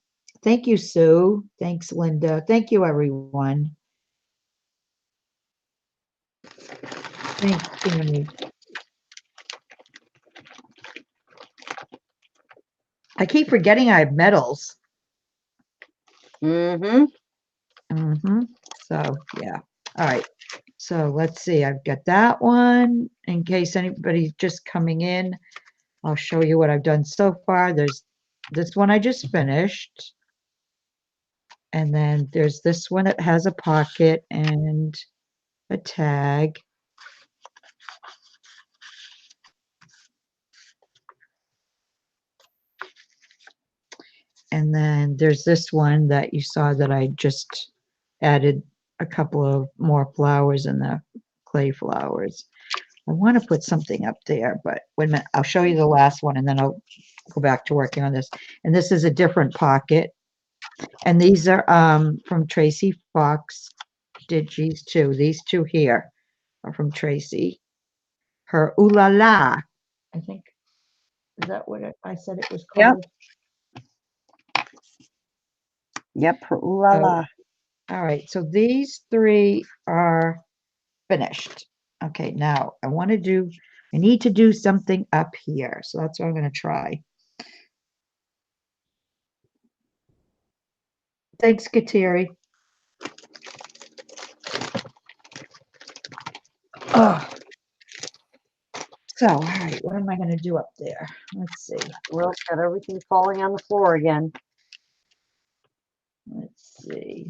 Thank you, Sue. Thanks, Linda. Thank you, everyone. Thanks, Tammy. I keep forgetting I have medals. Mm-hmm. So, yeah. All right. So let's see. I've got that one. In case anybody's just coming in, I'll show you what I've done so far. There's this one I just finished. And then there's this one that has a pocket and a tag. And then there's this one that you saw that I just added a couple of more flowers in the clay flowers. I want to put something up there, but wait a minute. I'll show you the last one and then I'll go back to working on this. And this is a different pocket. And these are from Tracie Fox Digis too. These two here are from Tracie. Her Ooh La La, I think. Is that what I said it was called? Yep. Ooh la la. All right, so these 3 are finished. Okay, now I need to do something up here. So that's what I'm going to try. Thanks, Kateri. Oh. So, all right, what am I gonna do up there? Let's see. Well, got everything falling on the floor again. Let's see.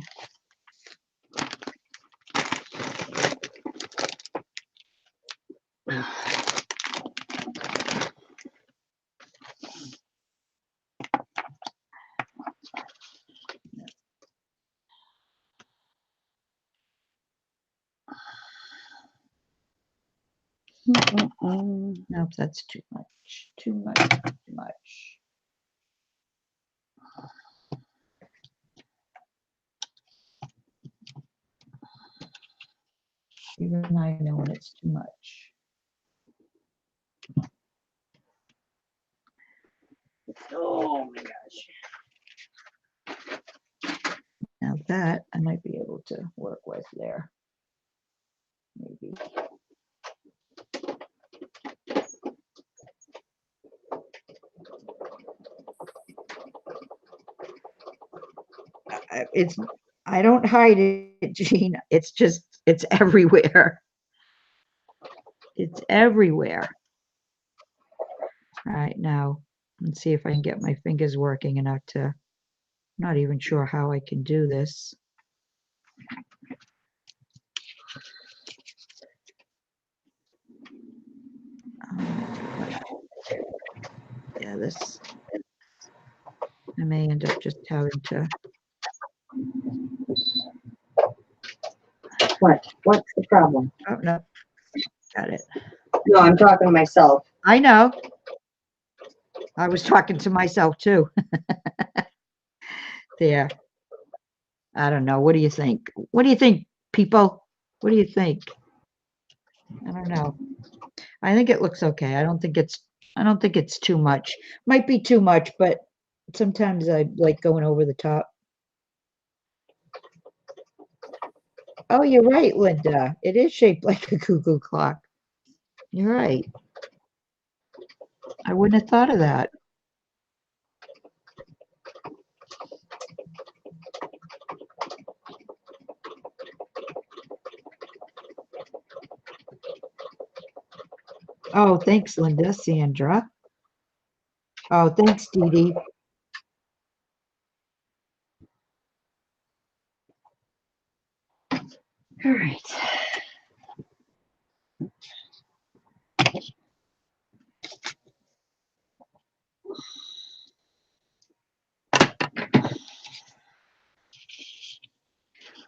Nope, that's too much. Too much. Too much. Even I know when it's too much. Oh my gosh. Now that I might be able to work with there. Maybe. I don't hide it, Jean. It's just, it's everywhere. It's everywhere. All right, now let's see if I can get my fingers working enough to, I'm not even sure how I can do this. Yeah, this, I may end up just having to. What's the problem? Oh, no, got it. No, I'm talking to myself. I know. I was talking to myself too. There. I don't know. What do you think? What do you think, people? What do you think? I don't know. I think it looks okay. I don't think it's too much. Might be too much, but sometimes I like going over the top. Oh, you're right, Linda. It is shaped like a cuckoo clock. You're right. I wouldn't have thought of that. Oh, thanks, Linda. Sandra. Oh, thanks, Dee Dee. All right.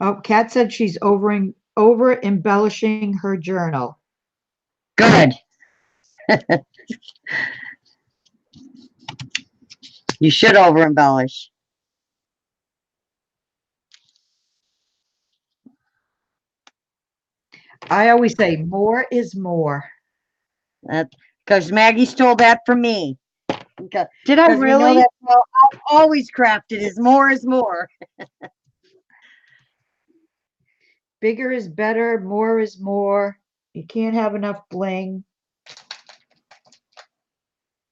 Oh, Kat said she's over embellishing her journal. Good. You should over embellish. I always say more is more. That because Maggie stole that from me. Did I 'Cause we know really? that, well, I've always crafted is more. Bigger is better, more is more. You can't have enough bling.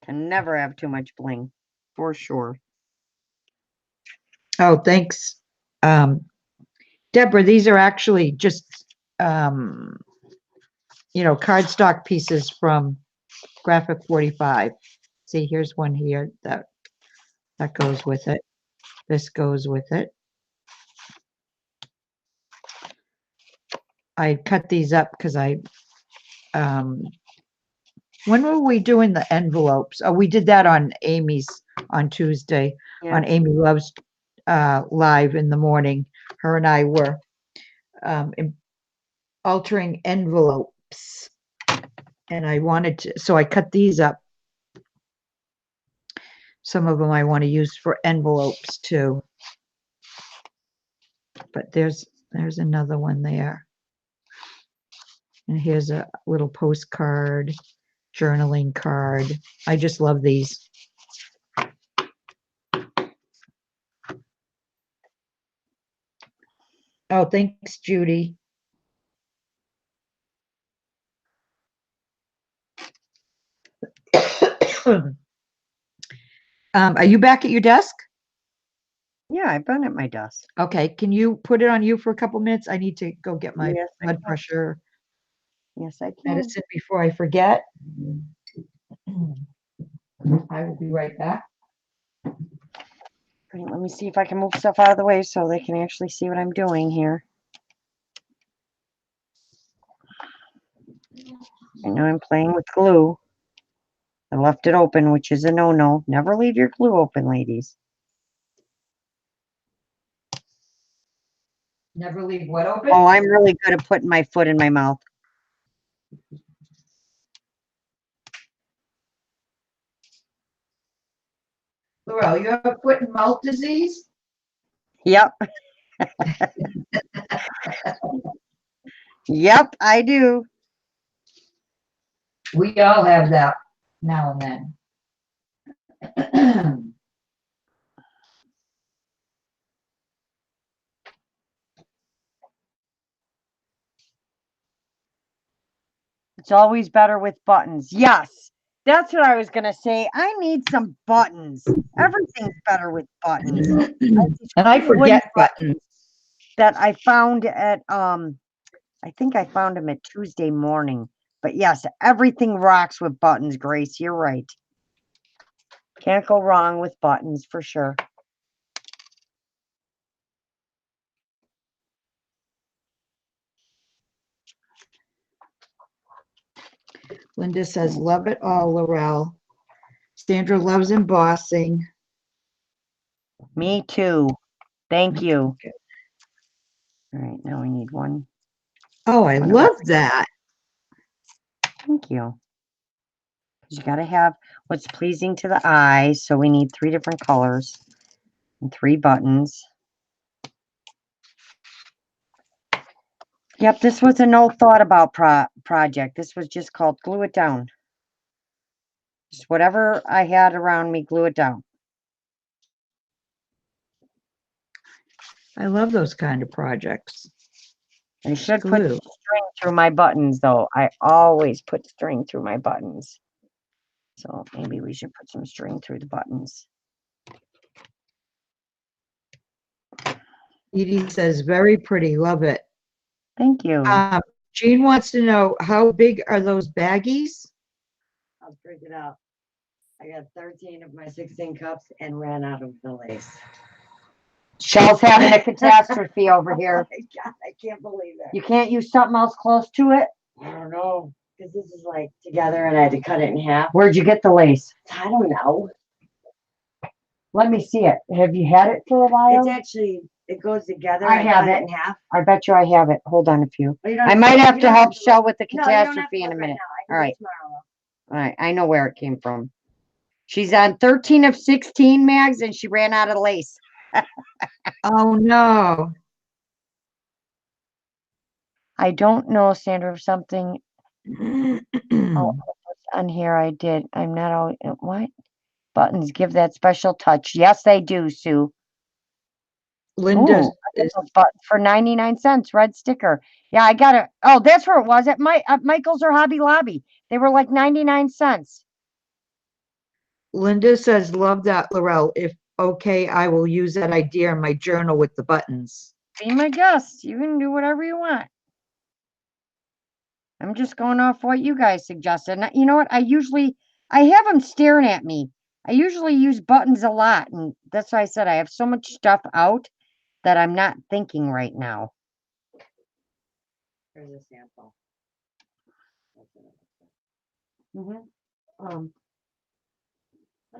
Can never have too much bling, for sure. Oh, thanks. Deborah, these are actually just, cardstock pieces from Graphic 45. See, here's one here that goes with it. This goes with it. I cut these up because when were we doing the envelopes? Oh, we did that on Tuesday, Yeah. on Amy Love's live in the morning. Her and I were altering envelopes, and I wanted to, so I cut these up. Some of them I want to use for envelopes too. But there's another one there. And here's a little postcard, journaling card. I just love these. Oh, thanks, Judy. Are you back at your desk? Yeah, I've been at my desk. Okay, can you put it on you for a couple minutes? I need to go get my Yes, I blood can. pressure Yes, I can. medicine before I forget. I will be right back. Great, let me see if I can move stuff out of the way so they can actually see what I'm doing here. I know I'm playing with glue. I left it open, which is a no-no. Never leave your glue open, ladies. Never leave what open? Oh, I'm really good at putting my foot in my mouth. Laurel, you have a foot and mouth disease? Yep. Yep, I do. We all have that now and then. It's always better with buttons. Yes, that's what I was gonna say. I need some buttons. Everything's better with buttons. And I forget buttons. That I found at I think I found them at Tuesday morning. But yes, everything rocks with buttons, Grace. You're right. Can't go wrong with buttons for sure. Linda says, love it all, Laurel. Sandra loves embossing. Me too. Thank you. Okay. All right, now we need one. Oh, I One of love that. Thank you. You got to have what's pleasing to the eye. So we need 3 different colors and 3 buttons. Yep, this was a no thought about project. This was just called glue it down. Just whatever I had around me, glue it down. I love those kind of projects. I should put Glue. string through my buttons, though. I always put string through my buttons. So maybe we should put some string through the buttons. Edie says, very pretty, love it. Thank you. Jean wants to know, how big are those baggies? I'll break it out. I got 13 of my 16 cups and ran out of the lace. Shell's having a catastrophe over here. Oh my God, I can't believe it. You can't use something else close to it? I don't know, because this is like together and I had to cut it in half. Where'd you get the lace? I don't know. Let me see it. Have you had it for a while? It's actually, it goes together. I have cut it. in half. I bet you I have it. Hold on a few. Well, you don't I might you have to don't help to Shell look. with the No, you don't have to catastrophe in a look right minute. now. I can All do right. it tomorrow. All right. I know where it came from. She's on 13 of 16 mags and she ran out of lace. Oh, no. I don't know, Sandra, if something oh, on here I did. I'm not always, what? Buttons give that special touch. Yes, they do, Sue. Linda Ooh, but for 99 cents, red sticker. Yeah, I got it. Oh, that's where it was at Michael's or Hobby Lobby. They were like 99 cents. Linda says, love that, Laurel. If okay, I will use that idea in my journal with the buttons. Be my guest. You can do whatever you want. I'm just going off what you guys suggested. And you know what? I have them staring at me. I usually use buttons a lot. And that's why I said I have so much stuff out that I'm not thinking right now. Here's a sample.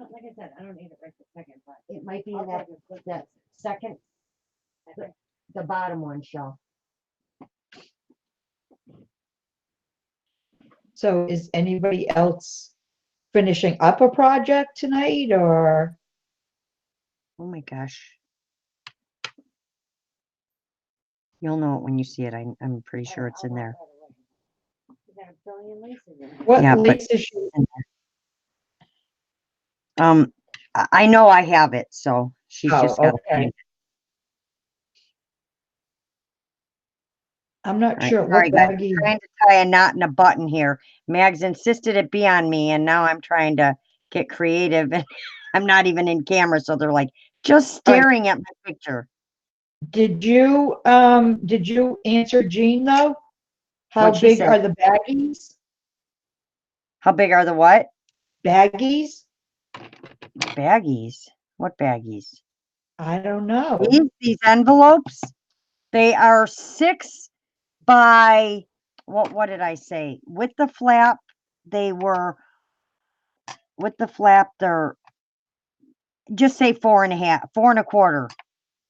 Like I said, I don't need it right this second, but It might be in that second, the bottom one, Shell. So is anybody else finishing up a project tonight, or? Oh my gosh. You'll know it when you see it. I'm pretty sure it's in there. you got a billion laces in it. What Yeah, but- lace is she? I know I have it, so she's Oh, just got to okay. find it. I'm not All right, sure sorry, what guys. baggie. I'm trying to tie a knot in a button here. Mags insisted it be on me, and now I'm trying to get creative, and I'm not even in camera, so they're like just staring at my picture. Did you answer Jean though? How What'd she big say? are the baggies? How big are the what? Baggies? Baggies. What baggies? I don't know. These envelopes, they are 6 by, what did I say? With the flap, they're, just say 4.5, 4.25.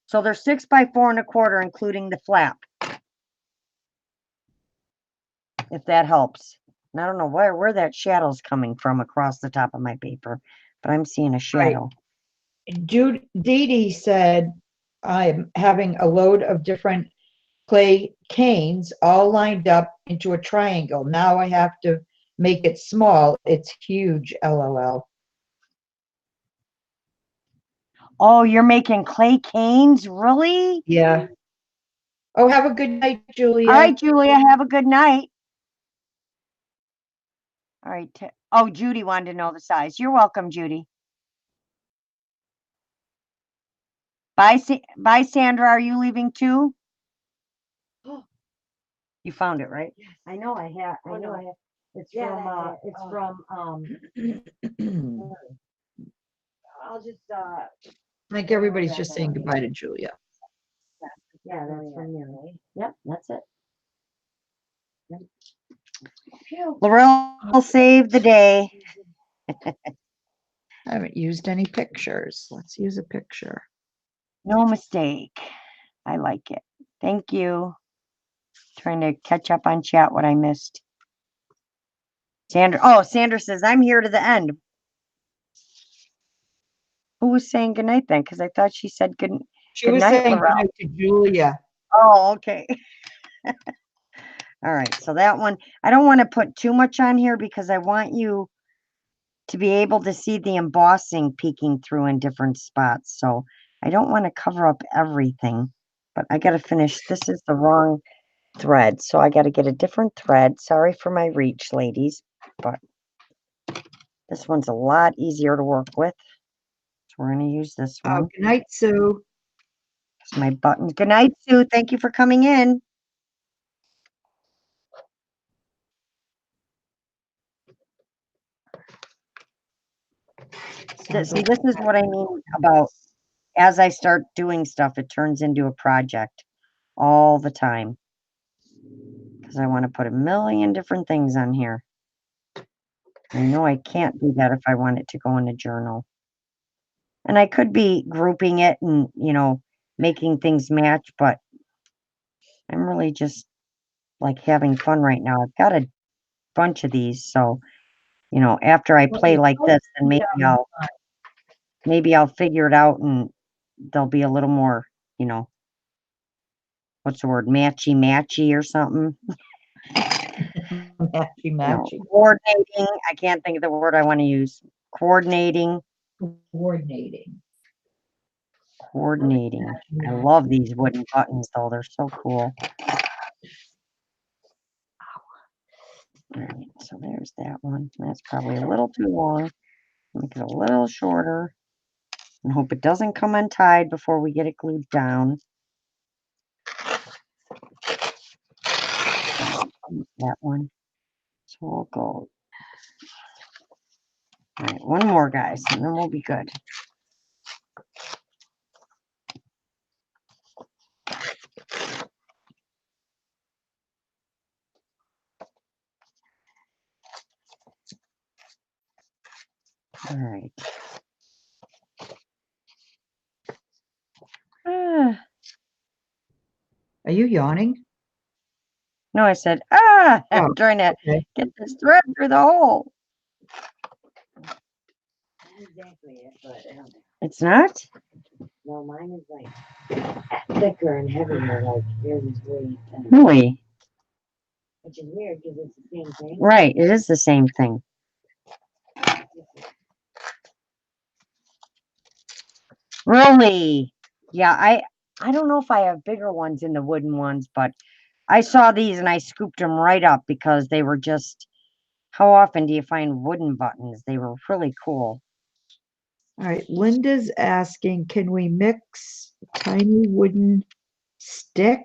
So they're 6 by 4.25, including the flap. If that helps. And I don't know where that shadow's coming from across the top of my paper, but I'm seeing a shadow. Dee Dee said, I'm having a load of different clay canes all lined up into a triangle. Now I have to make it small. It's huge, LOL. Oh, you're making clay canes? Really? Yeah. Oh, have a good night, Julia. All right, Julia, have a good night. All right. Oh, Judy wanted to know the size. You're welcome, Judy. Bye, bye, Sandra. Are you leaving too? You found it, right? Yes. I know I have. I know I have. It's from. It's from. I'll just. I think everybody's just saying goodbye to Julia. Yeah, that's from you. Yep, that's it. Laurel saved the day. I haven't used any pictures. Let's use a picture. No mistake. I like it. Thank you. Trying to catch up on chat what I missed. Sandra says, I'm here to the end. Who was saying goodnight then? Because I thought she said good She was night, saying Laurel. goodnight to Julia. Oh, okay. All right. So that one, I don't want to put too much on here because I want you to be able to see the embossing peeking through in different spots. So I don't want to cover up everything, but I got to finish. This is the wrong thread. So I got to get a different thread. Sorry for my reach, ladies, but this one's a lot easier to work with. So we're going to use this one. Good night, Sue. It's my buttons. Good night, Sue. Thank you for coming in. See, this is what I mean about as I start doing stuff, it turns into a project all the time. Because I want to put a million different things on here. I know I can't do that if I want it to go in a journal. And I could be grouping it and, making things match, but I'm really just like having fun right now. I've got a bunch of these, so, after I play like this, then maybe I'll figure it out and they'll be a little more, what's the word, matchy or something. Matchy. Coordinating. I can't think of the word I want to use. Coordinating. I love these wooden buttons, though. They're so cool. All right, so there's that one. That's probably a little too long. Make it a little shorter. And hope it doesn't come untied before we get it glued down. That one. So we'll go. All right, one more, guys, and then we'll be good. All right. Are you yawning? No, I said, Oh, I'm trying to okay. get this thread through the hole. Exactly it, but It's not? no, mine is like thicker and heavier, like yours is really thin. Really? Which is weird because it's the same thing. Right, it is the same thing. Really? Yeah, I don't know if I have bigger ones in the wooden ones, but I saw these and I scooped them right up because they were just, how often do you find wooden buttons? They were really cool. All right, Linda's asking, can we mix tiny wooden stick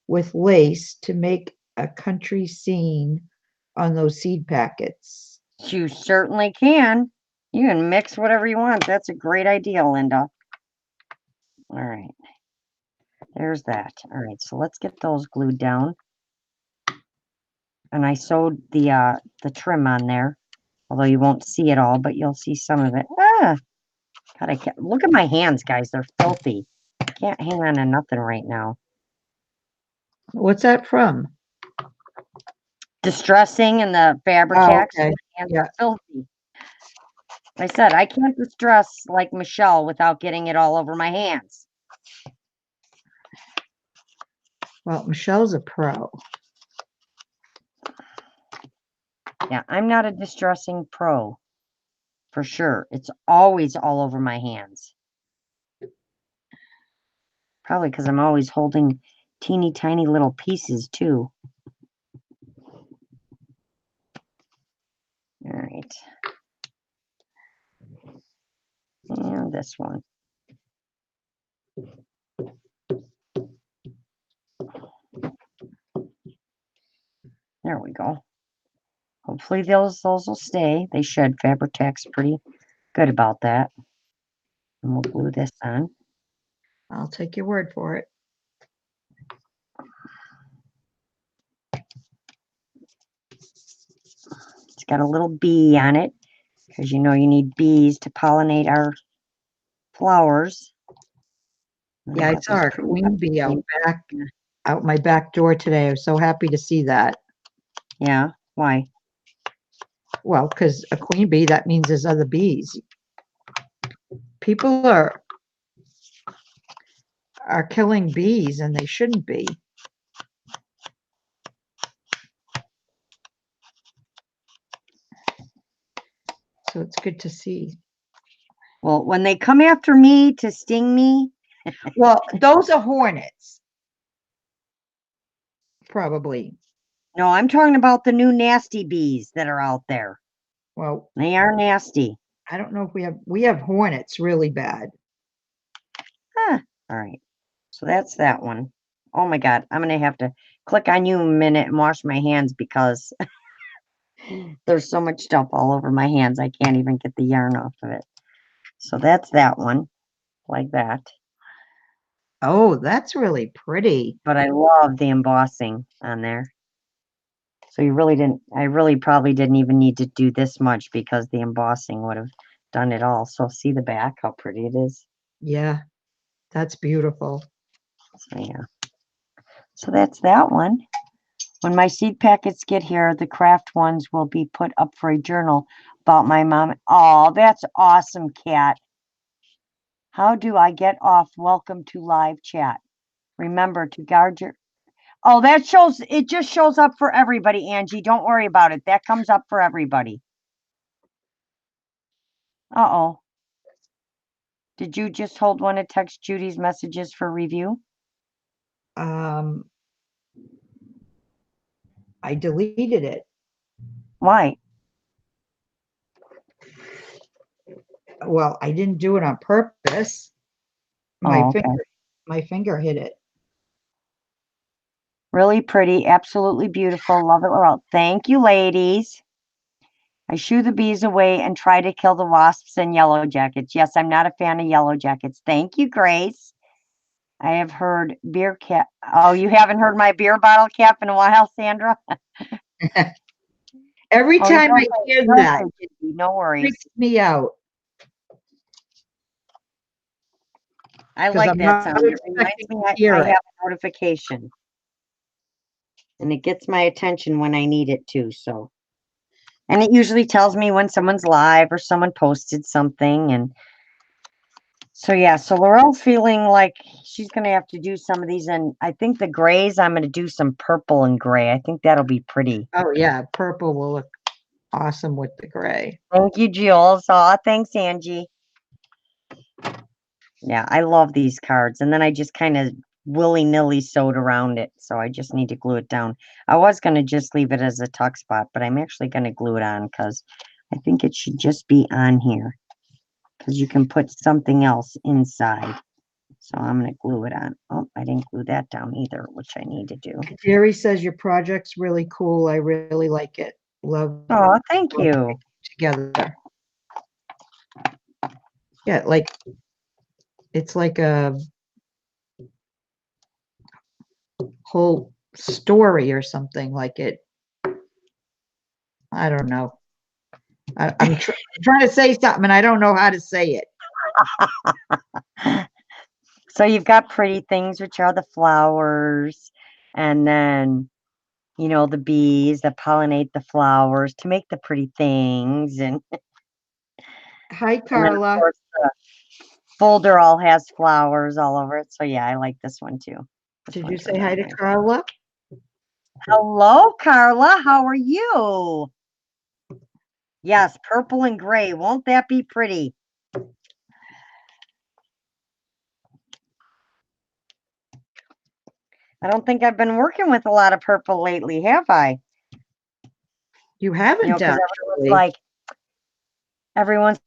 with lace to make a country scene on those seed packets? You certainly can. You can mix whatever you want. That's a great idea, Linda. All right. There's that. All right, so let's get those glued down. And I sewed the trim on there, although you won't see it all, but you'll see some of it. Ah, God, I can't look at my hands, guys. They're filthy. Can't hang on to nothing right now. What's that from? Distressing and the fabric Oh, hacks. okay. And Yeah. filthy. I said I can't distress like Michelle without getting it all over my hands. Well, Michelle's a pro. Yeah, I'm not a distressing pro. For sure. It's always all over my hands. Probably because I'm always holding teeny tiny little pieces too. All right. And this one. There we go. Hopefully those will stay. They should. Fabri-Tac's pretty good about that. And we'll glue this on. I'll take your word for it. It's got a little bee on it because you know you need bees to pollinate our flowers. Yeah, I saw a queen bee out my back door today. I was so happy to see that. Yeah, why? Well, because a queen bee, that means there's other bees. People are killing bees and they shouldn't be. So it's good to see. Well, when they come after me to sting me. Well, those are hornets. Probably. No, I'm talking about the new nasty bees that are out there. Well, they are nasty. I don't know if we have hornets really bad. Huh. All right. So that's that one. Oh my God. I'm going to have to click on you a minute and wash my hands because there's so much stuff all over my hands. I can't even get the yarn off of it. So that's that one. Like that. Oh, that's really pretty. But I love the embossing on there. So I really probably didn't even need to do this much because the embossing would have done it all. So see the back, how pretty it is. Yeah, that's beautiful. So yeah. So that's that one. When my seed packets get here, the craft ones will be put up for a journal about my mom. Oh, that's awesome, Kat. How do I get off? Welcome to live chat. Remember to guard your... Oh, it just shows up for everybody, Angie. Don't worry about it. That comes up for everybody. Uh-oh. Did you just hold one to text Judy's messages for review? I deleted it. Why? Well, I didn't do it on purpose. My finger hit it. Really pretty, absolutely beautiful. Love it. Well, thank you, ladies. I shoo the bees away and try to kill the wasps and yellow jackets. Yes, I'm not a fan of yellow jackets. Thank you, Grace. I have heard beer cap. Oh, you haven't heard my beer bottle cap in a while, Sandra? Every time I hear that, no worries. Freaks me out. I like that sound. It reminds me I have a notification. And it gets my attention when I need it to, so. And it usually tells me when someone's live or someone posted something. And so, yeah, so Laurel's feeling like she's going to have to do some of these. And I think the grays, I'm going to do some purple and gray. I think that'll be pretty. Oh, yeah. Purple will look awesome with the gray. Thank you, Jules. Aw, thanks, Angie. Yeah, I love these cards. And then I just kind of willy-nilly sewed around it. So I just need to glue it down. I was going to just leave it as a tuck spot, but I'm actually going to glue it on because I think it should just be on here. Because you can put something else inside. So I'm going to glue it on. Oh, I didn't glue that down either, which I need to do. Jerry says your project's really cool. I really like it. Love. Oh, thank you. Together. Yeah, like, it's like a whole story or something like it. I don't know. I'm trying to say something and I don't know how to say it. So you've got pretty things, which are the flowers, and then, you know, the bees that pollinate the flowers to make the pretty things. And Hi, then, of Carla. course, the folder all has flowers all over it. So yeah, I like this one too. This Did one you turned say out hi to nice. Carla? Hello, Carla. How are you? Yes, purple and gray. Won't that be pretty? I don't think I've been working with a lot of purple lately, have I? You You haven't know, because actually. everyone's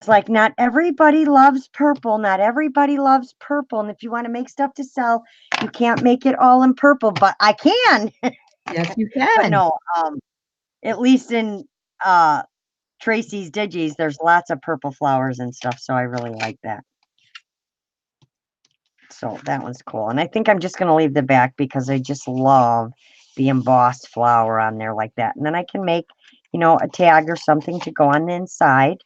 like, not everybody loves purple. Not everybody loves purple. And if you want to make stuff to sell, you can't make it all in purple, but I can. Yes, you But can. no, at least in Tracie's Digis, there's lots of purple flowers and stuff. So I really like that. So that one's cool. And I think I'm just going to leave the back because I just love the embossed flower on there like that. And then I can make, you know, a tag or something to go on the inside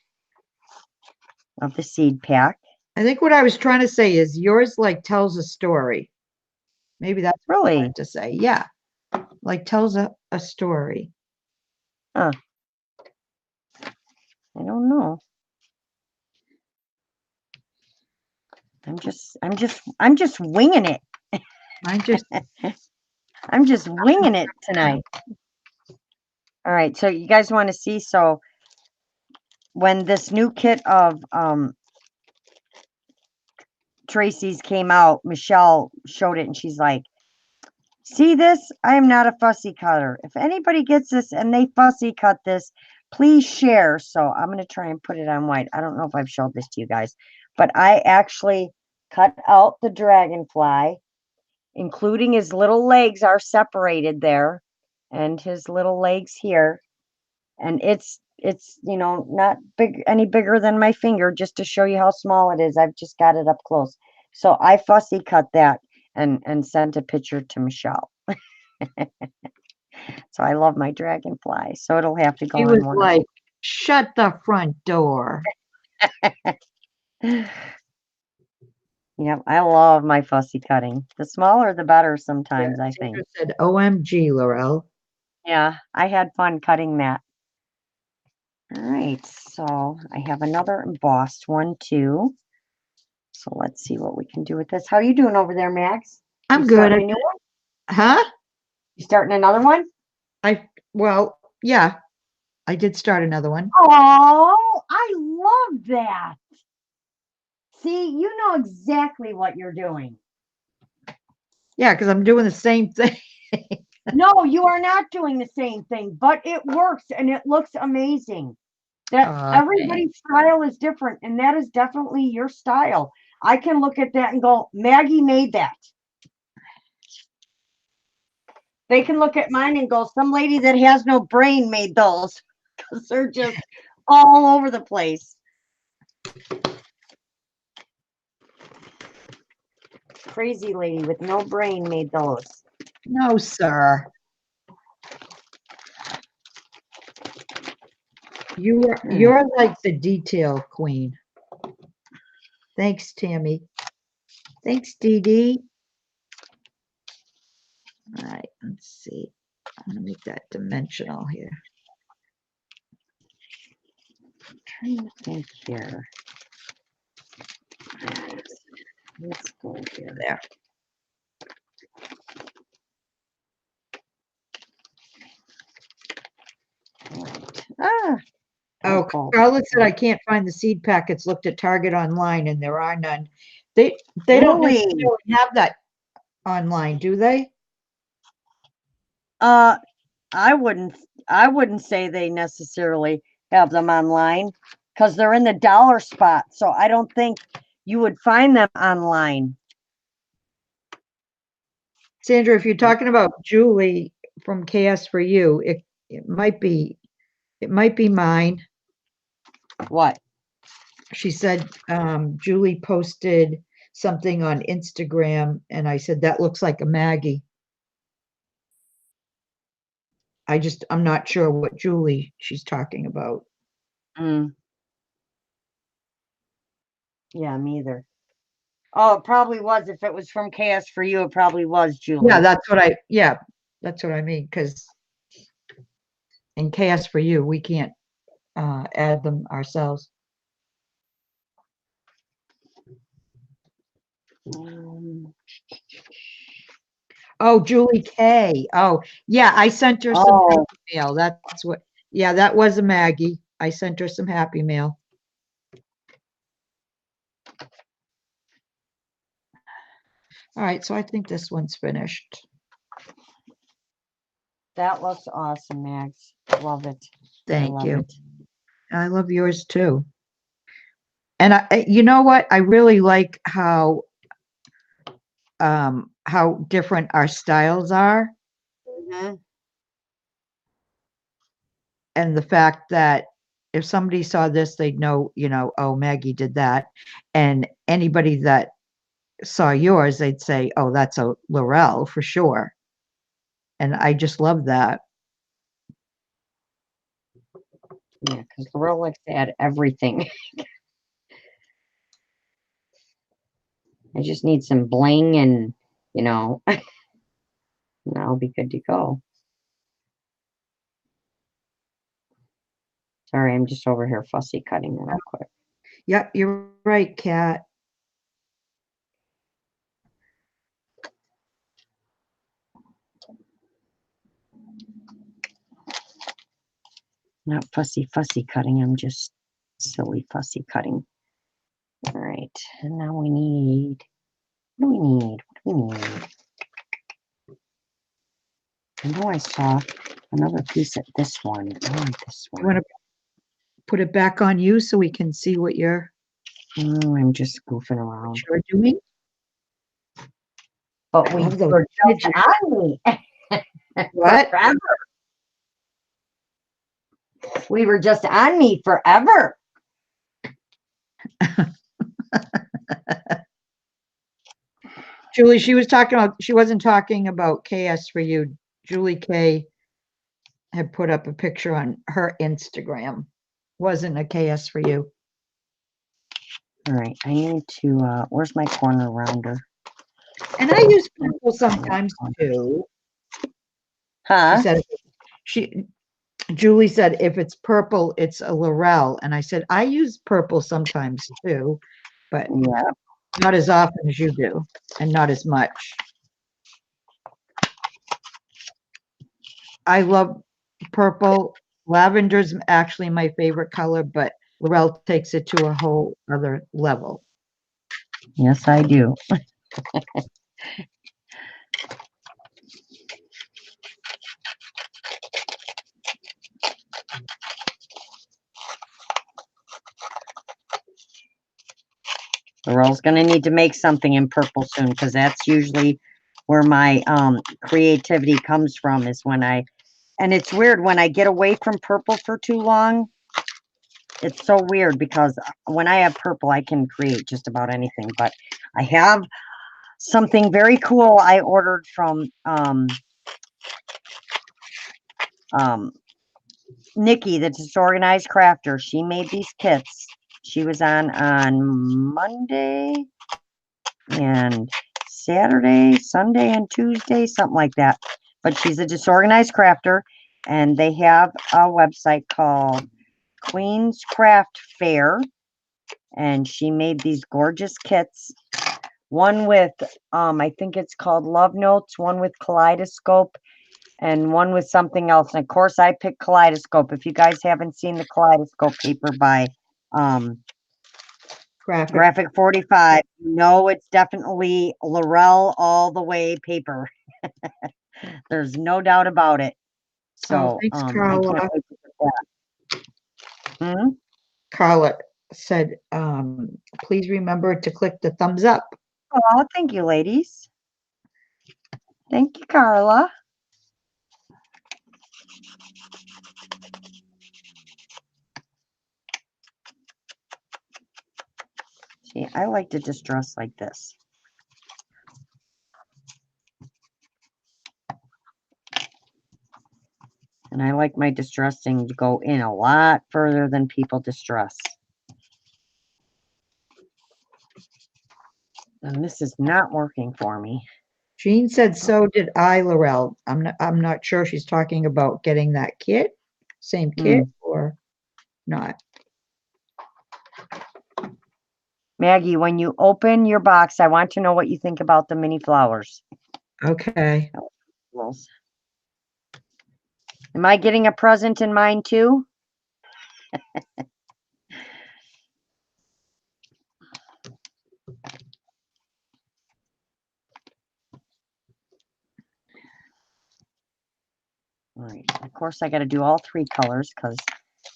of the seed pack. I think what I was trying to say is yours like tells a story. Maybe that's what I Really? wanted to say. Yeah. Like tells a story. Huh. I don't know. I'm just winging it. Mine just I'm just winging it tonight. All right. So you guys want to see, so when this new kit of Tracie's came out, Michele showed it and she's like, see this? I am not a fussy cutter. If anybody gets this and they fussy cut this, please share. So I'm going to try and put it on white. I don't know if I've showed this to you guys, but I actually cut out the dragonfly, including his little legs are separated there and his little legs here. And it's, you know, not big, any bigger than my finger, just to show you how small it is. I've just got it up close. So I fussy cut that and sent a picture to Michele. So I love my dragonfly. So it'll have to go he on was one like, shut the front door. Yep, I love my fussy cutting. The smaller, the better sometimes, I think. Sandra said, OMG, Laurel. Yeah, I had fun cutting that. All right, so I have another embossed one too. So let's see what we can do with this. How you doing over there, Max? I'm You good. starting a new one? Huh? You starting another one? Well, yeah, I did start another one. Oh, I love that. See, you know exactly what you're doing. Yeah, because I'm doing the same thing. No, you are not doing the same thing, but it works and it looks amazing. That everybody's style is different, and that is definitely your style. I can look at that and go, Maggie made that. They can look at mine and go, some lady that has no brain made those, because they're just all over the place. Crazy lady with no brain made those. No, sir. You're like the detail queen. Thanks, Tammy. Thanks, Dee Dee. All right, let's see. I'm gonna make that dimensional here. I'm trying to think here. Let's go here. There. Ah. Oh, Carla said I can't find the seed packets. Looked at Target online and there are none. They don't Really? necessarily have that online, do they? I wouldn't say they necessarily have them online because they're in the dollar spot. So I don't think you would find them online. Sandra, if you're talking about Julie from KS for You, it might be mine. What? she said, Julie posted something on Instagram, and I said, that looks like a Maggie. I'm not sure what Julie she's talking about. Mm. Yeah, me either. Oh, it probably was. If it was from Chaos for You, it probably was Julie. Yeah, that's what I mean, because in Chaos for You, we can't add them ourselves. Oh, Julie K. Oh, yeah, I sent her some happy mail. That's what, yeah, that was a Maggie. I sent her some happy mail. All right, so I think this one's finished. That looks awesome, Max. Love it. Thank you. I love yours too. And you know what? I really like how different our styles are. Mhm. And the fact that if somebody saw this, they'd know, oh, Maggie did that. And anybody that saw yours, they'd say, oh, that's a Laurel for sure. And I just love that. Yeah, because Laurel likes to add everything. I just need some bling and, and I'll be good to go. Sorry, I'm just over here fussy cutting real quick. Yep, you're right, Kat. Not fussy cutting. I'm just silly fussy cutting. All right, and now we need. What do we need? What do we need? I know I saw another piece of this one. I want this You one. want to put it back on you so we can see what you're I'm just goofing around. doing? But we were just on me. What? Forever. We were just on me forever. Julie, she wasn't talking about KS for You. Julie K had put up a picture on her Instagram. Wasn't a KS for You. All right, I need to, where's my corner rounder? And I use purple sometimes too. Huh? Julie said, if it's purple, it's a Laurel. And I said, I use purple sometimes too, but Yeah. not as often as you do, and not as much. I love purple. Lavender's actually my favorite color, but Laurel takes it to a whole other level. Yes, I do. Laurel's going to need to make something in purple soon because that's usually where my creativity comes from is when and it's weird when I get away from purple for too long. It's so weird because when I have purple, I can create just about anything. But I have something very cool I ordered from Nikki, the Disorganized Crafter. She made these kits. She was on Monday and Saturday, Sunday, and Tuesday, something like that. But she's a Disorganized Crafter, and they have a website called Queen's Craft Fair, and she made these gorgeous kits. One with, I think it's called Love Notes, one with Kaleidoscope, and one with something else. And of course, I picked Kaleidoscope. If you guys haven't seen the Kaleidoscope paper by Graphic 45, it's definitely Laurel all the way paper. There's no doubt about it. So, thanks, I Carla. can't wait to put that. Carla said, please remember to click the thumbs up. Oh, thank you, ladies. Thank you, Carla. I like to distress like this. And I like my distressing to go in a lot further than people distress. And this is not working for me. Jean said so did I, Laurel. I'm not sure she's talking about getting that kit, same kit or not. Maggie, when you open your box, I want to know what you think about the mini flowers. Okay. Am I getting a present in mine too? All right, of course I got to do all three colors because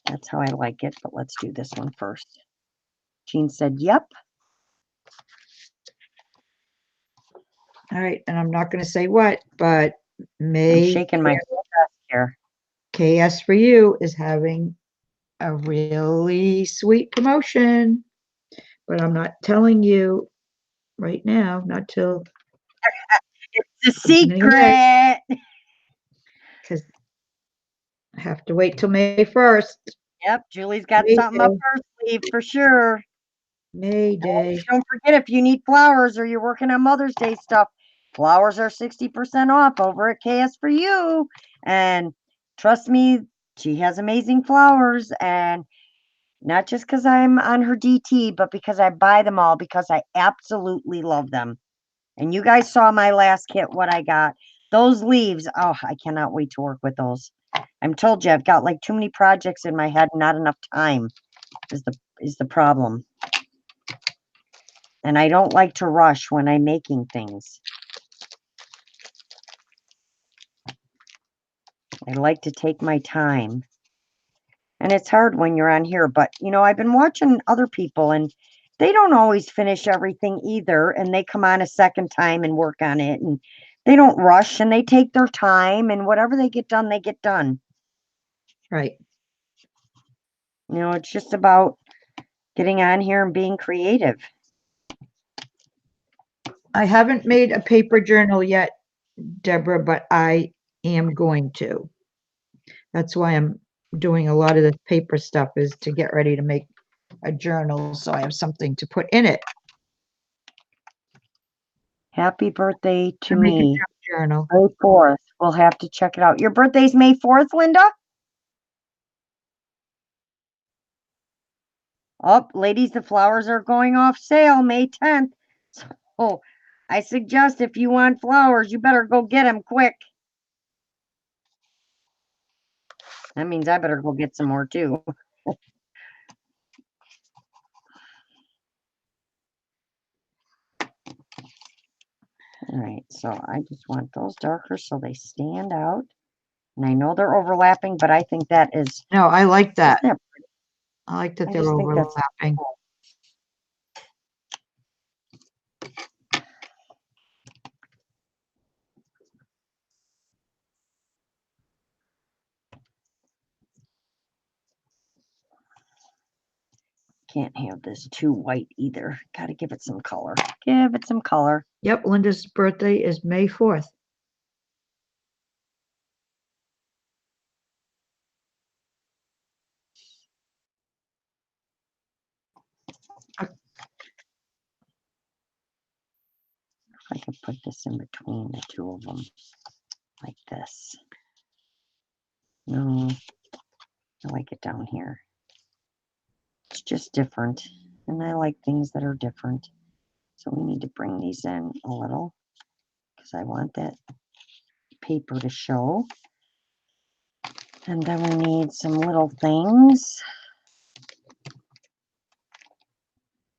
that's how I like it, but let's do this one first. Jean said, yep. All right, and I'm not going to say what, but I'm May shaking my whole desk here. KS for You is having a really sweet promotion, but I'm not telling you right now, not till It's a secret. because I have to wait till May 1st. Yep, Julie's got May something up Day. her sleeve for sure. May Day. Don't forget, if you need flowers or you're working on Mother's Day stuff, flowers are 60% off over at KS for You. And trust me, she has amazing flowers. And not just because I'm on her DT, but because I buy them all because I absolutely love them. And you guys saw my last kit, what I got. Those leaves, oh, I cannot wait to work with those. I'm told you, I've got like too many projects in my head, not enough time is the problem. And I don't like to rush when I'm making things. I like to take my time. And it's hard when you're on here, but you know, I've been watching other people and they don't always finish everything either. And they come on a second time and work on it. And they don't rush and they take their time, and whatever they get done, they get done. Right. You know, it's just about getting on here and being creative. I haven't made a paper journal yet, Deborah, but I am going to. That's why I'm doing a lot of the paper stuff, is to get ready to make a journal so I have something to put in it. Happy birthday to Make a me. journal. May 4th. We'll have to check it out. Your birthday's May 4th, Linda? Oh, ladies, the flowers are going off sale May 10th. So I suggest if you want flowers, you better go get them quick. That means I better go get some more too. All right, so I just want those darker so they stand out. And I know they're overlapping, but I think that is... No, I like that. Isn't that pretty? I like that I they're just think that's overlapping. cool. Can't have this too white either. Got to give it some color. Give it some color. Yep, Linda's birthday is May 4th. I could put this in between the two of them like this. No, I like it down here. It's just different, and I like things that are different. So we need to bring these in a little because I want that paper to show. And then we need some little things.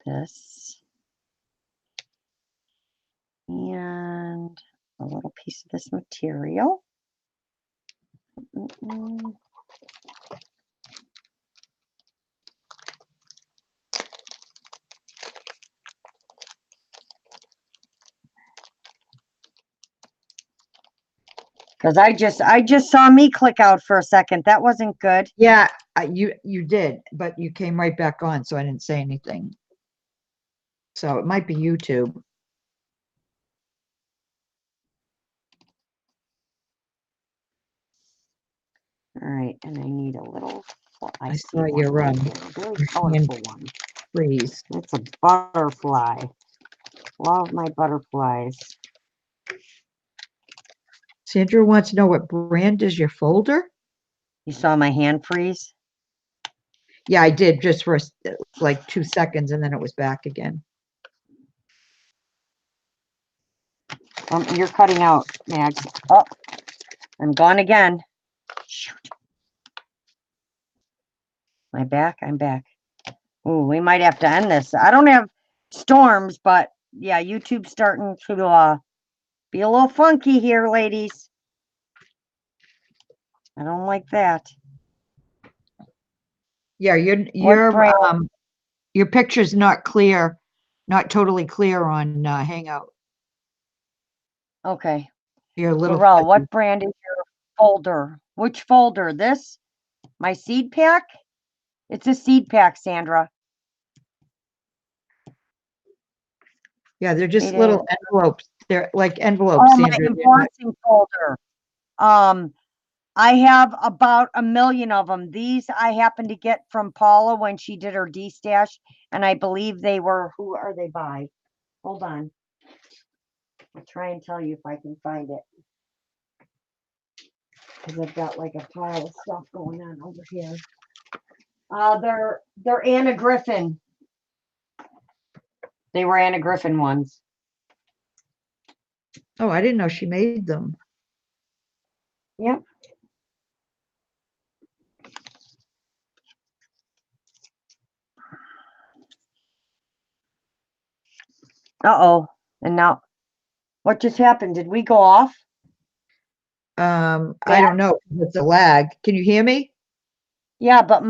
This. And a little piece of this material. Because I just saw me click out for a second. That wasn't good. Yeah, you did, but you came right back on, so I didn't say anything. So it might be YouTube. All right, and I need a little. Well, I see saw one your right here, a very colorful one. Please. It's a butterfly. Love my butterflies. Sandra wants to know what brand is your folder? You saw my hand freeze? Yeah, I did just for like 2 seconds and then it was back again. You're cutting out, Mags. Oh, I'm gone again. Shoot. Am I back? I'm back. Ooh, we might have to end this. I don't have storms, but yeah, YouTube's starting to be a little funky here, ladies. I don't like that. Yeah, your picture's not clear, not totally clear on Hangout. Okay. You're a little Laurel, fuzzy. what brand is your folder? Which folder? This? My seed pack? It's a seed pack, Sandra. Yeah, they're just It little is. envelopes. They're like envelopes, Oh, my Sandra. They're not- embossing folder. I have about 1 million of them. These I happened to get from Paula when she did her D-stash, and I believe they were, who are they by? Hold on. I'll try and tell you if I can find it. Because I've got like a pile of stuff going on over here. They're Anna Griffin. They were Anna Griffin ones. Oh, I didn't know she made them. Yep. Uh-oh. And now, what just happened? Did we go off? I don't know. It's a lag. Can you hear me? Yeah, but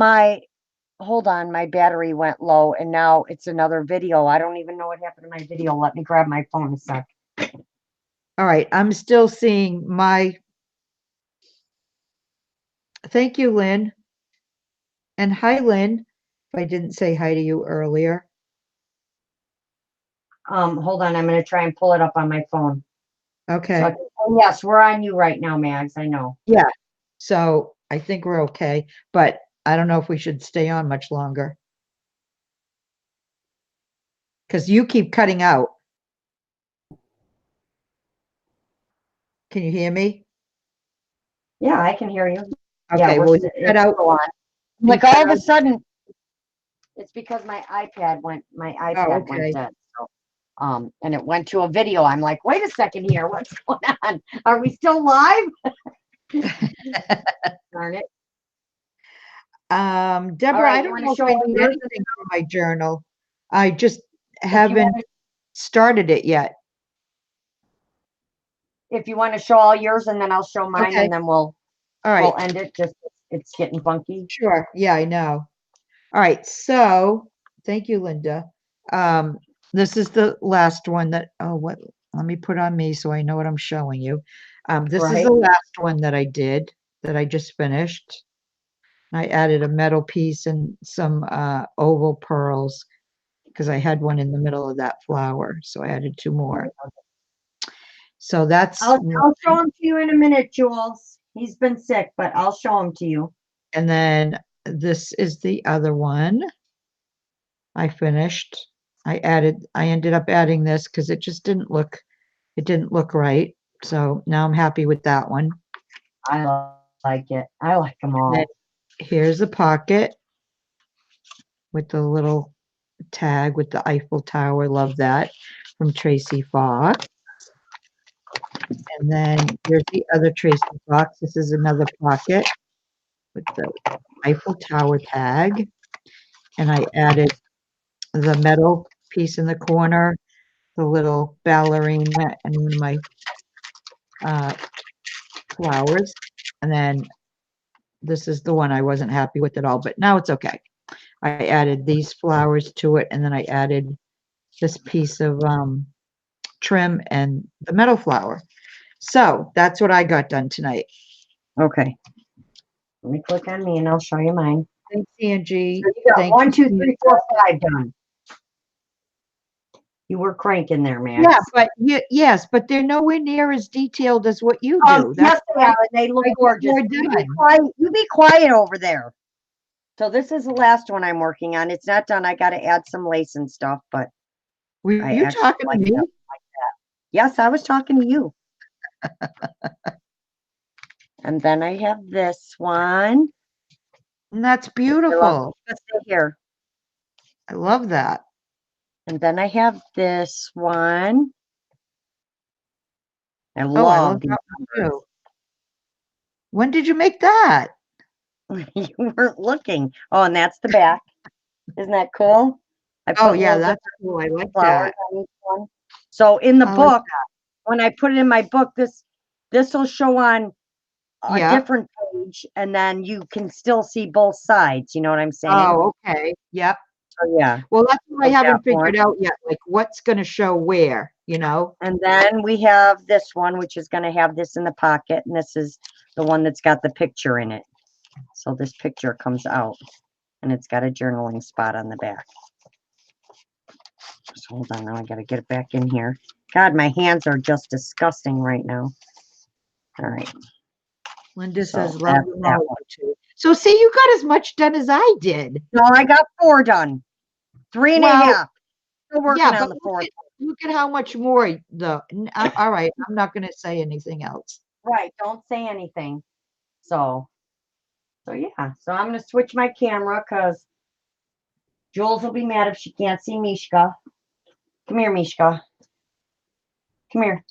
hold on, my battery went low and now it's another video. I don't even know what happened to my video. Let me grab my phone a sec. All right, I'm still seeing my. Thank you, Lynn. And hi, Lynn. If I didn't say hi to you earlier. Hold on, I'm gonna try and pull it up on my phone. Okay. Oh, yes, we're on you right now, Mags. I know. Yeah. So I think we're okay, but I don't know if we should stay on much longer. Because you keep cutting out. Can you hear me? Yeah, I can hear you. Okay, yeah, well, you cut out. go on. Like all of a sudden, it's because my iPad went okay. dead. So, and it went to a video. I'm like, wait a second here, what's going on? Are we still live? Darn it. Deborah, right, I you don't wanna know if show I all need yours? anything for my journal. I just you haven't wanna- started it yet. If you want to show all yours, and then I'll show mine, Okay. and then we'll All right. end it. Just it's getting funky. Sure. Yeah, I know. All right. So thank you, Linda. This is the last one that, let me put on me so I know what I'm showing you. This is Right. the last one that I did that I just finished. I added a metal piece and some oval pearls because I had one in the middle of that flower. So I added 2 more. So that's, I'll show them to you in a minute, Jules. He's been sick, but I'll show them to you. and then this is the other one I finished. I ended up adding this because it just didn't look right. So now I'm happy with that one. I like it. I like them all. Then here's a pocket with the little tag with the Eiffel Tower. Love that, from Tracie Fox. And then here's the other Tracie Fox. This is another pocket with the Eiffel Tower tag. And I added the metal piece in the corner, the little ballerina, and one of my flowers. And then this is the one I wasn't happy with at all, but now it's okay. I added these flowers to it, and then I added this piece of trim and the metal flower. So that's what I got done tonight. Okay. Let me click on me and I'll show you mine. Thanks, Angie. So you got 1, 2, 3, 4, 5 done. You were cranking there, Max. Yeah, but yes, but they're nowhere near as detailed as what you do. Yes, they are, and they look I get gorgeous. more You be done. quiet. You be quiet over there. So this is the last one I'm working on. It's not done. I got to add some lace and stuff, but Were I you actually talking to like me? that. Yes, I was talking to you. And then I have this one. And that's I love beautiful. this right here. I love that. And then I have this one. I Oh, I love love these that one too. When did you make that? numbers. You weren't looking. Oh, and that's the back. Isn't that cool? I Oh put yeah, little that's cool. I like flowers that. on each one. So in the I like book, when I put it in my book, this will show on a Yeah. different page, and then you can still see both sides. You know what I'm saying? Oh, okay. Yep. So yeah. Well, that's what I Like that haven't figured one. out yet. Like what's going to show where, you know? And then we have this one, which is going to have this in the pocket, and this is the one that's got the picture in it. So this picture comes out, and it's got a journaling spot on the back. Just hold on now, I got to get it back in here. God, my hands are just disgusting right now. All right. Linda So says, love that's them that all one. too. So see, you got as much done as I did. No, I got 4 done. 3 and a Well, half. Still working Yeah, on but the 4th. look at how much more the, all right, I'm not going to say anything else. Right, don't say anything. So yeah. So I'm gonna switch my camera because Jules will be mad if she can't see Mishka. Come here, Mishka. Come here.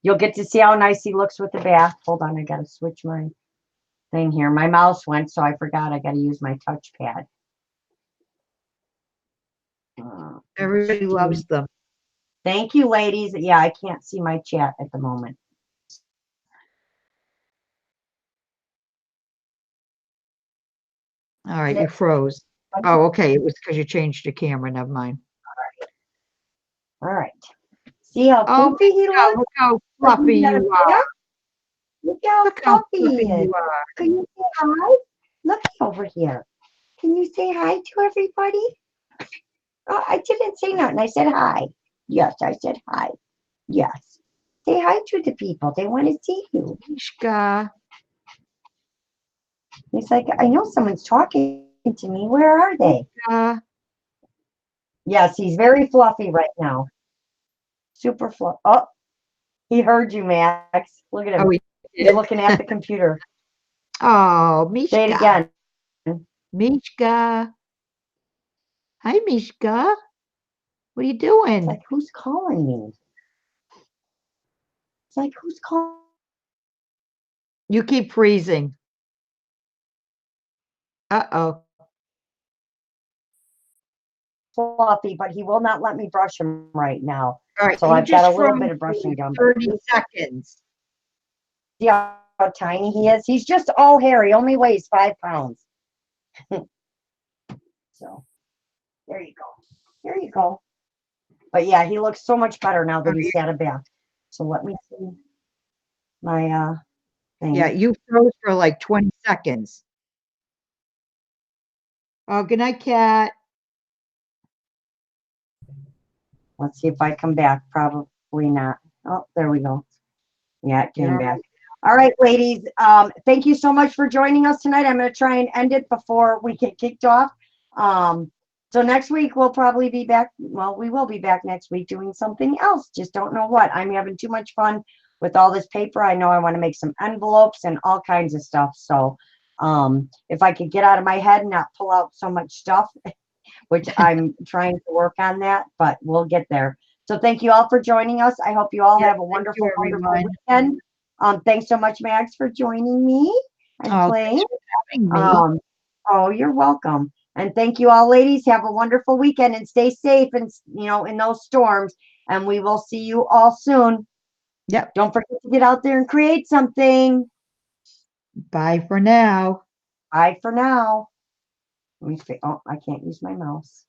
You'll get to see how nice he looks with the bath. Hold on, I gotta switch my thing here. My mouse went, so I forgot I gotta use my touchpad. Everybody loves them. Thank you, ladies. Yeah, I can't see my chat at the moment. All right, you froze. Oh, okay. It was because you changed your camera. Never mind. All right. See how Oh, poofy he Mishka, looks? look how fluffy you are. Look how Look how fluffy he fluffy is. you are. Can you say hi? Look over here. Can you say hi to everybody? Oh, I didn't say nothing. I said hi. Yes, I said hi. Yes. Say hi to the people. They want to see you. Mishka. He's like, I know someone's talking to me. Where are they? Yes, he's very fluffy right now. Super fluffy. Oh, he heard you, Max. Look at him. Oh, He's looking at the computer. oh, Mishka. Say it again. Mishka. Hi, Mishka. What are you It's doing? like, who's calling me? It's like, who's calling? You keep freezing. Uh-oh. Fluffy, but he will not let me brush him right now. All right. So you I've just got a little froze bit of brushing done. 30 seconds. See how tiny he is? He's just all hair. He only weighs 5 pounds. So there you go. There you go. But yeah, he looks so much better now that he's had a bath. So let me see my thing. Yeah, you froze for like 20 seconds. Oh, good night, Cat. Let's see if I come back. Probably not. Oh, there we go. Yeah, it came back. All right, ladies. Thank you so much for joining us tonight. I'm going to try and end it before we get kicked off. So next week we'll probably be back. Well, we will be back next week doing something else. Just don't know what. I'm having too much fun with all this paper. I know I want to make some envelopes and all kinds of stuff. So if I could get out of my head and not pull out so much stuff, which I'm trying to work on that, but we'll get there. So thank you all for joining us. I hope you all have a wonderful, wonderful weekend. Thanks so much, Max, for joining me and playing. Thanks for having me. Oh, you're welcome. And thank you all, ladies. Have a wonderful weekend and stay safe and, you know, in those storms. And we will see you all soon. Yep. Don't forget to get out there and create something. Bye for now. Bye for now. Let me see. Oh, I can't use my mouse.